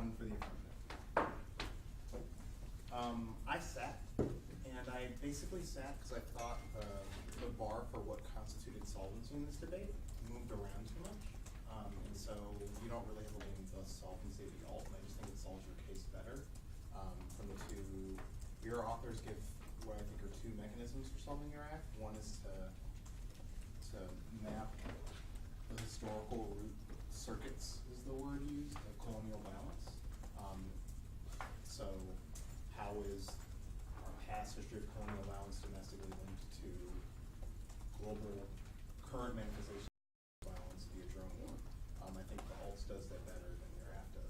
1 for the affirmative. I sat, and I basically sat because I thought the bar for what constituted solvency in this debate moved around too much. And so you don't really have a win the solvency of the alt, and I just think it solves your case better. From the two, your authors give what I think are 2 mechanisms for solving your act. One is to map the historical root circuits, is the word used, of colonial balance. So how is our past history of colonial balance domestically linked to global current manifestations of balance via drone war? I think the alts does that better than your app does.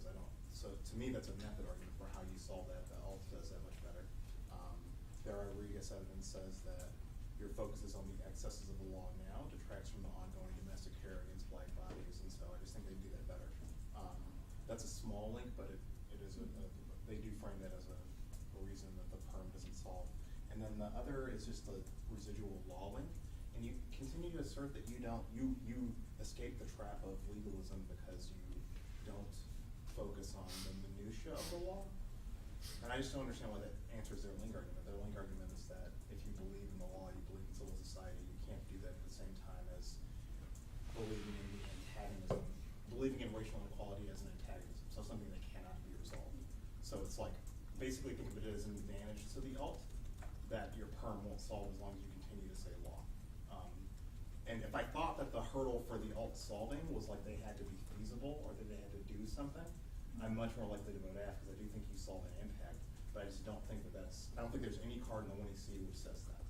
So to me, that's a method argument for how you solve that. The alts does that much better. Their Rodriguez evidence says that your focus is on the excesses of the law now, detracts from the ongoing domestic care against black bodies, and so I just think they do that better. That's a small link, but it is they do frame that as a reason that the perm doesn't solve. And then the other is just the residual law link, and you continue to assert that you escape the trap of legalism because you don't focus on the minutia of the law. And I just don't understand why that answers their link argument. Their link argument is that if you believe in the law, you believe in civil society, you can't do that at the same time as believing in the antagonism, believing in racial inequality as an antagonism, so something that cannot be resolved. So it's like, basically think of it as an advantage to the alt that your perm won't solve as long as you continue to say law. And if I thought that the hurdle for the alt solving was like they had to be feasible or that they had to do something, I'm much more likely to vote F because I do think you solve an impact, but I just don't think I don't think there's any card in the 1EC which says that.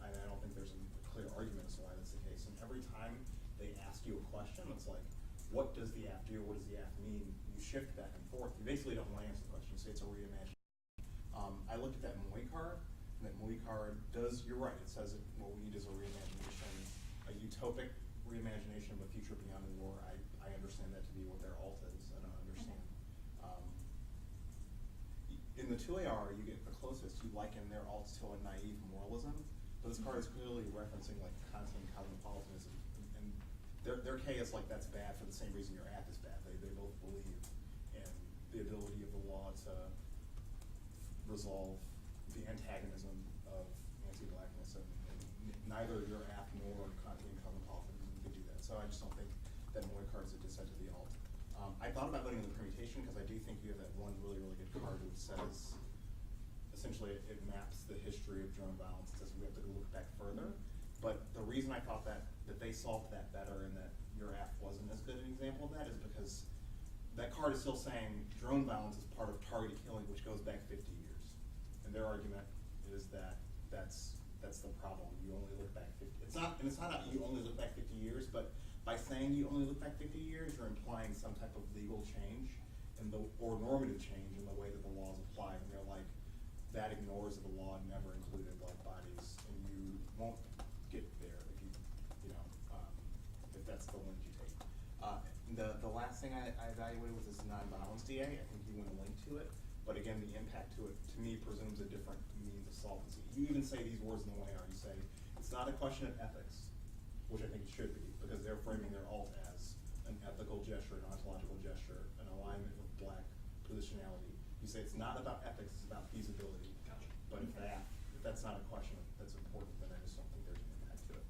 And I don't think there's a clear argument as to why that's the case. And every time they ask you a question, it's like, what does the app do? What does the app mean? You shift back and forth. You basically don't want to answer the question. You say it's a reimagination. I looked at that Moy card, and that Moy card does, you're right, it says what we need is a reimagination, a utopic reimagination of a future beyond the war. I understand that to be what their alt is. I don't understand. In the 2AR, you get the closest. You liken their alts to a naive moralism, but this card is clearly referencing like constant cosmopolitanism. And their K is like that's bad for the same reason your app is bad. They both believe in the ability of the law to resolve the antagonism of anti-blackness, and neither your app nor continent cosmopolitanism can do that. So I just don't think that Moy card is a dissent to the alt. I thought about voting in the permutation because I do think you have that one really, really good card which says, essentially it maps the history of drone violence. It says we have to go look back further. But the reason I thought that they solved that better and that your app wasn't as good an example of that is because that card is still saying drone violence is part of targeted killing, which goes back 50 years. And their argument is that that's the problem. You only look back 50. It's not that you only look back 50 years, but by saying you only look back 50 years, you're implying some type of legal change or normative change in the way that the law is applied. And they're like, that ignores that the law never included black bodies, and you won't get there if that's the lens you take. The last thing I evaluated was this non-violence DA. I think you want to link to it, but again, the impact to it, to me, presumes a different means of solvency. You even say these words in the 1AR. You say, it's not a question of ethics, which I think it should be, because they're framing their alt as an ethical gesture, an ontological gesture, an alignment with black positionality. You say it's not about ethics, it's about feasibility. Gotcha. But if that's not a question that's important, then I just don't think there's an impact to it.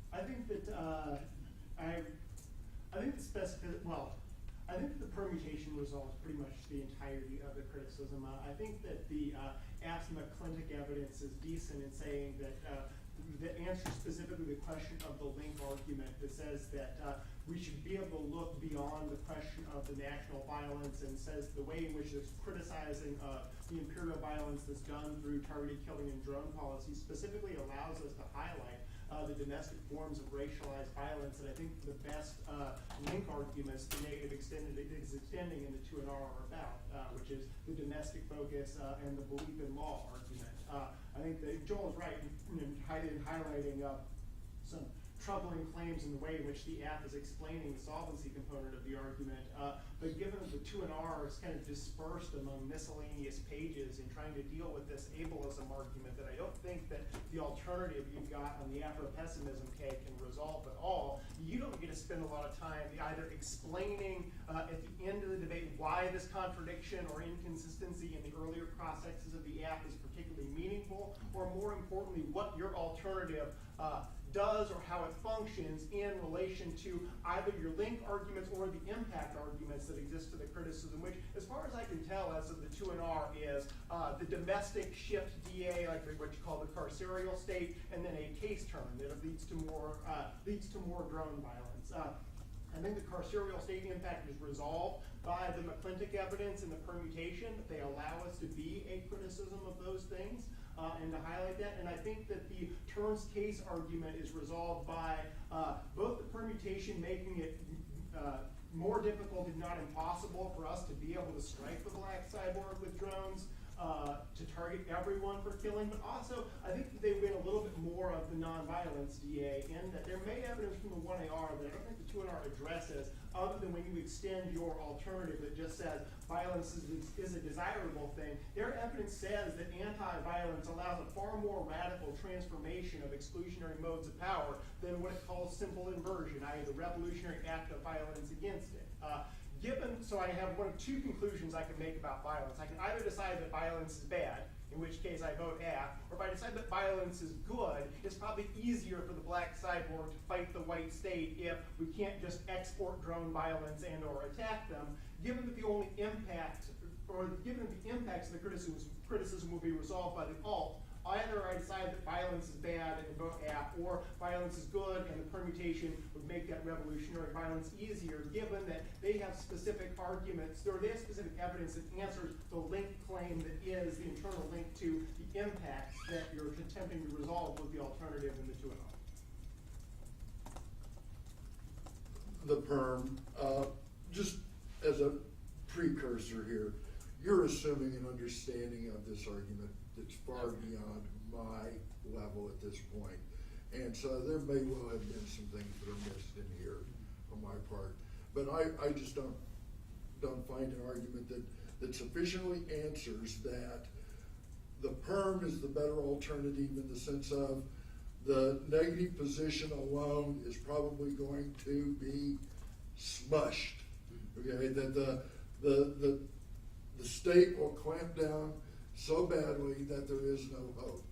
I think that I think the permutation resolves pretty much the entirety of the criticism. I think that the Apps McClintock evidence is decent in saying that the answer specifically the question of the link argument that says that we should be able to look beyond the question of the national violence, and says the way in which it's criticizing the imperial violence that's done through targeted killing and drone policy specifically allows us to highlight the domestic forms of racialized violence. And I think the best link arguments the negative extending in the 2 and R are about, which is the domestic focus and the belief in law argument. I think that Joel is right in highlighting some troubling claims in the way in which the app is explaining the solvency component of the argument. But given that the 2 and R is kind of dispersed among miscellaneous pages in trying to deal with this ableism argument, that I don't think that the alternative you've got on the Afro-pessimism K can resolve at all. You don't get to spend a lot of time either explaining at the end of the debate why this contradiction or inconsistency in the earlier cross-sections of the app is particularly meaningful, or more importantly, what your alternative does or how it functions in relation to either your link arguments or the impact arguments that exist to the criticism, which, as far as I can tell, as of the 2 and R, is the domestic shift DA, like what you call the carceral state, and then a case term that leads to more drone violence. I think the carceral state impact is resolved by the McClintock evidence and the permutation that they allow us to be a criticism of those things. And to highlight that, and I think that the terms case argument is resolved by both the permutation making it more difficult, if not impossible, for us to be able to strike the black cyborg with drones, to target everyone for killing, but also I think that they win a little bit more of the nonviolence DA, in that there may evidence from the 1AR that I don't think the 2 and R addresses, other than when you extend your alternative that just says violence is a desirable thing. Their evidence says that anti-violence allows a far more radical transformation of exclusionary modes of power than what it calls simple inversion, i.e. the revolutionary act of violence against it. So I have one of 2 conclusions I can make about violence. I can either decide that violence is bad, in which case I vote A, or if I decide that violence is good, it's probably easier for the black cyborg to fight the white state if we can't just export drone violence and or attack them, given that the only impact, or given that the impacts of the criticism will be resolved by the alt. Either I decide that violence is bad and vote A, or violence is good and the permutation would make that revolutionary violence easier, given that they have specific arguments, or they have specific evidence that answers the link claim that is the internal link to the impacts that you're attempting to resolve with the alternative in the 2 and R. The perm, just as a precursor here, you're assuming an understanding of this argument that's far beyond my level at this point. And so there may well have been some things that are missed in here on my part. But I just don't find an argument that sufficiently answers that the perm is the better alternative, in the sense of the negative position alone is probably going to be smushed. Okay, that the state will clamp down so badly that there is no hope,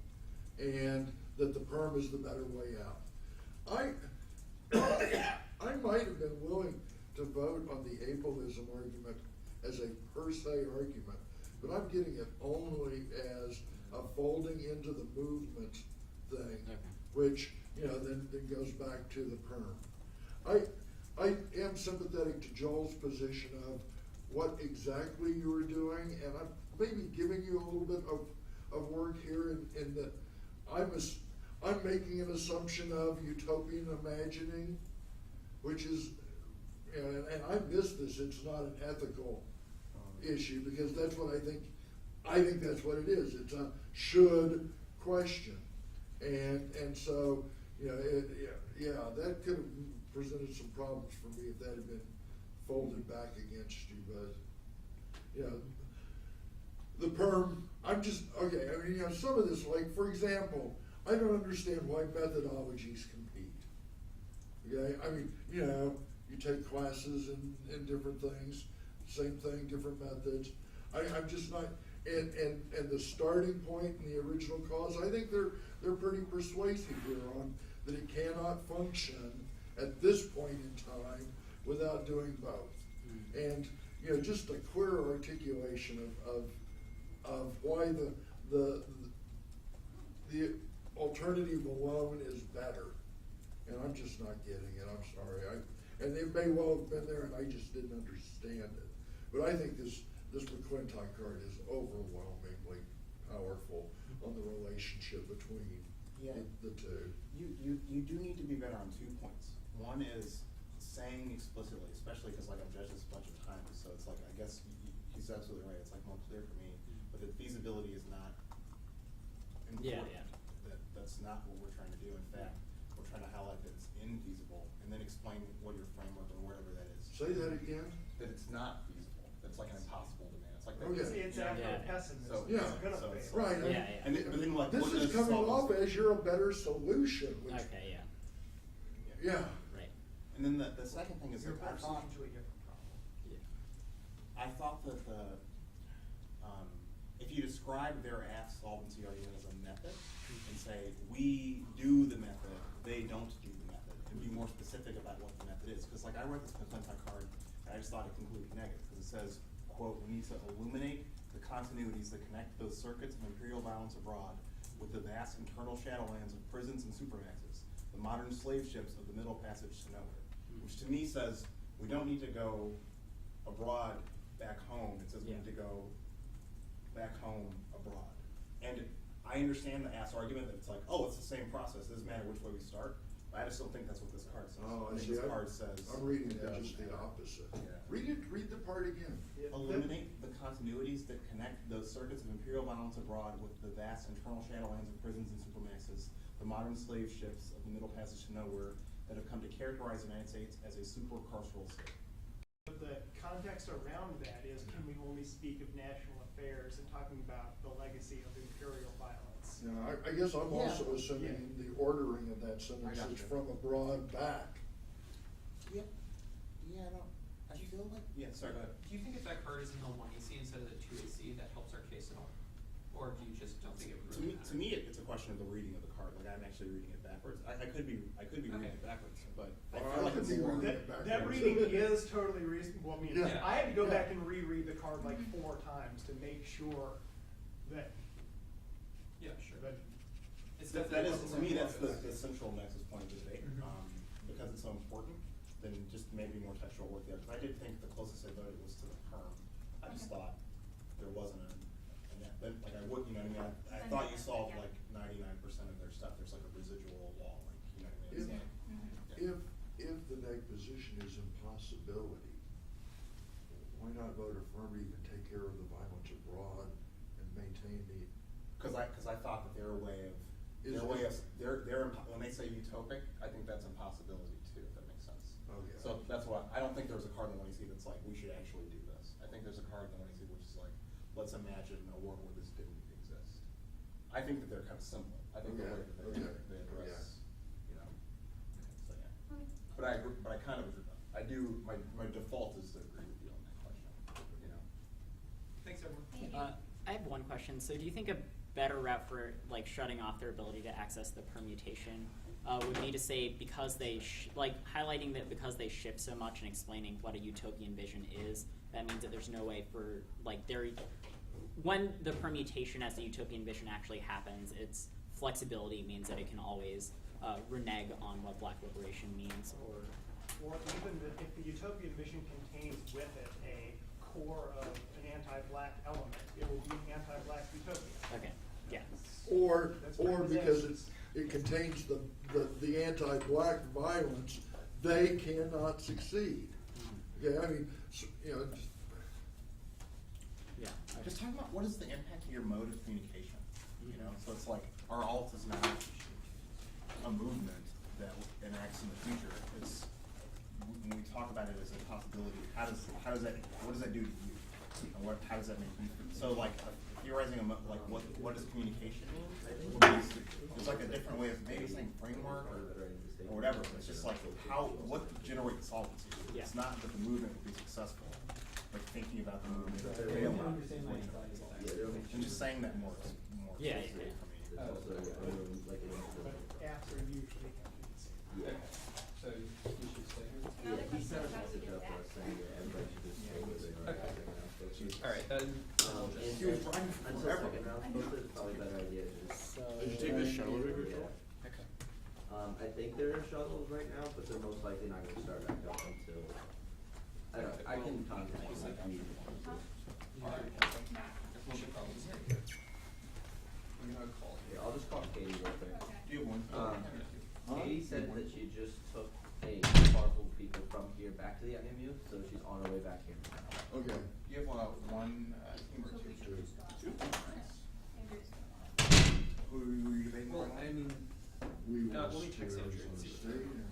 and that the perm is the better way out. I might have been willing to vote on the ableism argument as a per se argument, but I'm getting it only as a folding into the movement thing, which then goes back to the perm. I am sympathetic to Joel's position of what exactly you were doing, and I'm maybe giving you a little bit of work here in that I'm making an assumption of utopian imagining, which is, and I miss this, it's not an ethical issue, because that's what I think that's what it is. It's a should question. And so, that could have presented some problems for me if that had been folded back against you, but the perm, I'm just, okay, I mean, some of this, like, for example, I don't understand why methodologies compete. Okay, I mean, you take classes in different things, same thing, different methods. I'm just not, and the starting point in the original cause, I think they're pretty persuasive here on that it cannot function at this point in time without doing both. And just a clear articulation of why the alternative alone is better, and I'm just not getting it. I'm sorry. And it may well have been there, and I just didn't understand it. But I think this McClintock card is overwhelmingly powerful on the relationship between the two. You do need to be better on 2 points. One is saying explicitly, especially because I've judged this a bunch of times, so it's like, I guess he's absolutely right. It's more clear for me, but the feasibility is not important. Yeah. That's not what we're trying to do. In fact, we're trying to highlight that it's infeasible, and then explain what your framework or whatever that is. Say that again? That it's not feasible. That's like an impossible demand. It's like Oh, yeah. It's after pessimism. So, Yeah. It's gonna so fail. it's Right. like- Yeah, yeah. And then, but then like This what is does coming solve off this- as you're a better solution, which, Okay, yeah, yeah. right. And then the second thing is You're that I a thought solution to a different problem. I thought that if you describe their app solvency argument as a method and say, we do the method, they don't do the method, and be more specific about what the method is. Because like I read this McClintock card, and I just thought it concluded negative, because it says, quote, we need to illuminate the continuities that connect those circuits of imperial violence abroad with the vast internal shadowlands of prisons and supermaxes, the modern slave ships of the Middle Passage to nowhere. Which to me says, we don't need to go abroad back home. It says we need to go back home abroad. And I understand the ass argument that it's like, oh, it's the same process. It doesn't matter which way we start. But I just don't think that's what this card says. Oh, I think see. this card says. I'm reading it that does just the matter. opposite. Yeah. Read the part again. Eliminate the continuities that connect those circuits of imperial violence abroad with the vast internal shadowlands of prisons and supermaxes, the modern slave ships of the Middle Passage to nowhere that have come to characterize the United States as a super-carceral state. The context around that is, can we only speak of national affairs and talking about the legacy of imperial violence? You know, I guess I'm Yeah. also assuming the ordering of that sentence got is you. from abroad back. Yeah, I don't, I feel like, yeah, sorry, go ahead. Do you think if that card is in the 1AC instead of the 2AC, that helps our case at all? Or do you just don't think it would really matter? To me, it's a question of the reading of the card. Like I'm actually reading it backwards. I could be reading it backwards, but I feel like could it's be more. reading That, it that backwards. reading is totally reasonable. I mean, Yeah. I had to go Yeah. back and reread the card like 4 times to make sure that, Yeah, sure. that It's That definitely is, to me, that's the the central nexus point of the debate. Because it's so important, then just maybe more textual work there. Because I did think the closest I voted was to the perm. I just thought there wasn't a net, but like I would, you know what I mean? I thought you solved like 99% of their stuff. There's like a residual wall, like, you know what I mean? It's like, If the neg position is impossibility, why not vote affirm to even take care of the violence abroad and maintain the? Because I thought that their way of, Is when they say utopic, I think that's impossibility too, if that makes sense. Oh, yeah. So that's why, I don't think there's a card in the 1AC that's like, we should actually do this. I think there's a card in the 1AC which is like, let's imagine a world where this didn't exist. I think that they're kind of similar. I think the way that they address, you know, so yeah. But I agree, but I kind of, I do, my default is to agree with you on that question, you know. Thanks, everyone. I have one question. So do you think a better route for like shutting off their ability to access the permutation would be to say because they highlighting that because they shift so much and explaining what a utopian vision is, that means that there's no way for like when the permutation as the utopian vision actually happens, its flexibility means that it can always renege on what Black liberation means, or even if the utopian vision contains with it a core of an anti-black element, it will be an anti-black utopia. okay, yeah. Or That's because organizations. it contains the anti-black violence, they cannot succeed. Okay, I mean, you know, Yeah. Just talking about what is the impact of your mode of communication, you know? So it's like, our alt is not a movement that enacts in the future. It's, when we talk about it as a possibility, what does that do to you? And how does that make you feel? So like, theorizing, like what does communication mean? There's like a different way of maybe saying framework or whatever. It's just like, what generates solvency? Yeah. It's not that the movement will be successful, but thinking about the movement as a bailout is what generates solvency. And just saying that more Yeah, clearly yeah. for me. But apps are usually confusing. Okay. So you should stay here. Another question about the Okay. All right. Then He was driving forever. It's probably a better idea to just. Did you take the shuttle to control? okay. I think there are shuttles right now, but they're most likely not gonna start back up until, I don't know, I can contact you if you need. All right. We should probably stay here. We're gonna call Yeah, I'll just call Katie real quick. Do you have one? Katie said that she just took a car full of people from here back to the IMU, so she's on her way back here now. okay. You have one team or two? Two? Nice. Who are you debating Well, on? I mean, We you want let me us to check Sanctuary Arizona and see. State and